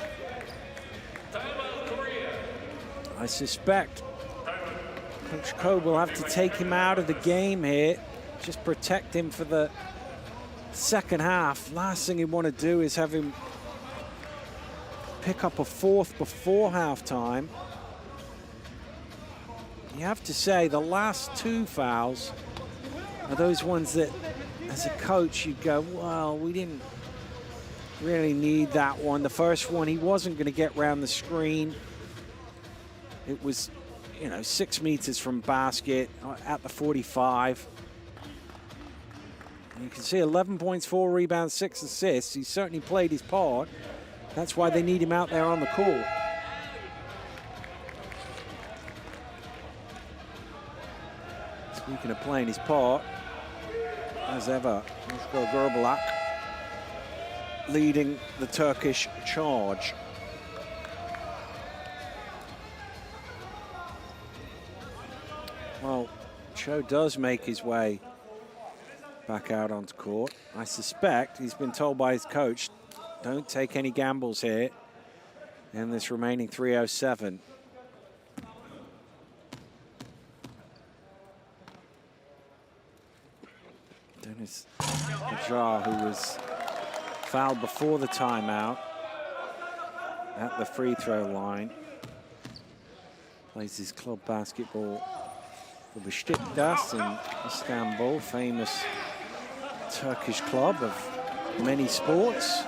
I suspect Coach Ko will have to take him out of the game here, just protect him for the second half. Last thing you want to do is have him pick up a 4th before halftime. You have to say the last 2 fouls are those ones that, as a coach, you go, well, we didn't really need that one. The first one, he wasn't going to get round the screen. It was, 6 meters from basket at the 45. And you can see 11 points, 4 rebounds, 6 assists. He certainly played his part. That's why they need him out there on the court. Speaking of playing his part, as ever, Musko Gerbelak leading the Turkish charge. Well, Cho does make his way back out onto court. I suspect he's been told by his coach, don't take any gambles here in this remaining 3:07. Dennis Ajar, who was fouled before the timeout at the free throw line, plays his club basketball for Beşiktaş in Istanbul, famous Turkish club of many sports.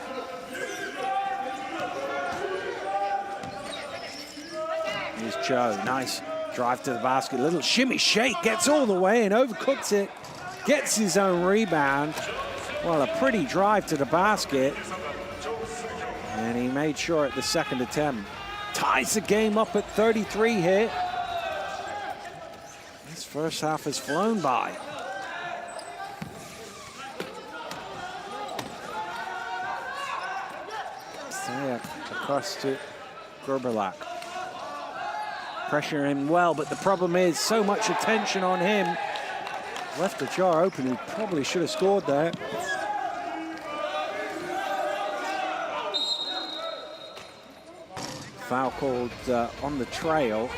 Here's Joe, nice drive to the basket, little shimmy shake, gets all the way and overcooks it, gets his own rebound. Well, a pretty drive to the basket. And he made sure at the second attempt. Ties the game up at 33 here. This first half has flown by. Sayak across to Gerbelak. Pressure him well, but the problem is so much attention on him. Left the jar open, he probably should have scored there. Foul called on the trail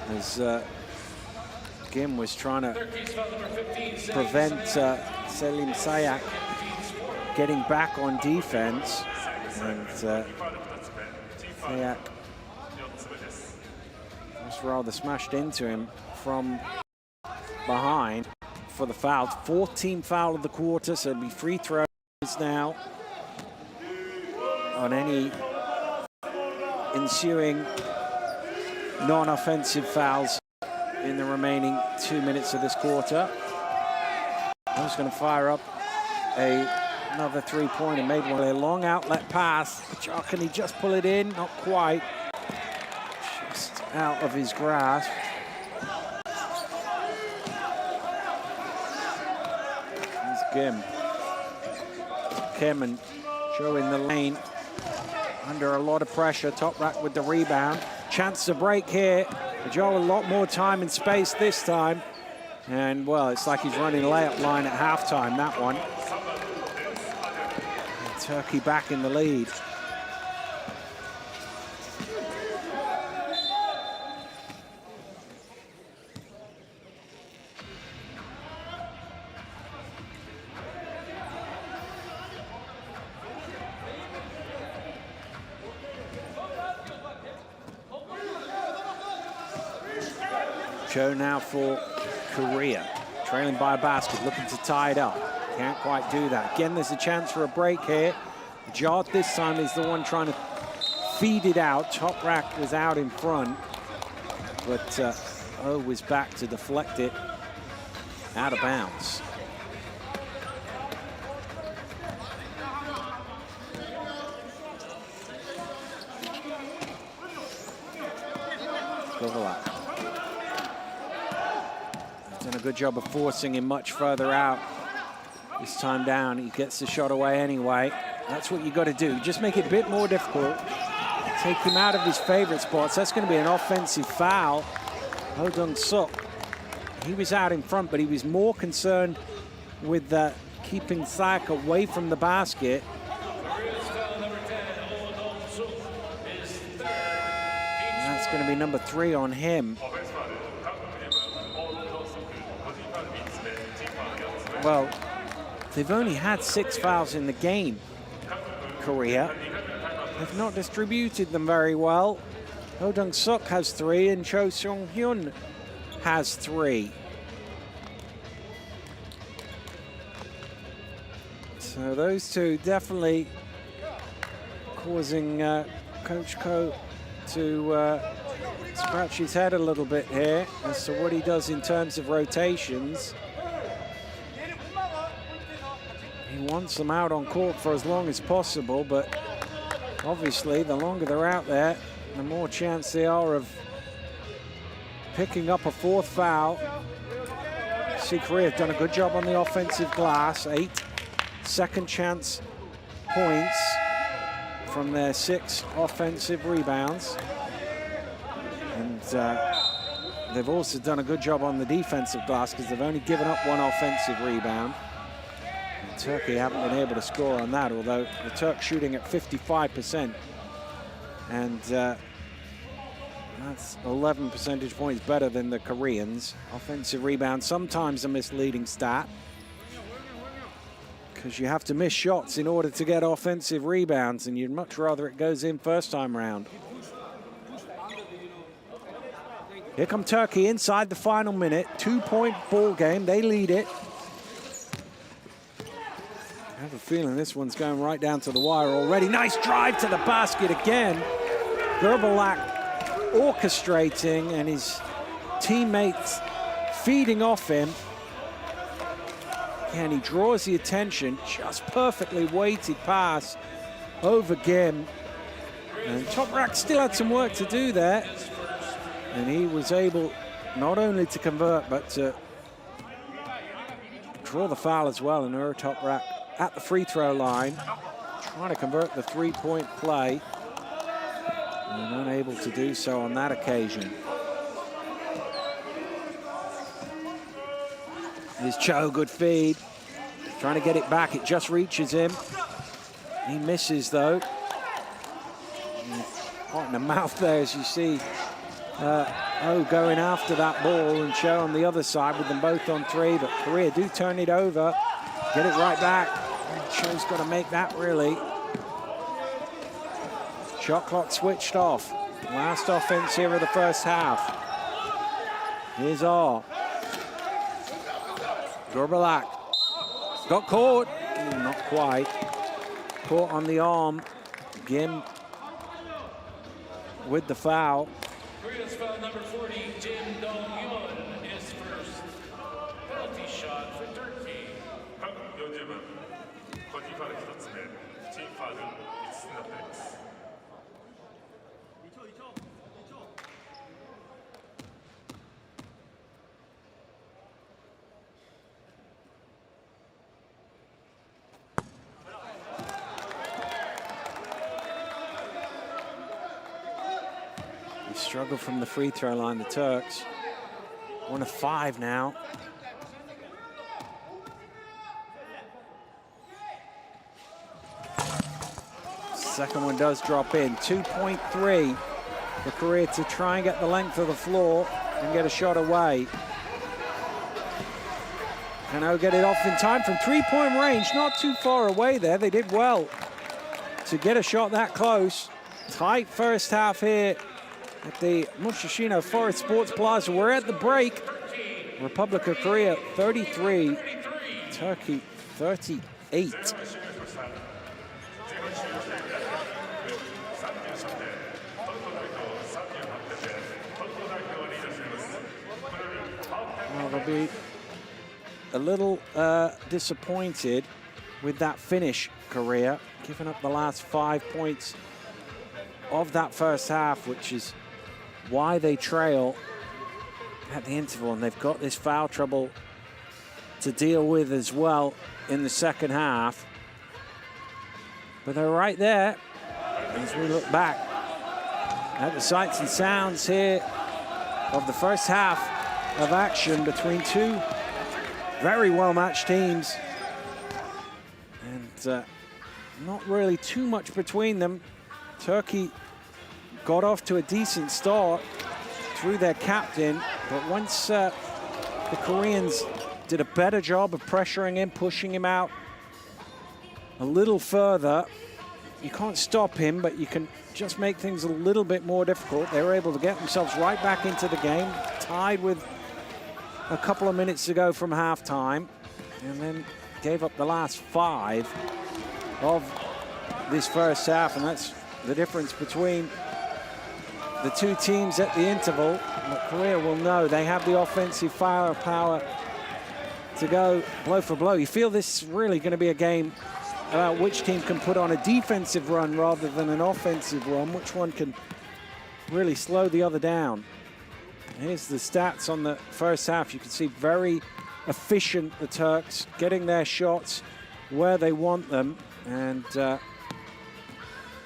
as Gim was trying to prevent Selim Sayak getting back on defense. And Sayak was rather smashed into him from behind for the foul. 14th foul of the quarter, so it'll be free throws now on any ensuing non-offensive fouls in the remaining 2 minutes of this quarter. I was going to fire up another three-pointer, made one. A long outlet pass. Can he just pull it in? Not quite. Just out of his grasp. Here's Kim and Joe in the lane. Under a lot of pressure, Top Rack with the rebound. Chance to break here. Joe a lot more time and space this time. And, well, it's like he's running layup line at halftime, that one. And Turkey back in the lead. Joe now for Korea, trailing by a basket, looking to tie it up. Can't quite do that. Again, there's a chance for a break here. Jard this time is the one trying to feed it out. Top Rack was out in front, but O was back to deflect it out of bounds. Kovalak. Done a good job of forcing him much further out. This time down, he gets the shot away anyway. That's what you got to do. Just make it a bit more difficult. Take him out of his favorite spots. That's going to be an offensive foul. Ho Dong-suk, he was out in front, but he was more concerned with keeping Sayak away from the basket. And that's going to be number 3 on him. Well, they've only had 6 fouls in the game, Korea. They've not distributed them very well. Ho Dong-suk has 3 and Cho Sung-hyun has 3. So those two definitely causing Coach Ko to scratch his head a little bit here as to what he does in terms of rotations. He wants them out on court for as long as possible, but obviously the longer they're out there, the more chance they are of picking up a fourth foul. See, Korea have done a good job on the offensive glass. 8 second chance points from their 6 offensive rebounds. And they've also done a good job on the defensive glass because they've only given up 1 offensive rebound. And Turkey haven't been able to score on that, although the Turks shooting at 55%. And that's 11 percentage points better than the Koreans. Offensive rebound, sometimes a misleading stat, because you have to miss shots in order to get offensive rebounds, and you'd much rather it goes in first time round. Here come Turkey inside the final minute. 2-point ball game, they lead it. I have a feeling this one's going right down to the wire already. Nice drive to the basket again. Gerbalak orchestrating and his teammates feeding off him. And he draws the attention, just perfectly weighted pass over Gim. And Toprak still had some work to do there. And he was able not only to convert, but to draw the foul as well. And Toprak at the free throw line, trying to convert the 3-point play. And unable to do so on that occasion. Here's Cho, good feed. Trying to get it back, it just reaches him. He misses though. Hot in the mouth there as you see going after that ball, and Cho on the other side with them both on 3, but Korea do turn it over. Get it right back. Cho's got to make that really. Shot clock switched off. Last offense here of the first half. Here's R. Gerbalak got caught. Not quite. Caught on the arm. Gim with the foul. Korea's foul number 40, Jim Dong-yeon is first. Penalty shot for Turkey. 各40分、個人ファウル1つ目、チームファウル5つになっています。Struggle from the free throw line, the Turks. 1 of 5 now. Second one does drop in. 2.3 for Korea to try and get the length of the floor and get a shot away. Kano get it off in time from 3-point range. Not too far away there. They did well to get a shot that close. Tight first half here at the Musashino Forest Sports Plaza. We're at the break. Republic of Korea 33, Turkey 38. Well, they'll be a little disappointed with that finish, Korea, giving up the last 5 points of that first half, which is why they trail at the interval, and they've got this foul trouble to deal with as well in the second half. But they're right there as we look back at the sights and sounds here of the first half of action between two very well-matched teams. And not really too much between them. Turkey got off to a decent start through their captain, but once the Koreans did a better job of pressuring him, pushing him out a little further, you can't stop him, but you can just make things a little bit more difficult. They were able to get themselves right back into the game, tied with a couple of minutes to go from halftime, and then gave up the last 5 of this first half, and that's the difference between the two teams at the interval. But Korea will know they have the offensive firepower to go blow for blow. You feel this is really going to be a game about which team can put on a defensive run rather than an offensive run, which one can really slow the other down. Here's the stats on the first half. You can see very efficient, the Turks, getting their shots where they want them. And the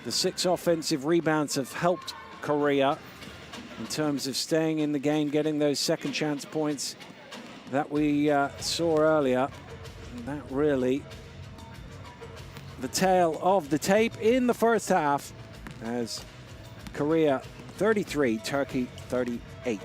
6 offensive rebounds have helped Korea in terms of staying in the game, getting those second chance points that we saw earlier. And that really the tail of the tape in the first half, as Korea 33, Turkey 38.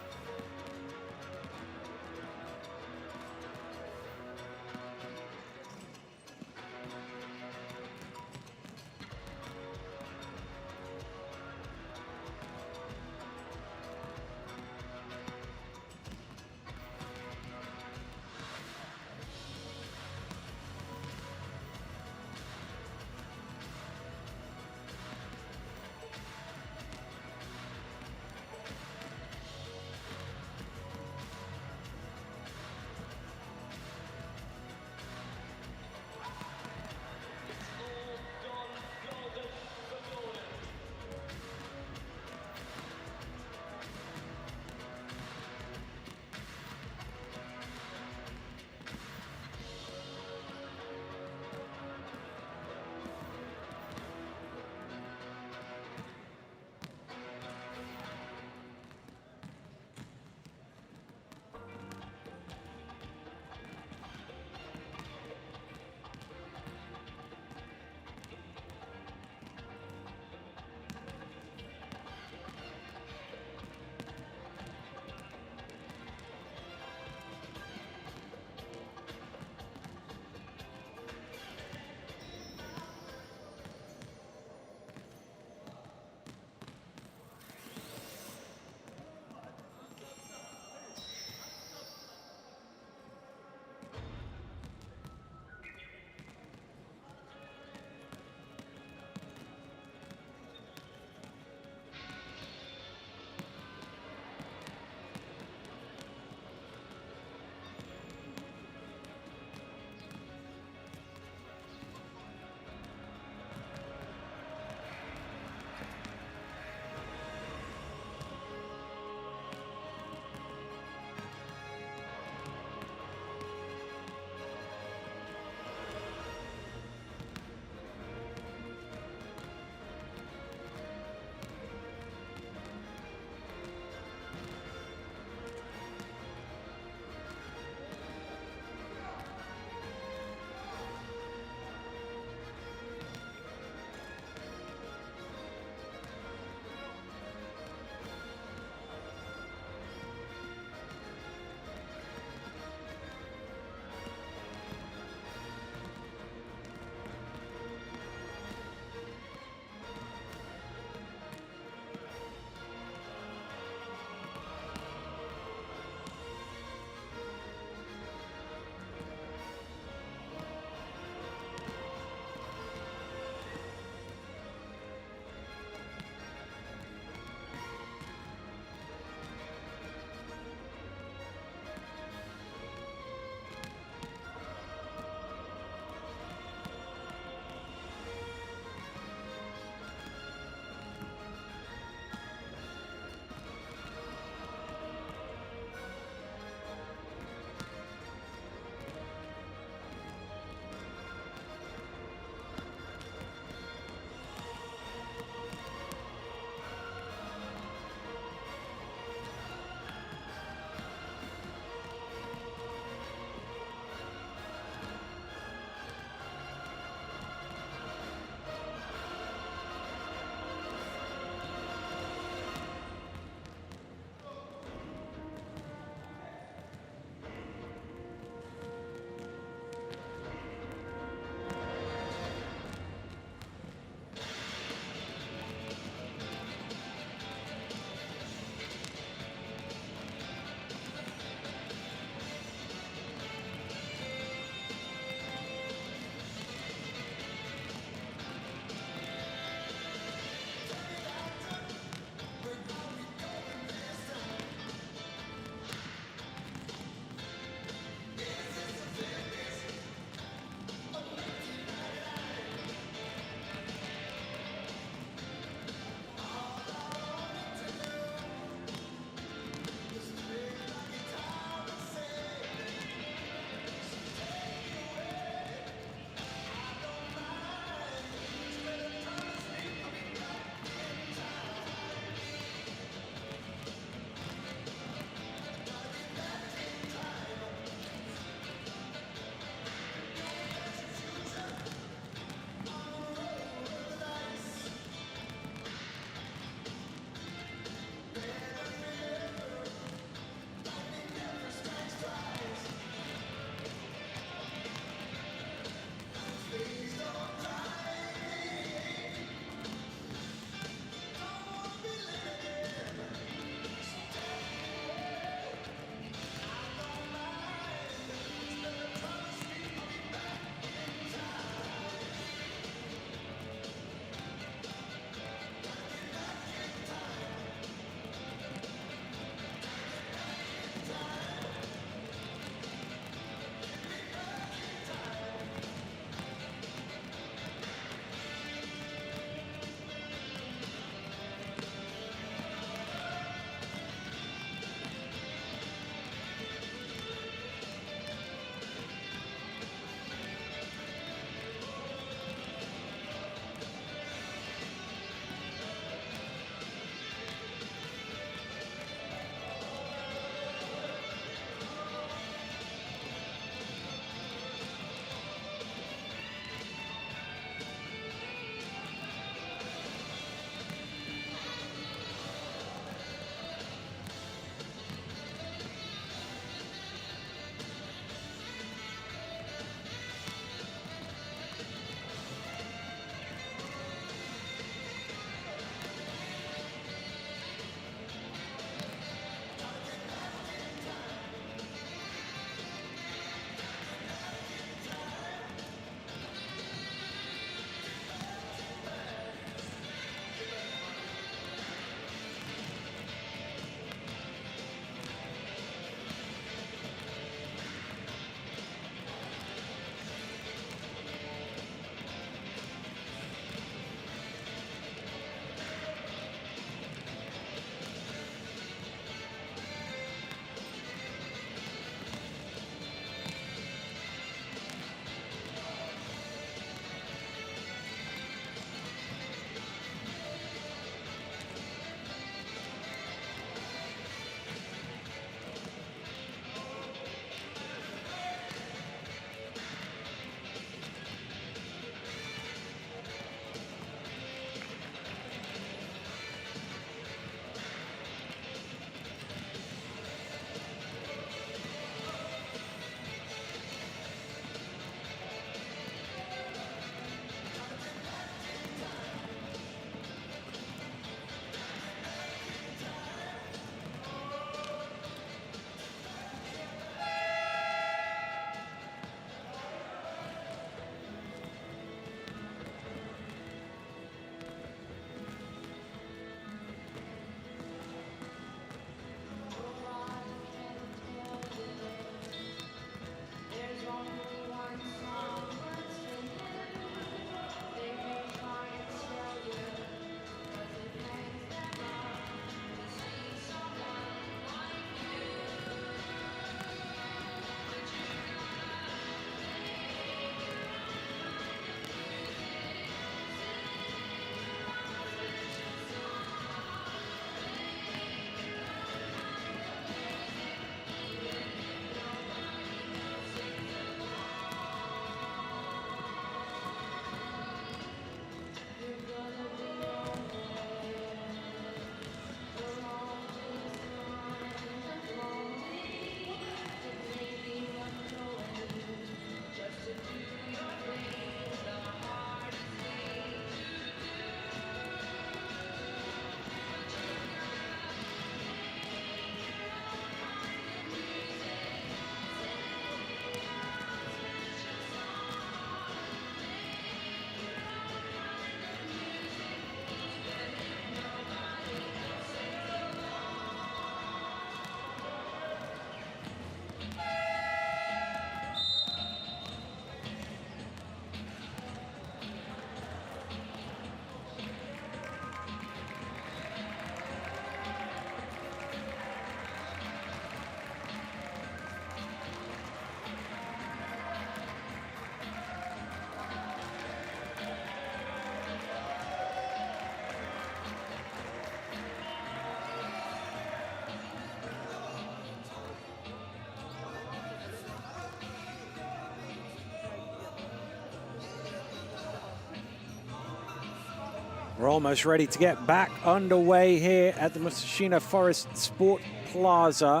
We're almost ready to get back underway here at the Musashino Forest Sport Plaza,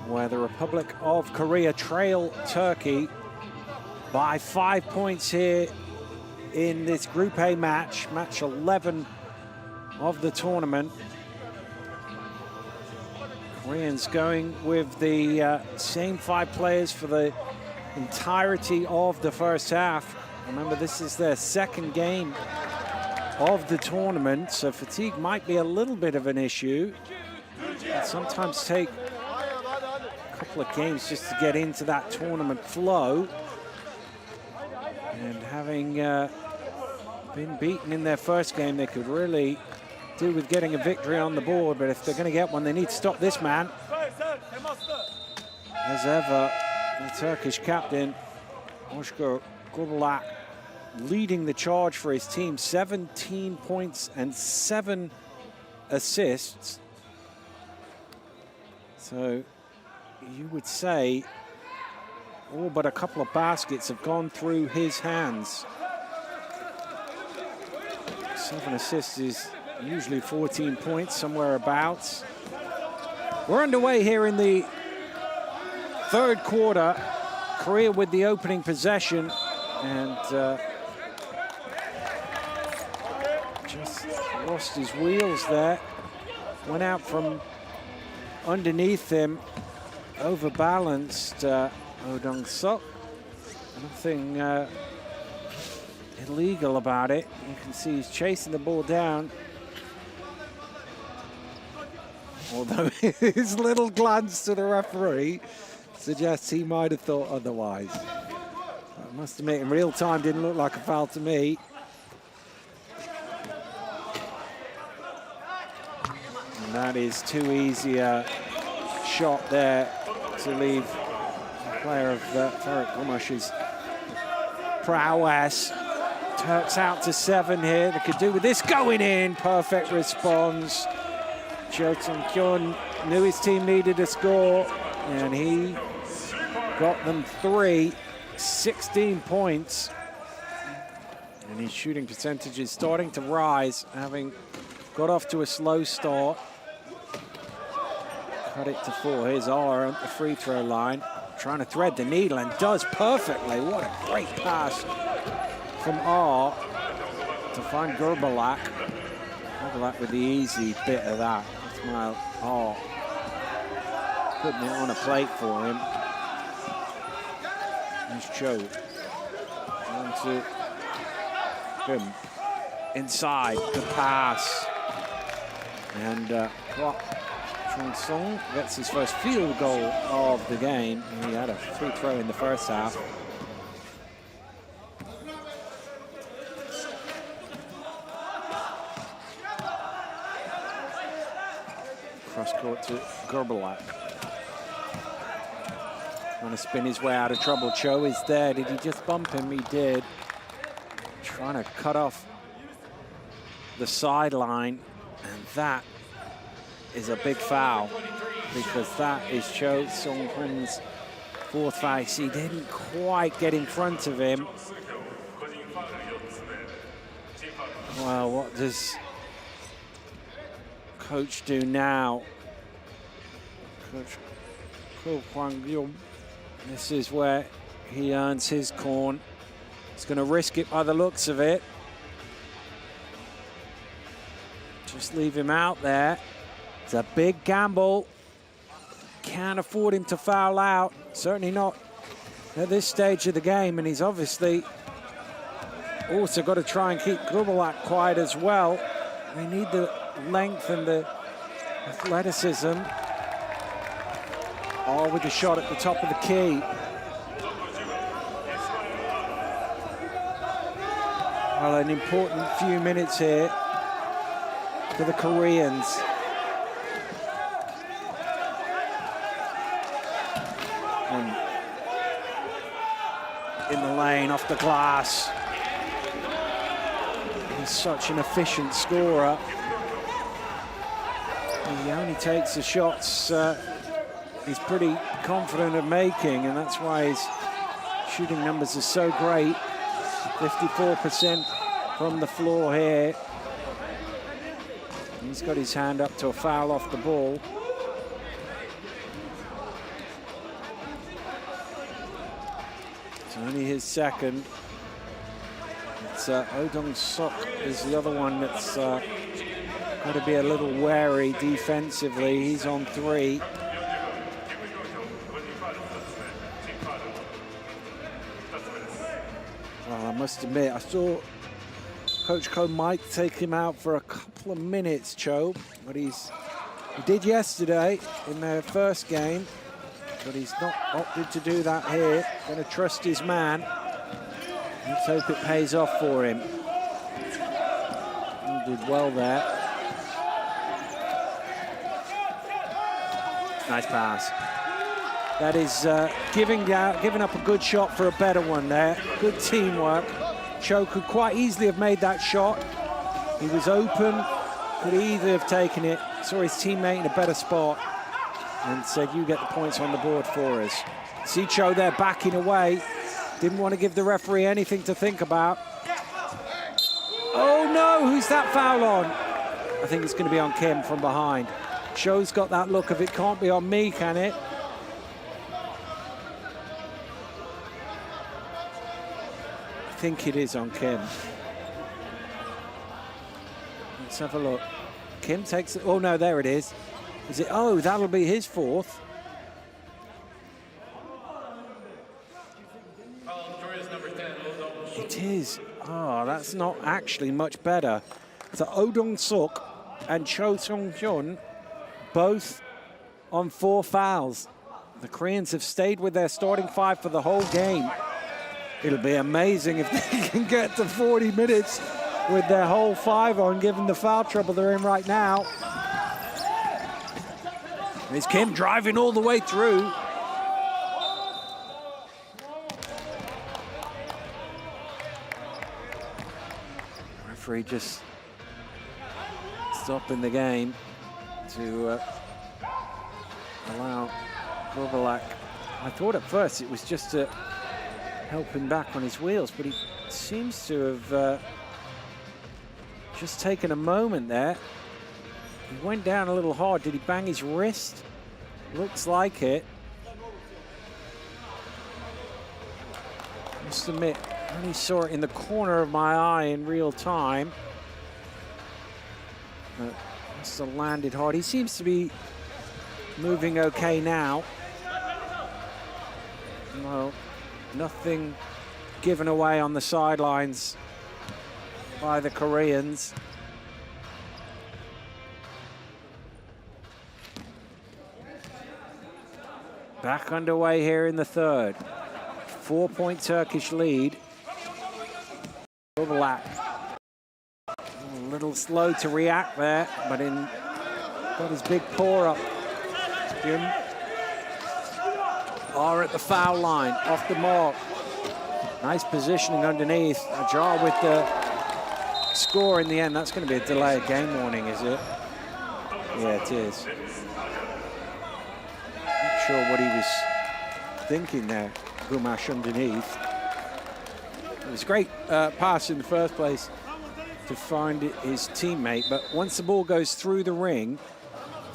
where the Republic of Korea trail Turkey by 5 points here in this Group A match, match 11 of the tournament. Koreans going with the same 5 players for the entirety of the first half. Remember, this is their second game of the tournament, so fatigue might be a little bit of an issue. It sometimes take a couple of games just to get into that tournament flow. And having been beaten in their first game, they could really do with getting a victory on the board, but if they're going to get one, they need to stop this man. As ever, the Turkish captain, Oscar Gurbalak, leading the charge for his team, 17 points and 7 assists. So you would say all but a couple of baskets have gone through his hands. 7 assists is usually 14 points, somewhere abouts. We're underway here in the third quarter. Korea with the opening possession, and just lost his wheels there. Went out from underneath him, overbalanced Oh Dong-sok. Nothing illegal about it. You can see he's chasing the ball down. Although his little glance to the referee suggests he might have thought otherwise. I must admit, in real time, didn't look like a foul to me. And that is too easy a shot there to leave the player of Ferit Gomash's prowess. Turks out to 7 here. They could do with this going in. Perfect response. Cho Sung-kyun knew his team needed a score, and he got them 3, 16 points. And his shooting percentage is starting to rise, having got off to a slow start. Cut it to 4. Here's R at the free throw line, trying to thread the needle, and does perfectly. What a great pass from R to find Gurbalak. Gurbalak with the easy bit of that. Well, R putting it on a plate for him. Here's Cho. On to him. Inside, good pass. And Chung Song gets his first field goal of the game. He had a free throw in the first half. Cross court to Gurbalak. Trying to spin his way out of trouble. Cho is there. Did he just bump him? He did. Trying to cut off the sideline. And that is a big foul, because that is Cho Sung-hun's 4th foul. He didn't quite get in front of him. Well, what does coach do now? Coach Ko Kwang-yum, this is where he earns his corn. He's going to risk it by the looks of it. Just leave him out there. It's a big gamble. Can't afford him to foul out. Certainly not at this stage of the game. And he's obviously also got to try and keep Gurbalak quiet as well. They need the length and the athleticism. Oh, with the shot at the top of the key. Well, an important few minutes here for the Koreans. And in the lane, off the glass. He's such an efficient scorer. He only takes the shots he's pretty confident of making, and that's why his shooting numbers are so great. 54% from the floor here. He's got his hand up to a foul off the ball. It's only his second. It's Odong Sok is the other one that's got to be a little wary defensively. He's on 3. Well, I must admit, I saw Coach Ko might take him out for a couple of minutes, Cho, but he did yesterday in their first game, but he's not opted to do that here. Going to trust his man. Let's hope it pays off for him. He did well there. Nice pass. That is giving up a good shot for a better one there. Good teamwork. Cho could quite easily have made that shot. He was open, could either have taken it, saw his teammate in a better spot, and said, you get the points on the board for us. See Cho there backing away. Didn't want to give the referee anything to think about. Oh no, who's that foul on? I think it's going to be on Kim from behind. Cho's got that look of it can't be on me, can it? I think it is on Kim. Let's have a look. Kim takes it. Oh no, there it is. Is it? Oh, that'll be his 4th. It is. Oh, that's not actually much better. So Odong Suk and Cho Sung-hyun both on 4 fouls. The Koreans have stayed with their starting 5 for the whole game. It'll be amazing if they can get to 40 minutes with their whole 5 on, given the foul trouble they're in right now. There's Kim driving all the way through. Referee just stopping the game to allow Kovalak. I thought at first it was just to help him back on his wheels, but he seems to have just taken a moment there. He went down a little hard. Did he bang his wrist? Looks like it. I must admit, I only saw it in the corner of my eye in real time. Must have landed hard. He seems to be moving okay now. No, nothing given away on the sidelines by the Koreans. Back underway here in the 3rd. 4-point Turkish lead. Overlap. A little slow to react there, but got his big paw up. Jim are at the foul line, off the mark. Nice positioning underneath. Ajar with the score in the end. That's going to be a delay of game warning, is it? Yeah, it is. Not sure what he was thinking there, Gumash underneath. It was a great pass in the first place to find his teammate, but once the ball goes through the ring,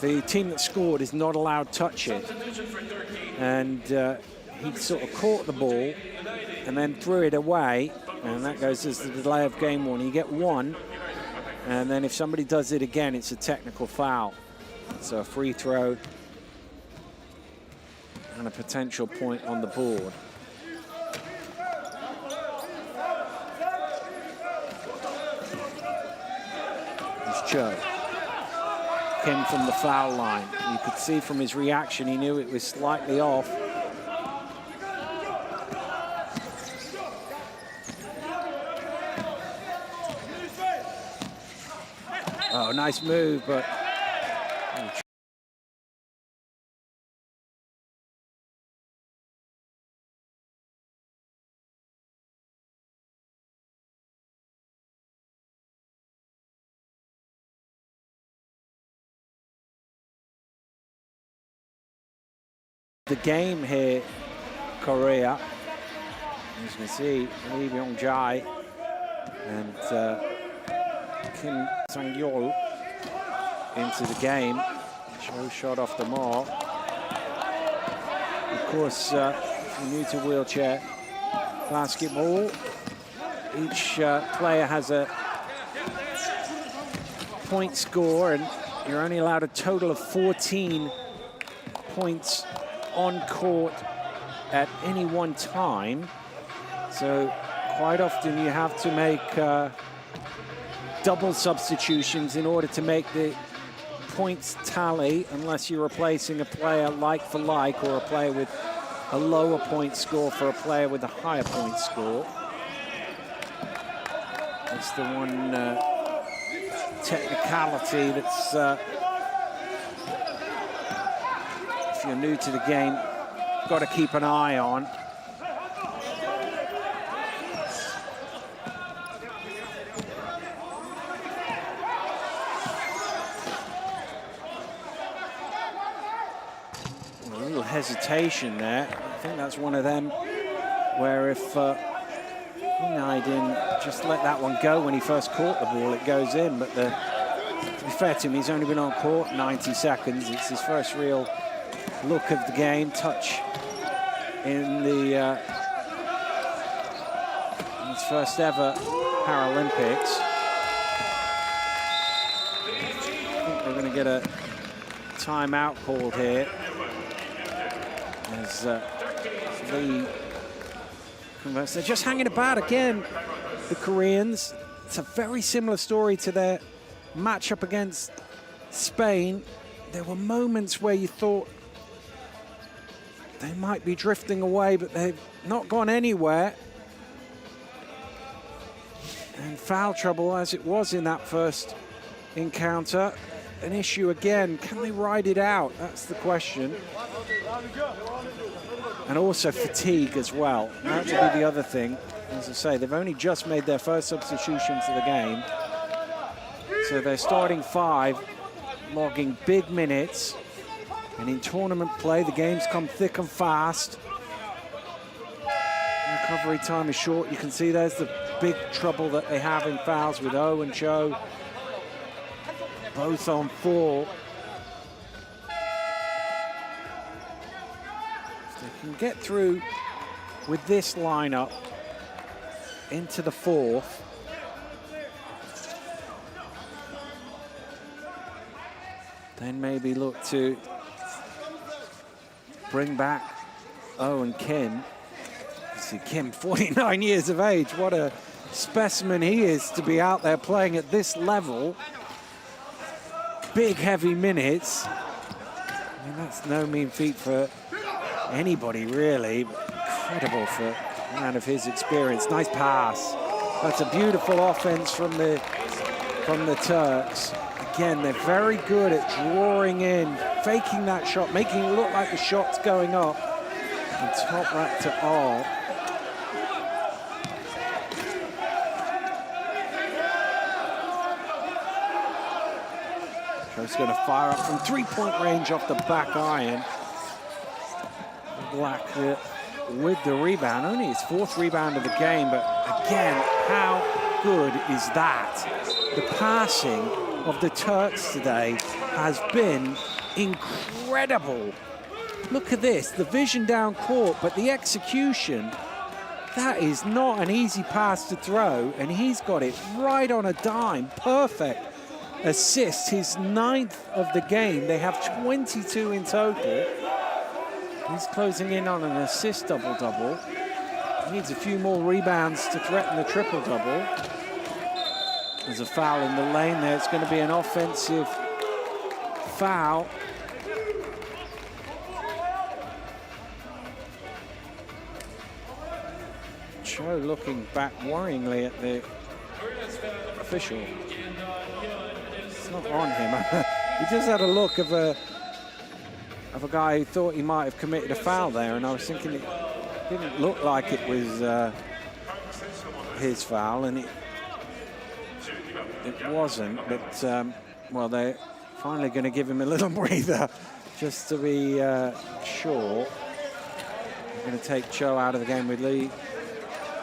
the team that scored is not allowed to touch it. And he sort of caught the ball and then threw it away, and that goes as the delay of game warning. You get 1, and then if somebody does it again, it's a technical foul. So a free throw and a potential point on the board. It's Cho. Kim from the foul line. You could see from his reaction, he knew it was slightly off. Oh, nice move, but the game here, Korea. As you can see, Lee Byung-jae And Kim Sang-yeol into the game. Cho shot off the mark. Of course, if you're new to wheelchair basketball, each player has a point score, and you're only allowed a total of 14 points on court at any one time. So quite often you have to make double substitutions in order to make the points tally, unless you're replacing a player like for like, or a player with a lower point score for a player with a higher point score. That's the one technicality that's, if you're new to the game, got to keep an eye on. A little hesitation there. I think that's one of them where if I didn't just let that one go when he first caught the ball, it goes in. But to be fair to him, he's only been on court 90 seconds. It's his first real look of the game, touch in the his first ever Paralympics. I think we're going to get a timeout called here as Lee converts. They're just hanging about again, the Koreans. It's a very similar story to their matchup against Spain. There were moments where you thought they might be drifting away, but they've not gone anywhere. And foul trouble, as it was in that first encounter, an issue again. Can they ride it out? That's the question. And also fatigue as well. That would be the other thing. As I say, they've only just made their first substitution for the game. So they're starting five, logging big minutes. And in tournament play, the games come thick and fast. Recovery time is short. You can see there's the big trouble that they have in fouls with Oh and Cho. Both on 4. If they can get through with this lineup into the 4th, then maybe look to bring back Oh and Kim. You see Kim, 49 years of age. What a specimen he is to be out there playing at this level. Big, heavy minutes. I mean, that's no mean feat for anybody, really. Incredible for a man of his experience. Nice pass. That's a beautiful offense from the Turks. Again, they're very good at drawing in, faking that shot, making it look like the shot's going up. And top rack to all. Cho's going to fire up from 3-point range off the back iron. Black with the rebound, only his 4th rebound of the game, but again, how good is that? The passing of the Turks today has been incredible. Look at this, the vision down court, but the execution, that is not an easy pass to throw, and he's got it right on a dime. Perfect assist, his 9th of the game. They have 22 in total. He's closing in on an assist double-double. He needs a few more rebounds to threaten the triple-double. There's a foul in the lane there. It's going to be an offensive foul. Cho looking back worryingly at the official. It's not on him. He just had a look of a guy who thought he might have committed a foul there, and I was thinking it didn't look like it was his foul, and it wasn't, but well, they're finally going to give him a little breather just to be sure. They're going to take Cho out of the game with Lee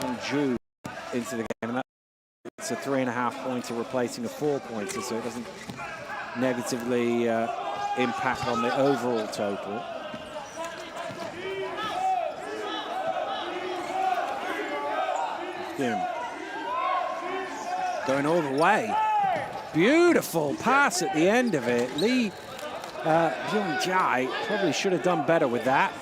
and Ju into the game, and that It's a 3.5-pointer replacing a 4-pointer, so it doesn't negatively impact on the overall total. Going all the way. Beautiful pass at the end of it. Lee Byung-jae probably should have done better with that.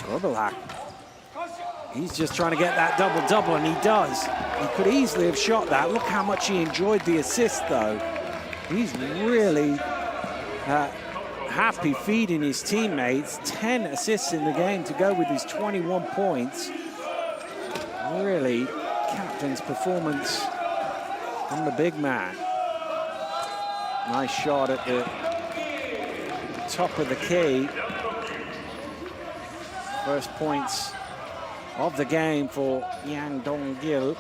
Gorbelak. He's just trying to get that double-double, and he does. He could easily have shot that. Look how much he enjoyed the assist, though. He's really happy feeding his teammates. 10 assists in the game to go with his 21 points. Really, captain's performance from the big man. Nice shot at the top of the key. First points of the game for Yang Dong-gil.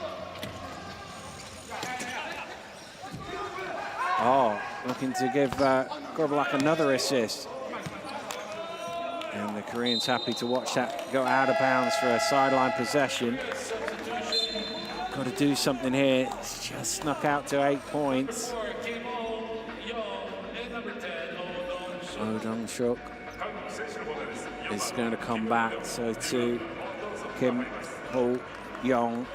Oh, looking to give Gorbelak another assist. And the Koreans happy to watch that go out of bounds for a sideline possession. Got to do something here. It's just snuck out to 8 points. Oh Dong-shuk is going to come back. So to Kim Ho-young.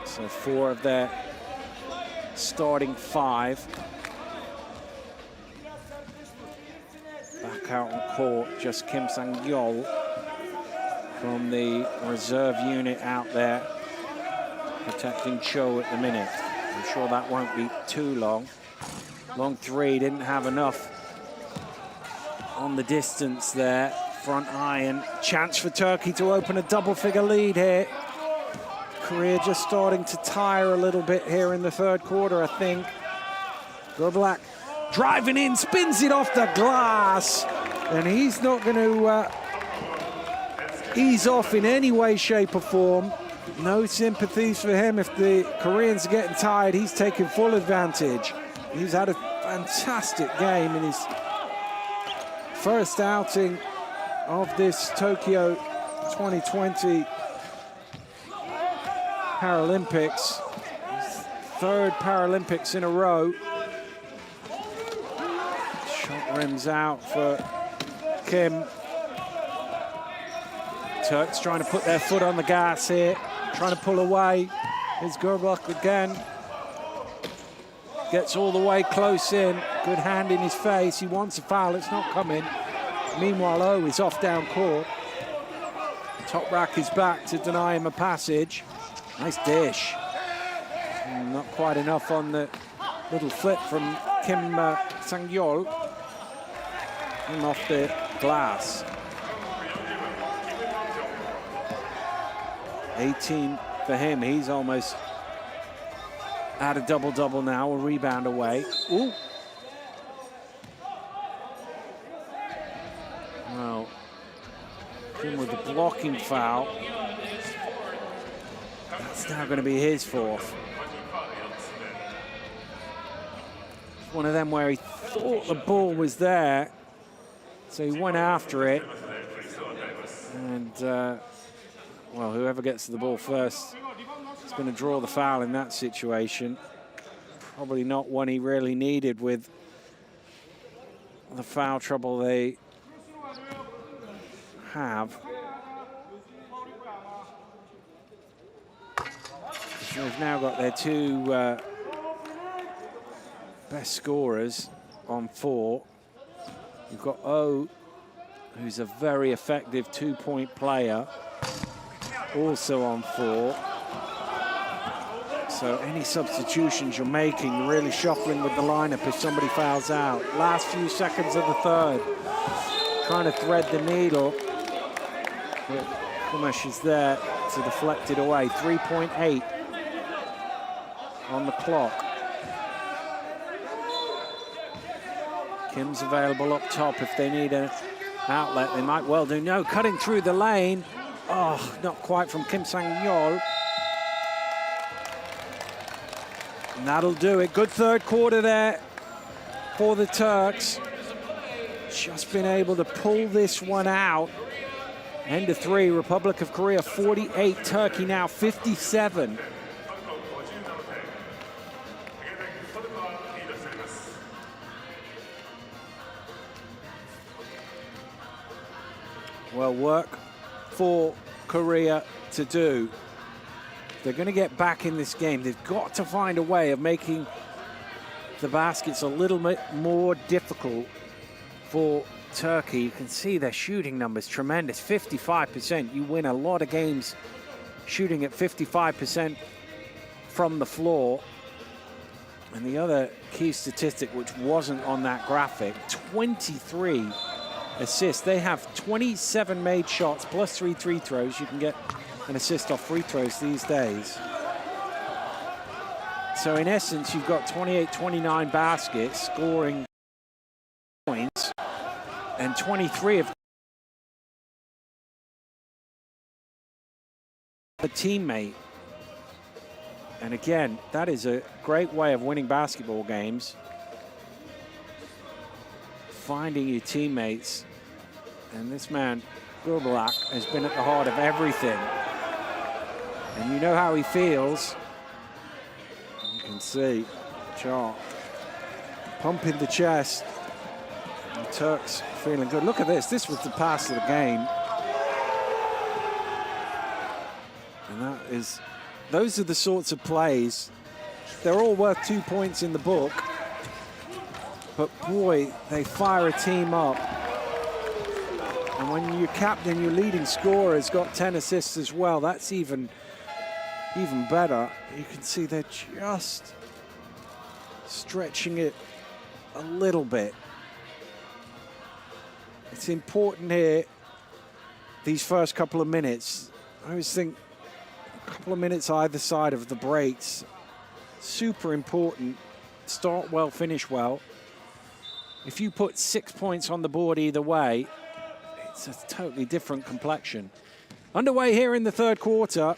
So 4 of their starting 5. Back out on court, just Kim Sang-yeol from the reserve unit out there, protecting Cho at the minute. I'm sure that won't be too long. Long 3, didn't have enough on the distance there. Front iron, chance for Turkey to open a double-figure lead here. Korea just starting to tire a little bit here in the third quarter, I think. Gorbelak driving in, spins it off the glass, and he's not going to ease off in any way, shape, or form. No sympathies for him. If the Koreans are getting tired, he's taking full advantage. He's had a fantastic game in his first outing of this Tokyo 2020 Paralympics. His 3rd Paralympics in a row. Shot rims out for Kim. Turks trying to put their foot on the gas here, trying to pull away. Here's Gorbelak again. Gets all the way close in. Good hand in his face. He wants a foul. It's not coming. Meanwhile, O is off down court. Top rack is back to deny him a passage. Nice dish. Not quite enough on the little flip from Kim Sang-yeol. And off the glass. 18 for him. He's almost at a double-double now. A rebound away. Ooh. Well, Kim with the blocking foul. That's now going to be his 4th. One of them where he thought the ball was there, so he went after it. And, well, whoever gets to the ball first is going to draw the foul in that situation. Probably not one he really needed with the foul trouble they have. So they've now got their 2 best scorers on 4. You've got O, who's a very effective 2-point player, also on 4. So any substitutions you're making, you're really shuffling with the lineup if somebody fouls out. Last few seconds of the third, trying to thread the needle. But Kumash is there to deflect it away. 3.8 on the clock. Kim's available up top if they need an outlet. They might well do. No, cutting through the lane. Oh, not quite from Kim Sang-yeol. And that'll do it. Good third quarter there for the Turks. just been able to pull this one out. End of 3, Republic of Korea 48, Turkey now 57. Well, work for Korea to do. They're going to get back in this game. They've got to find a way of making the baskets a little bit more difficult for Turkey. You can see their shooting numbers tremendous, 55%. You win a lot of games shooting at 55% from the floor. And the other key statistic, which wasn't on that graphic, 23 assists. They have 27 made shots plus 3 free throws. You can get an assist off free throws these days. So in essence, you've got 28, 29 baskets, scoring points, and 23 of a teammate. And again, that is a great way of winning basketball games. Finding your teammates. And this man, Gurbalak, has been at the heart of everything. And you know how he feels. You can see Char pumping the chest. And the Turks feeling good. Look at this. This was the pass of the game. And that is, those are the sorts of plays. They're all worth 2 points in the book. But boy, they fire a team up. And when your captain, your leading scorer, has got 10 assists as well, that's even better. You can see they're just stretching it a little bit. It's important here, these first couple of minutes. I always think a couple of minutes either side of the breaks, super important. Start well, finish well. If you put 6 points on the board either way, it's a totally different complexion. Underway here in the third quarter.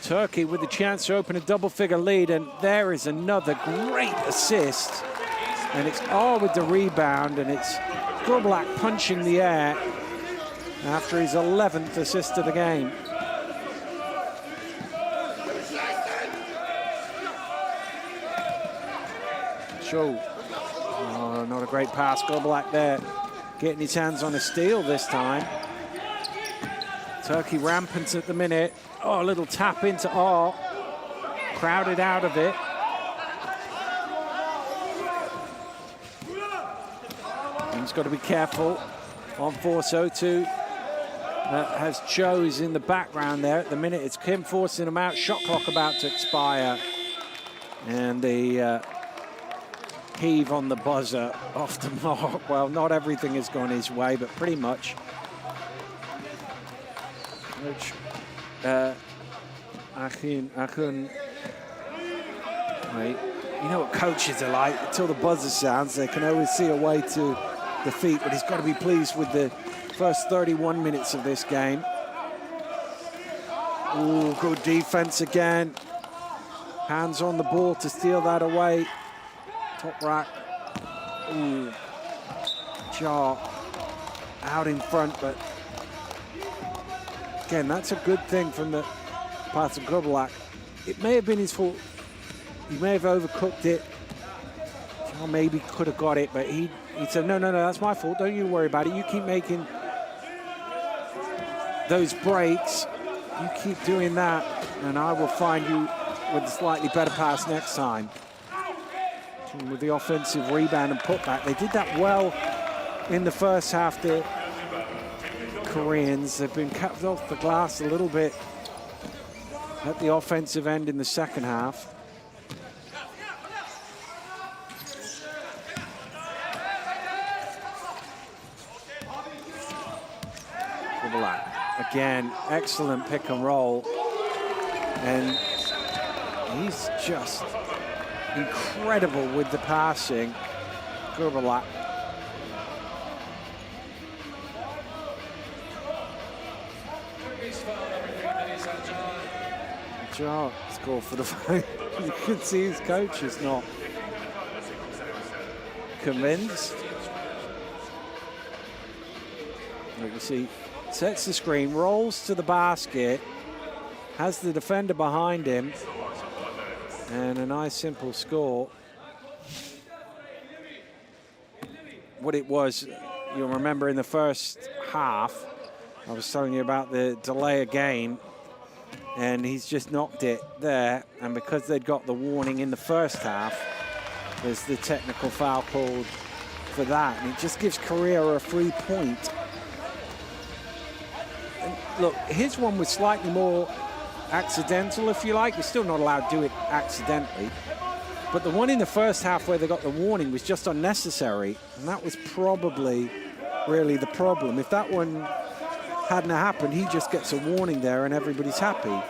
Turkey with the chance to open a double-figure lead, and there is another great assist. And it's all with the rebound, and it's Gurbalak punching the air after his 11th assist of the game. Show. Oh, not a great pass. Gurbalak there, getting his hands on a steal this time. Turkey rampant at the minute. Oh, a little tap into R. Crowded out of it. He's got to be careful on Force-02. Has Joe's in the background there. At the minute, it's Kim forcing him out. Shot clock about to expire. And the heave on the buzzer off the mark. Well, not everything has gone his way, but pretty much. Coach Akun, wait, you know what coaches are like. Until the buzzer sounds, they can always see a way to defeat, but he's got to be pleased with the first 31 minutes of this game. Ooh, good defense again. Hands on the ball to steal that away. Top rack. Ooh. Jar out in front, but again, that's a good thing from the part of Gurbalak. It may have been his fault. He may have overcooked it. Jar maybe could have got it, but he said, no, that's my fault. Don't you worry about it. You keep making those breaks. You keep doing that, and I will find you with a slightly better pass next time. With the offensive rebound and putback. They did that well in the first half, the Koreans. They've been kept off the glass a little bit at the offensive end in the second half. Again, excellent pick and roll. And he's just incredible with the passing. Gurbalak. Jar scored for the vote. You can see his coach is not convinced. Like you see, sets the screen, rolls to the basket, has the defender behind him, and a nice simple score. What it was, you'll remember in the first half, I was telling you about the delay of game, and he's just knocked it there, and because they'd got the warning in the first half, there's the technical foul called for that, and it just gives Korea a free point. And look, his one was slightly more accidental, if you like. You're still not allowed to do it accidentally. But the one in the first half where they got the warning was just unnecessary, and that was probably really the problem. If that one hadn't happened, he just gets a warning there and everybody's happy.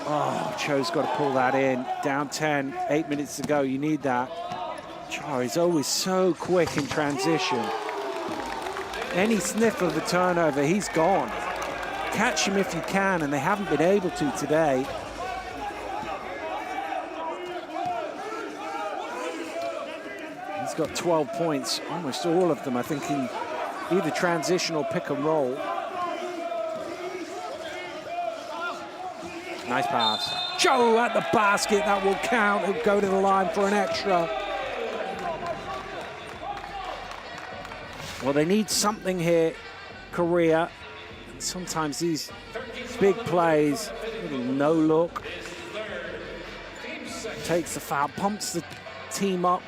Oh, Cho's got to pull that in. Down 10, 8 minutes to go. You need that. Cho is always so quick in transition. Any sniff of a turnover, he's gone. Catch him if you can, and they haven't been able to today. He's got 12 points, almost all of them, I think, in either transition or pick and roll. Nice pass. Cho at the basket, that will count. He'll go to the line for an extra. Well, they need something here, Korea. And sometimes these big plays, little no look, takes the foul, pumps the team up,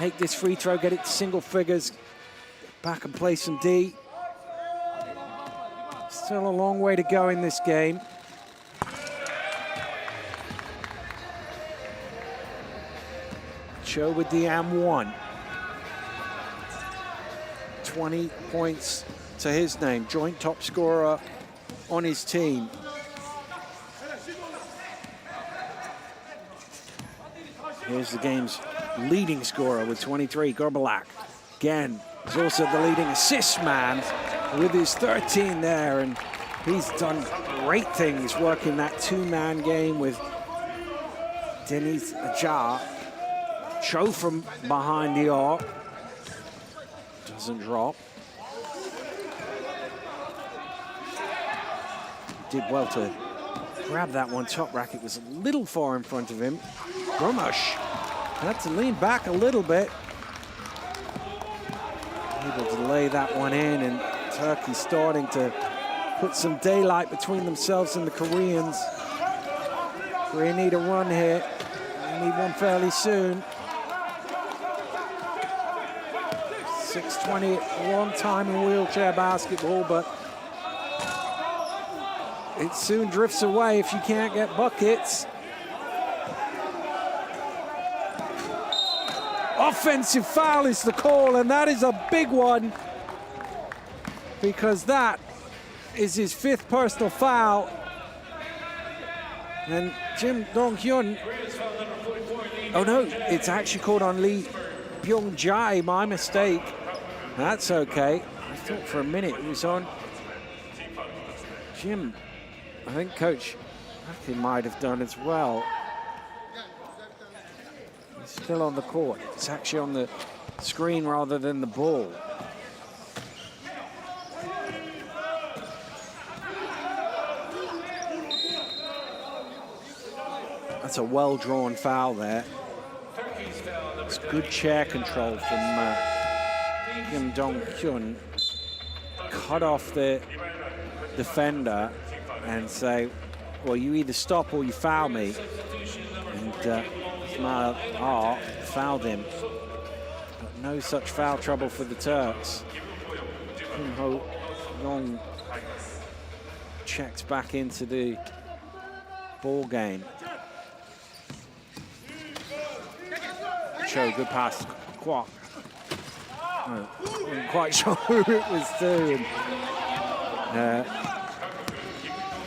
make this free throw, get it to single figures, back and play some D. Still a long way to go in this game. Cho with the &1. 20 points to his name, joint top scorer on his team. Here's the game's leading scorer with 23, Gorbalak. Again, he's also the leading assist man with his 13 there, and he's done great things working that two-man game with Dennis Ajar. Cho from behind the arc. Doesn't drop. Did well to grab that one. Top racket was a little far in front of him. Romash had to lean back a little bit. Able to lay that one in, and Turkey starting to put some daylight between themselves and the Koreans. Korea need a run here. They need one fairly soon. 6:20, a long time in wheelchair basketball, but it soon drifts away if you can't get buckets. Offensive foul is the call, and that is a big one, because that is his 5th personal foul. And Jim Dong-hyun, oh no, it's actually called on Lee Byung-jae, my mistake. That's okay. I thought for a minute it was on Jim. I think Coach Aki might have done as well. He's still on the court. It's actually on the screen rather than the ball. That's a well-drawn foul there. It's good chair control from Kim Dong-hyun. Cut off the defender and say, well, you either stop or you foul me. And Ismail R fouled him. But no such foul trouble for the Turks. Kim Ho-young checks back into the ball game. Cho, good pass. Kwok. I wasn't quite sure who it was to.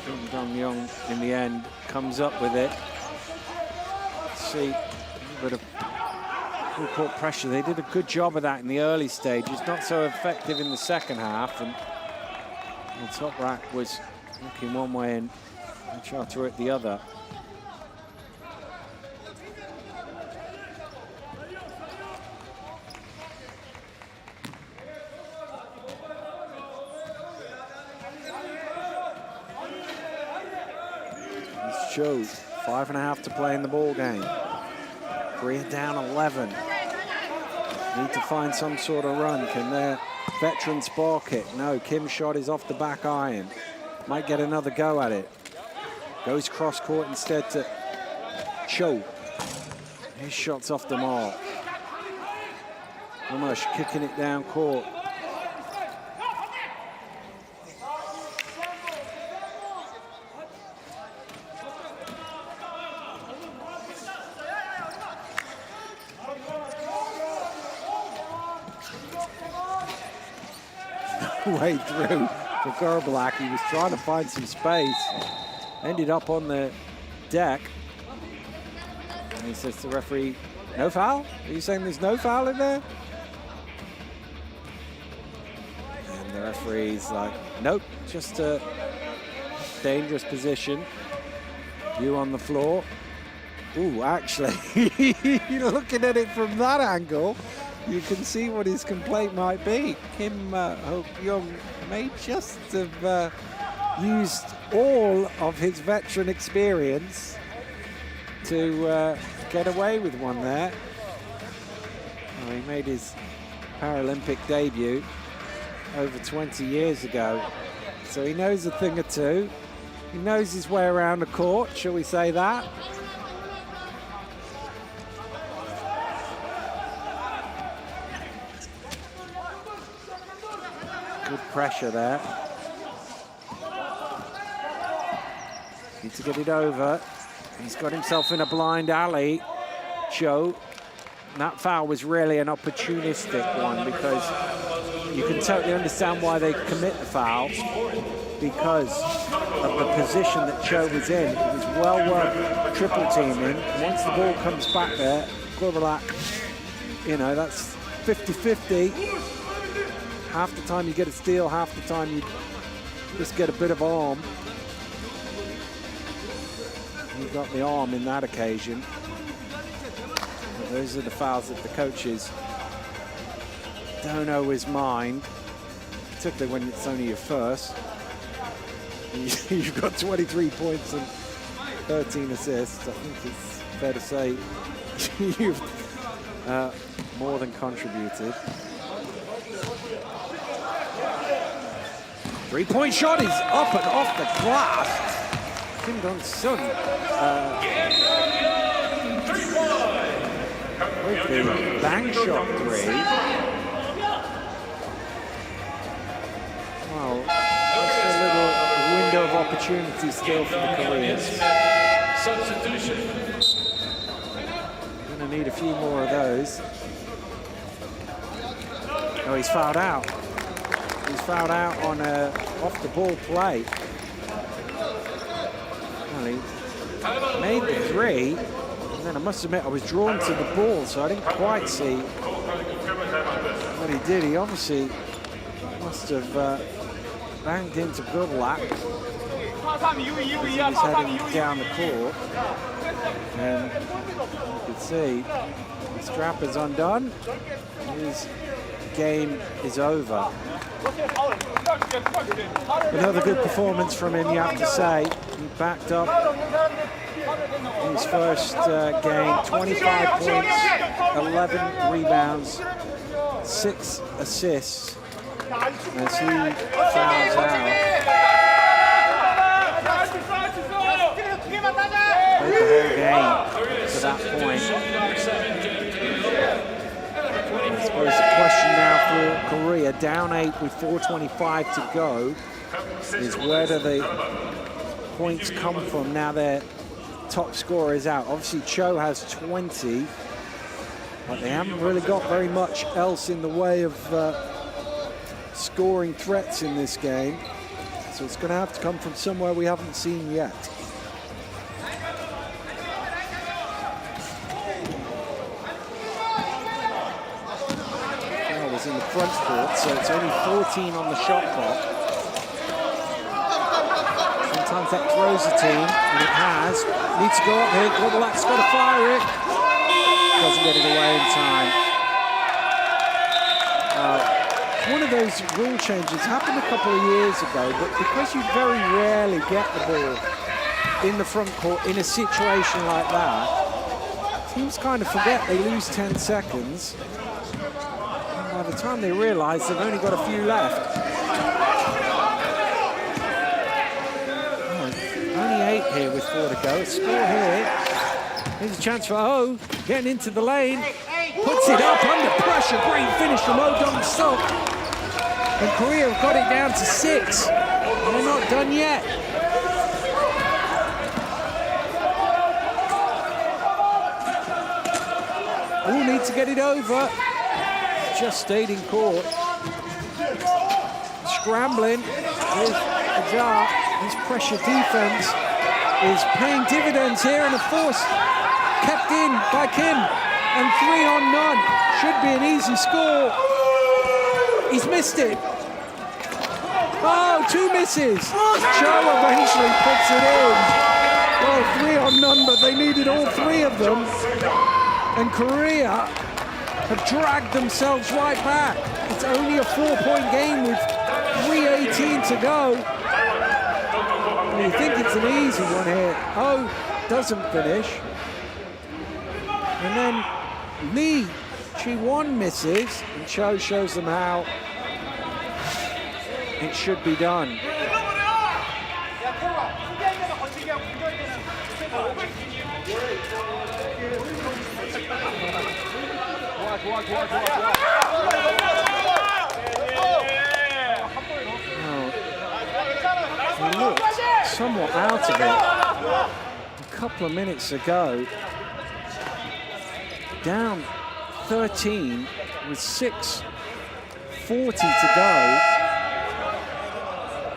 Kim Dong-hyun in the end comes up with it. See, a bit of full court pressure. They did a good job of that in the early stages, not so effective in the second half. And the top rack was looking one way and Charter at the other. Cho, 5.5 to play in the ball game. Korea down 11. Need to find some sort of run. Can their veteran spark it? No, Kim's shot is off the back iron. Might get another go at it. Goes cross court instead to Cho. His shot's off the mark. Almost kicking it down court. Way through for Gerblak. He was trying to find some space. Ended up on the deck. And he says to the referee, no foul? Are you saying there's no foul in there? And the referee's like, nope, just a dangerous position. You on the floor. Ooh, actually, looking at it from that angle, you can see what his complaint might be. Kim Ho-young may just have used all of his veteran experience to get away with one there. Oh, he made his Paralympic debut over 20 years ago, so he knows a thing or two. He knows his way around the court, shall we say that? Good pressure there. Need to get it over. He's got himself in a blind alley, Cho. And that foul was really an opportunistic one, because you can totally understand why they commit the foul, because of the position that Cho was in. It was well worth triple teaming. Once the ball comes back there, Gerblak, that's 50-50. Half the time you get a steal, half the time you just get a bit of arm. He got the arm in that occasion. But those are the fouls that the coaches don't always mind, particularly when it's only your first. You've got 23 points and 13 assists. I think it's fair to say you've more than contributed. Three-point shot is up and off the glass. Kim Dong-sun with the bang shot three. Well, that's a little window of opportunity still for the Koreans. Substitution. Gonna need a few more of those. Oh, he's fouled out. He's fouled out on a off-the-ball play. Well, he made the three, and then I must admit I was drawn to the ball, so I didn't quite see what he did. He obviously must have banged into Gerblak as he was heading down the court. And you can see the strap is undone. His game is over. Another good performance from him, you have to say. He backed up his first game, 25 points, 11 rebounds, 6 assists as he fouls out. Played the whole game to that point. I suppose the question now for Korea, down 8 with 4:25 to go, is where do the points come from now their top scorer is out? Obviously Cho has 20, but they haven't really got very much else in the way of scoring threats in this game. So it's going to have to come from somewhere we haven't seen yet. In the front court, so it's only 14 on the shot clock. Sometimes that throws a team, and it has. Needs to go up here. Gerblak's got to fire it. Doesn't get it away in time. One of those rule changes happened a couple of years ago, but because you very rarely get the ball in the front court in a situation like that, teams kind of forget they lose 10 seconds. And by the time they realise they've only got a few left. Oh, only 8 here with 4 to go. A score here. Here's a chance for O, getting into the lane. Puts it up under pressure. Great finish from O Dong-seok. And Korea have got it down to 6. They're not done yet. All need to get it over. Just stayed in court. Scrambling with Ajar. His pressure defense is paying dividends here, and of course kept in by Kim. And 3 on none. Should be an easy score. He's missed it. Oh, 2 misses. Cho eventually puts it in. Well, 3 on none, but they needed all 3 of them. And Korea have dragged themselves right back. It's only a 4-point game with 3:18 to go. And you think it's an easy one here. Oh, doesn't finish. And then Lee Chi-won misses, and Cho shows them how it should be done. He looked somewhat out of it a couple of minutes ago. Down 13 with 6:40 to go.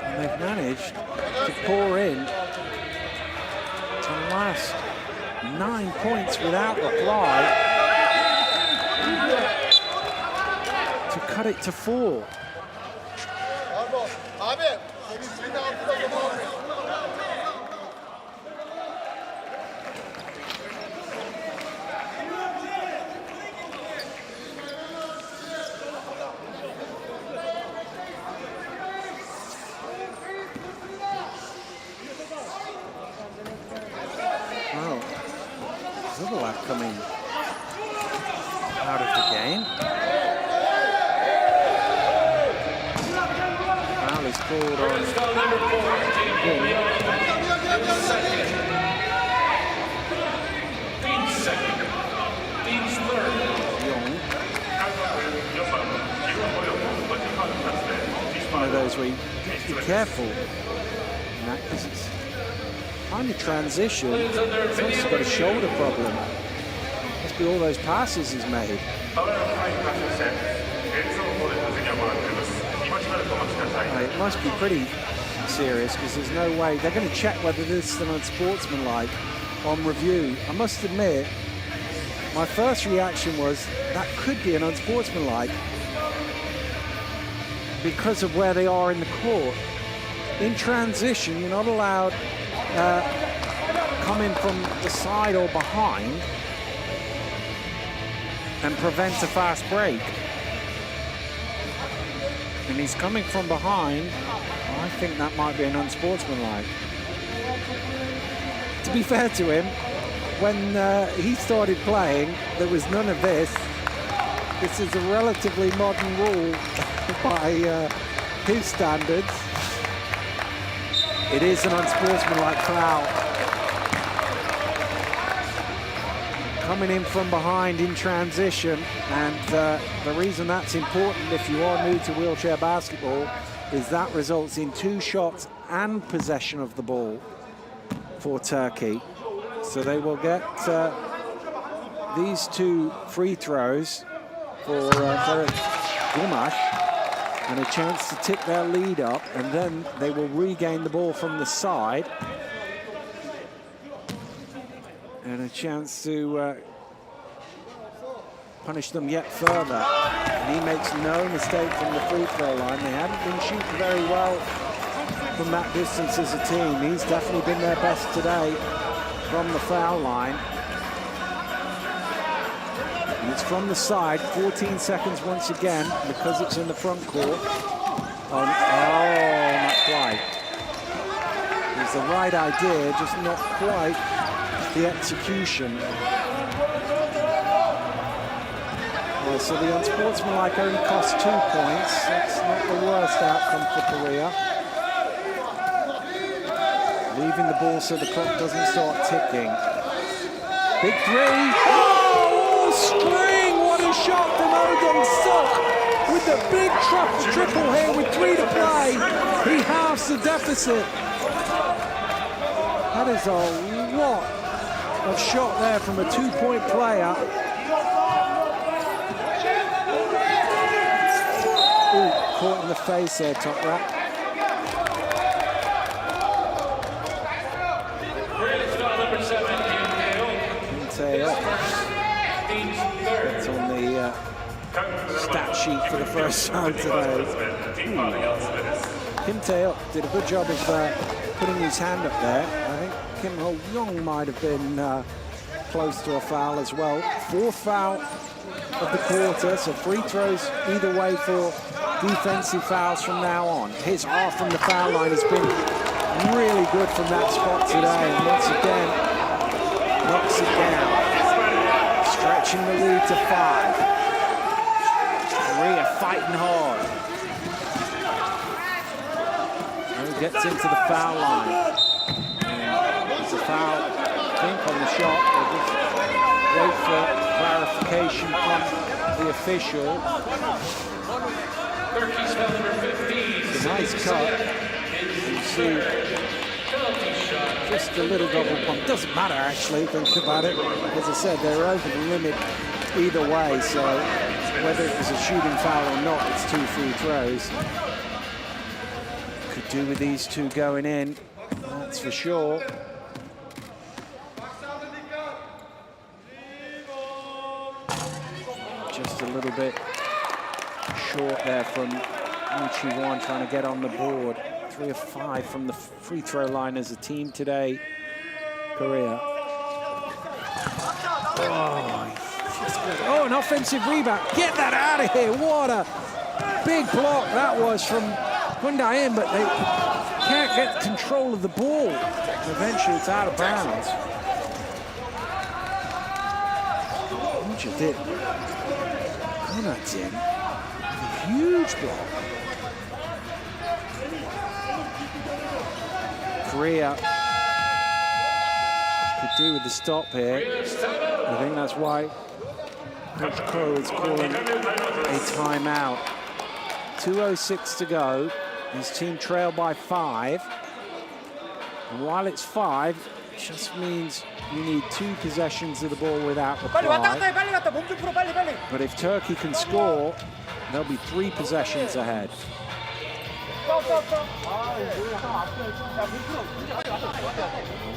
And they've managed to pour in the last 9 points without reply to cut it to 4. Coming out of the game. Foul is called on him. One of those where you have to be careful in that, because it's on the transition. He's also got a shoulder problem. Must be all those passes he's made. It must be pretty serious, because there's no way. They're going to check whether this is an unsportsmanlike on review. I must admit, my first reaction was that could be an unsportsmanlike because of where they are in the court. In transition, you're not allowed come in from the side or behind and prevent a fast break. And he's coming from behind. I think that might be an unsportsmanlike. To be fair to him, when he started playing, there was none of this. This is a relatively modern rule by his standards. It is an unsportsmanlike foul. Coming in from behind in transition, and the reason that's important if you are new to wheelchair basketball is that results in 2 shots and possession of the ball for Turkey. So they will get these 2 free throws for Ferit Gumash and a chance to tick their lead up, and then they will regain the ball from the side and a chance to punish them yet further. And he makes no mistake from the free throw line. They haven't been shooting very well from that distance as a team. He's definitely been their best today from the foul line. And it's from the side, 14 seconds once again, because it's in the front court. Oh, not quite. was the right idea, just not quite the execution. Well, so the unsportsmanlike only cost 2 points. That's not the worst outcome for Korea. Leaving the ball so the clock doesn't start ticking. Big three. Oh, string! What a shot from Oh Dong-seok with the big triple here with 3 to play. He halves the deficit. That is a lot of shot there from a 2-point player. Ooh, caught in the face there, top rack. It's on the stat sheet for the first time today. Kim Tae-ok did a good job of putting his hand up there. I think Kim Ho-young might have been close to a foul as well. 4th foul of the quarter, so free throws either way for defensive fouls from now on. His half from the foul line has been really good from that spot today, and once again knocks it down. Stretching the lead to 5. Korea fighting hard. And gets into the foul line. It's a foul, I think, on the shot. We'll just wait for clarification from the official. It's a nice cut. You see just a little double pump. Doesn't matter, actually, think about it. As I said, they're over the limit either way, so whether it was a shooting foul or not, it's 2 free throws. Could do with these 2 going in, that's for sure. Just a little bit short there from Uchi-won trying to get on the board. 3 of 5 from the free throw line as a team today, Korea. Oh, an offensive rebound. Get that out of here. What a big block that was from Hyundai, but they can't get control of the ball. Eventually, it's out of bounds. Uchi did. Conrad's in. A huge block. Korea could do with the stop here. I think that's why Coach Ko is calling a timeout. 2:06 to go. His team trail by 5. And while it's 5, it just means you need 2 possessions of the ball without reply. But if Turkey can score, there'll be 3 possessions ahead. I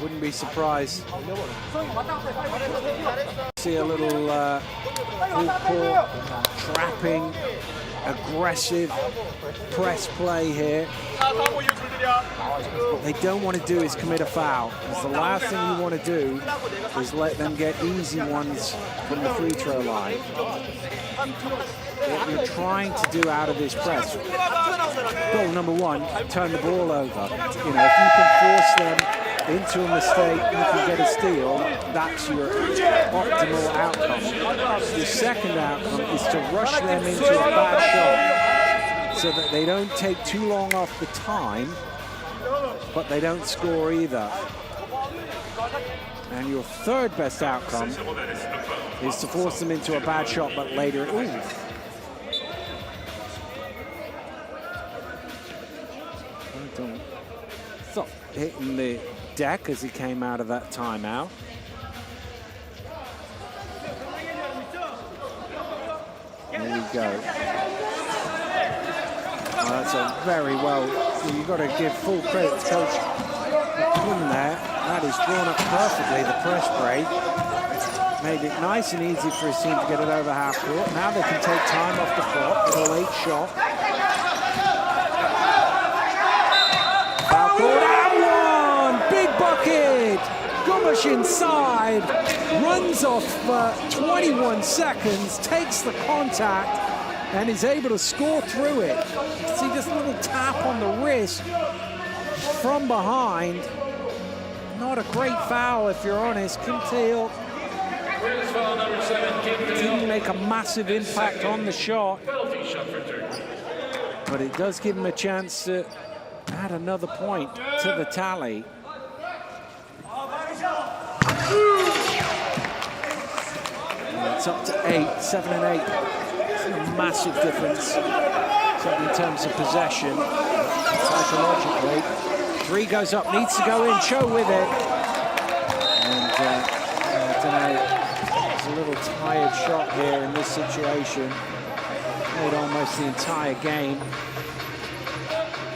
wouldn't be surprised. See a little full-court trapping, aggressive press play here. What they don't want to do is commit a foul, because the last thing you want to do is let them get easy ones from the free throw line. What you're trying to do out of this press, goal number 1, turn the ball over. You know, if you can force them into a mistake, you can get a steal, that's your optimal outcome. The second outcome is to rush them into a bad shot so that they don't take too long off the time, but they don't score either. And your third best outcome is to force them into a bad shot, but later, ooh. Stop hitting the deck as he came out of that timeout. There we go. Oh, that's a very well, you've got to give full credit to Coach McClellan there. That is drawn up perfectly, the press break. Made it nice and easy for his team to get it over half court. Now they can take time off the clock with a late shot. Foul called and one! Big bucket! Gumash inside, runs off 21 seconds, takes the contact, and is able to score through it. You see this little tap on the wrist from behind. not a great foul, if you're honest. Kim Tae-il Korea's foul number 7, Kim didn't Tae-il. make a massive impact on the shot, Penalty shot for Turkey. but it does give him a chance to add another point to the tally. It's up to 8, 7 and 8. It's a massive difference, certainly in terms of possession, psychologically. 3 goes up, needs to go in, Cho with it. And I don't know, it's a little tired shot here in this situation. Made almost the entire game.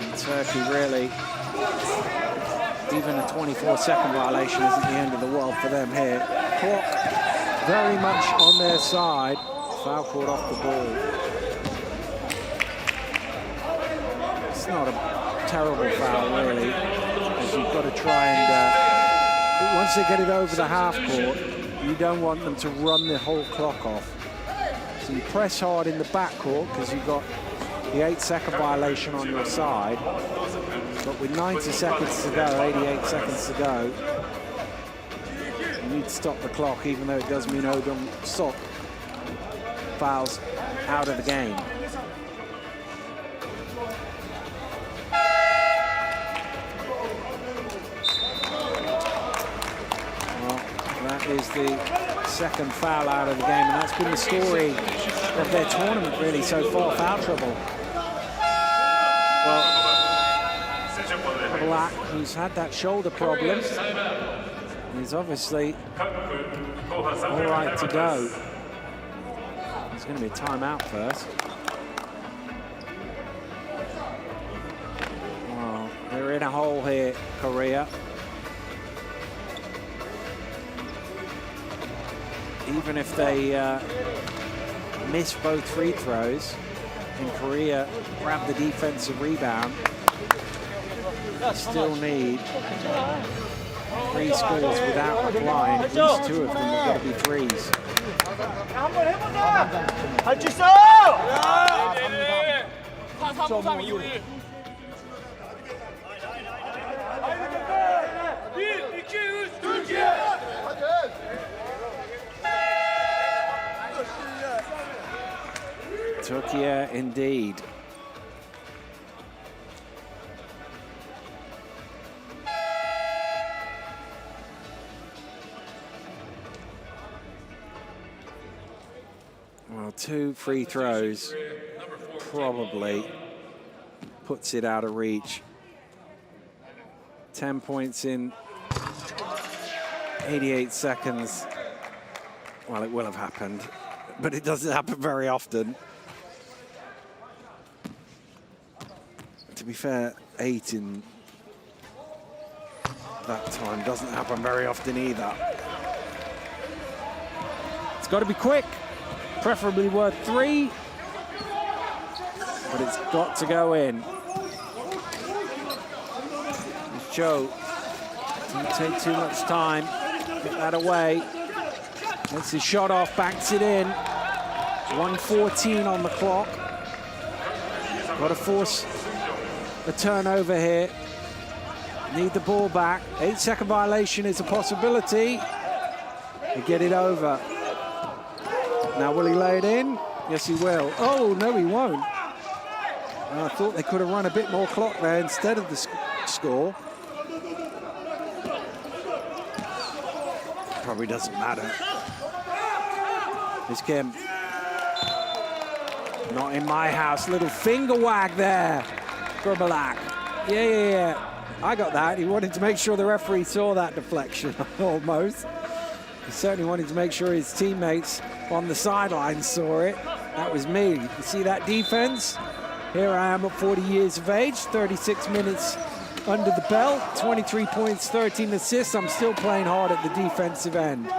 And Turkey really, even a 24-second violation isn't the end of the world for them here. Clock very much on their side. Foul called off the ball. It's not a terrible foul, really, because you've got to try and, once they get it over the half court, you don't want them to run the whole clock off. So you press hard in the back court because you've got the 8-second violation on your side. But with 90 seconds to go, 88 seconds to go, you need to stop the clock, even though it does mean Odom Sok fouls out of the game. Well, that is the second foul out of the game, and that's been the story of their tournament, really, so far, foul trouble. Well, Black, who's had that shoulder problem, is obviously all right to go. There's going to be a timeout first. Well, they're in a hole here, Korea. Even if they miss both free throws and Korea grab the defensive rebound, they still need 3 scores without replying. At least 2 of them have got to be threes. Turkey indeed. Well, 2 free throws probably puts it out of reach. 10 points in 88 seconds. Well, it will have happened, but it doesn't happen very often. To be fair, 8 in that time doesn't happen very often either. It's got to be quick. Preferably worth 3, but it's got to go in. Cho didn't take too much time, get that away. Gets his shot off, backs it in. 1:14 on the clock. Got to force a turnover here. Need the ball back. 8-second violation is a possibility. They get it over. Now, will he lay it in? Yes, he will. Oh, no, he won't. I thought they could have run a bit more clock there instead of the score. Probably doesn't matter. Here's Kim. Not in my house. Little finger wag there for Balak. Yeah. I got that. He wanted to make sure the referee saw that deflection, almost. He certainly wanted to make sure his teammates on the sidelines saw it. That was me. You see that defense? Here I am at 40 years of age, 36 minutes under the belt, 23 points, 13 assists. I'm still playing hard at the defensive end.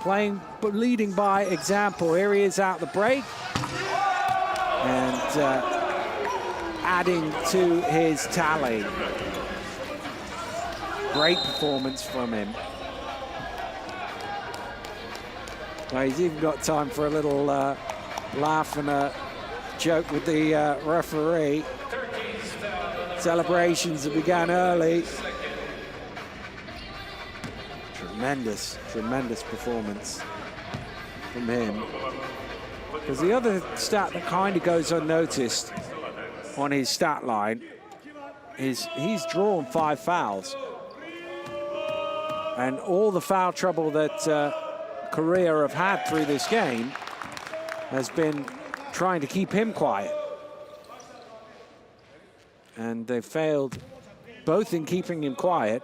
Playing, but leading by example. Here he is out the break. And adding to his tally. Great performance from him. Well, he's even got time for a little laugh and a joke with the referee. Celebrations that began early. Tremendous, tremendous performance from him. Because the other stat that kind of goes unnoticed on his stat line is he's drawn 5 fouls. And all the foul trouble that Korea have had through this game has been trying to keep him quiet. And they've failed both in keeping him quiet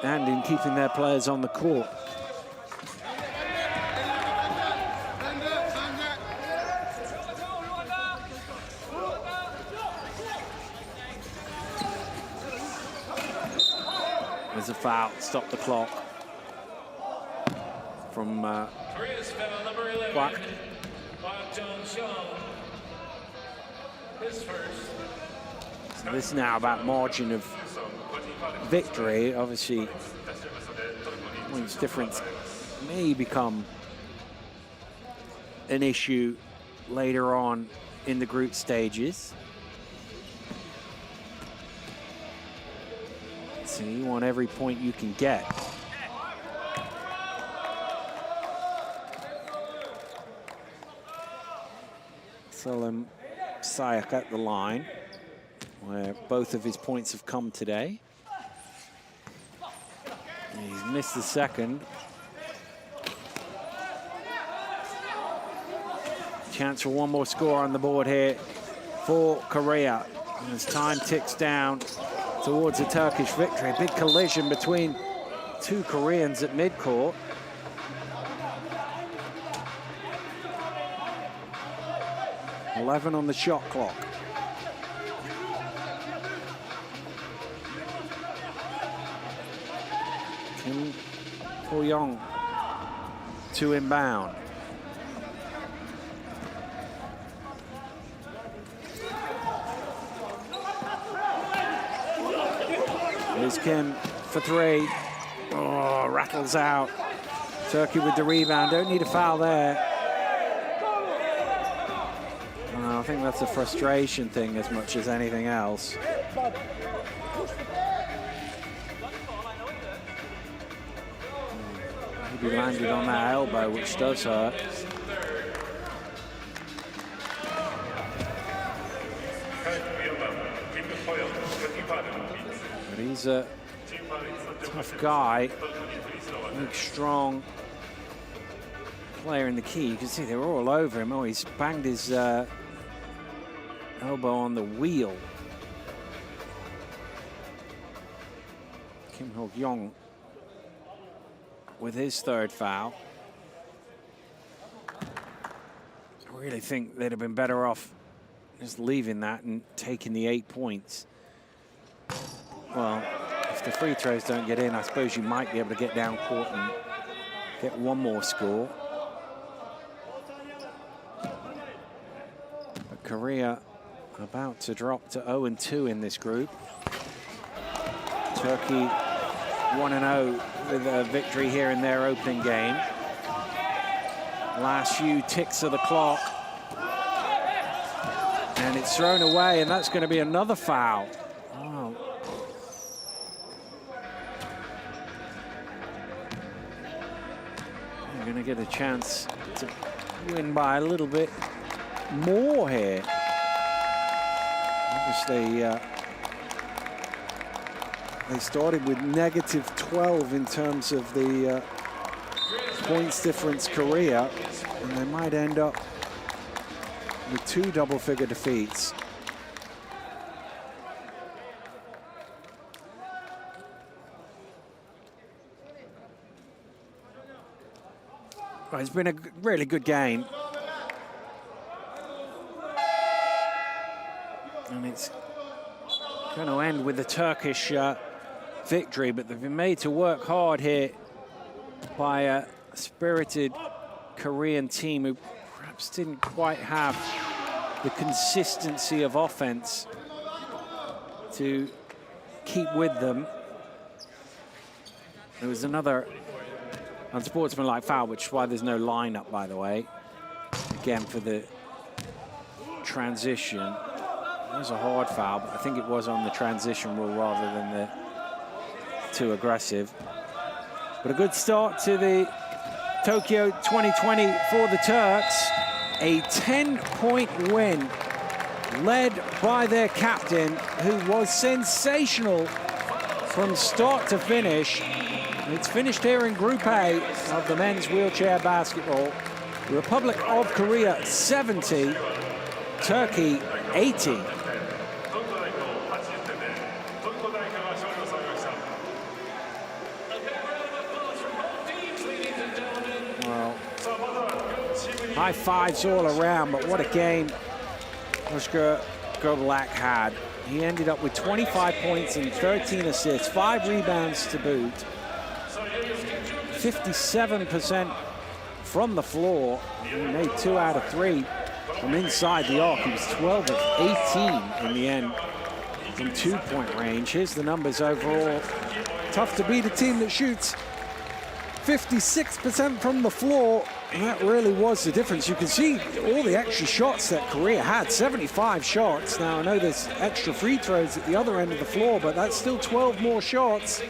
and in keeping their players on the court. There's a foul, stop the clock from Korea's foul number 11. Kwak. Kwak Jong-seong. His first. So this is now about margin of victory. Obviously, points difference may become an issue later on in the group stages. So you want every point you can get. Salim Sayak at the line, where both of his points have come today. He's missed the second. Chance for one more score on the board here for Korea. And as time ticks down towards a Turkish victory, a big collision between two Koreans at midcourt. .11 on the shot clock. Kim Po-young to inbound. Here's Kim for 3. Oh, rattles out. Turkey with the rebound. Don't need a foul there. I think that's a frustration thing as much as anything else. Maybe landed on that elbow, which does hurt. But he's a tough guy, big, strong player in the key. You can see they're all over him. Oh, he's banged his elbow on the wheel. Kim Ho-young with his 3rd foul. I really think they'd have been better off just leaving that and taking the 8 points. Well, if the free throws don't get in, I suppose you might be able to get down court and get one more score. But Korea about to drop to 0-2 in this group. Turkey 1-0 with a victory here in their opening game. Last few ticks of the clock. And it's thrown away, and that's going to be another foul. Wow. They're going to get a chance to win by a little bit more here. Obviously, they started with -12 in terms of the points difference Korea, and they might end up with 2 double-figure defeats. Well, it's been a really good game. And it's going to end with a Turkish victory, but they've been made to work hard here by a spirited Korean team who perhaps didn't quite have the consistency of offense to keep with them. There was another unsportsmanlike foul, which is why there's no lineup, by the way. Again, for the transition. It was a hard foul, but I think it was on the transition rule rather than the too aggressive. But a good start to the Tokyo 2020 for the Turks. A 10-point win led by their captain, who was sensational from start to finish. It's finished here in Group A of the men's wheelchair basketball. Republic of Korea 70, Turkey 80. Well, high fives all around, but what a game Oscar Gobolak had. He ended up with 25 points and 13 assists, 5 rebounds to boot, 57% from the floor. He made 2 out of 3 from inside the arc. He was 12 of 18 in the end from 2-point range. Here's the numbers overall. Tough to beat a team that shoots 56% from the floor. And that really was the difference. You can see all the extra shots that Korea had, 75 shots. Now, I know there's extra free throws at the other end of the floor, but that's still 12 more shots.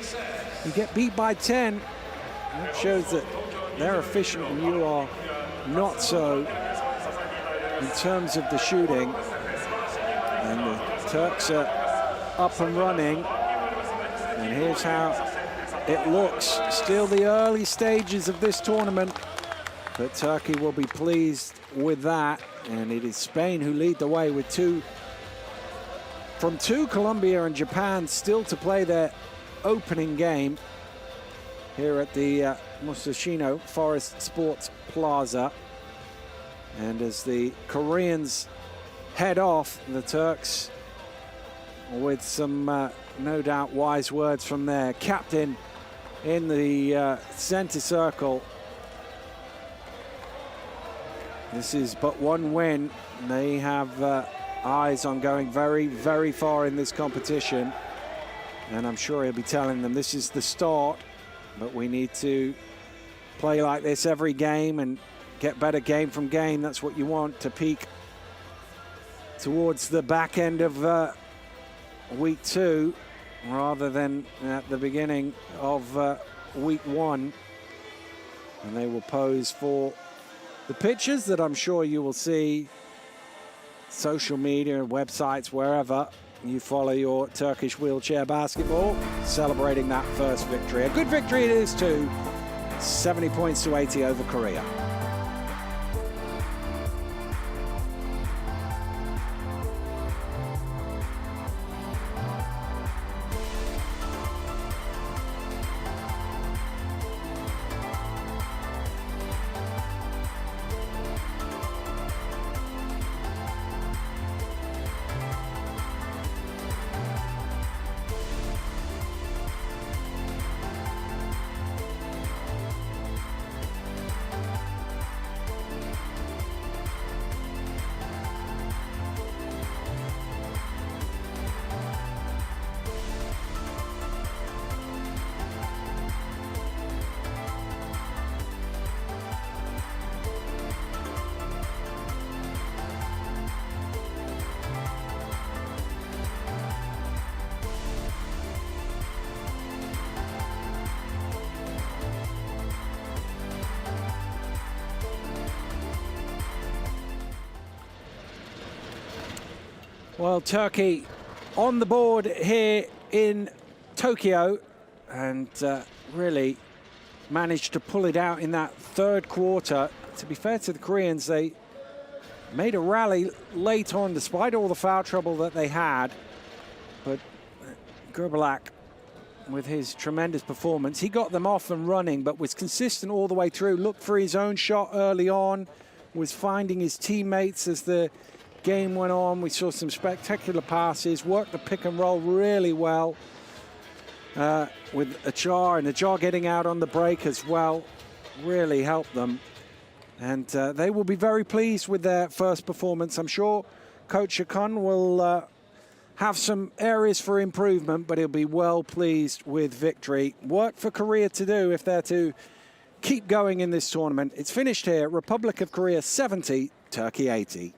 You get beat by 10. That shows that they're efficient and you are not so in terms of the shooting. And the Turks are up and running. And here's how it looks. Still the early stages of this tournament, but Turkey will be pleased with that. And it is Spain who lead the way with 2 from 2. Colombia and Japan still to play their opening game here at the Musashino Forest Sports Plaza. And as the Koreans head off, the Turks, with some no doubt wise words from their captain in the center circle. This is but one win. They have eyes on going very, very far in this competition. And I'm sure he'll be telling them this is the start, but we need to play like this every game and get better game from game. That's what you want to peak towards the back end of week 2 rather than at the beginning of week 1. And they will pose for the pictures that I'm sure you will see social media, websites, wherever you follow your Turkish wheelchair basketball, celebrating that first victory. A good victory it is too. 70 points to 80 over Korea. Well, Turkey on the board here in Tokyo, and really managed to pull it out in that third quarter. To be fair to the Koreans, they made a rally late on despite all the foul trouble that they had. But Gobolak, with his tremendous performance, he got them off and running, but was consistent all the way through. Looked for his own shot early on, was finding his teammates as the game went on. We saw some spectacular passes, worked the pick and roll really well with Achar, and Achar getting out on the break as well really helped them. And they will be very pleased with their first performance. I'm sure Coach Akun will have some areas for improvement, but he'll be well pleased with victory. Work for Korea to do if they're to keep going in this tournament. It's finished here. Republic of Korea 70, Turkey 80.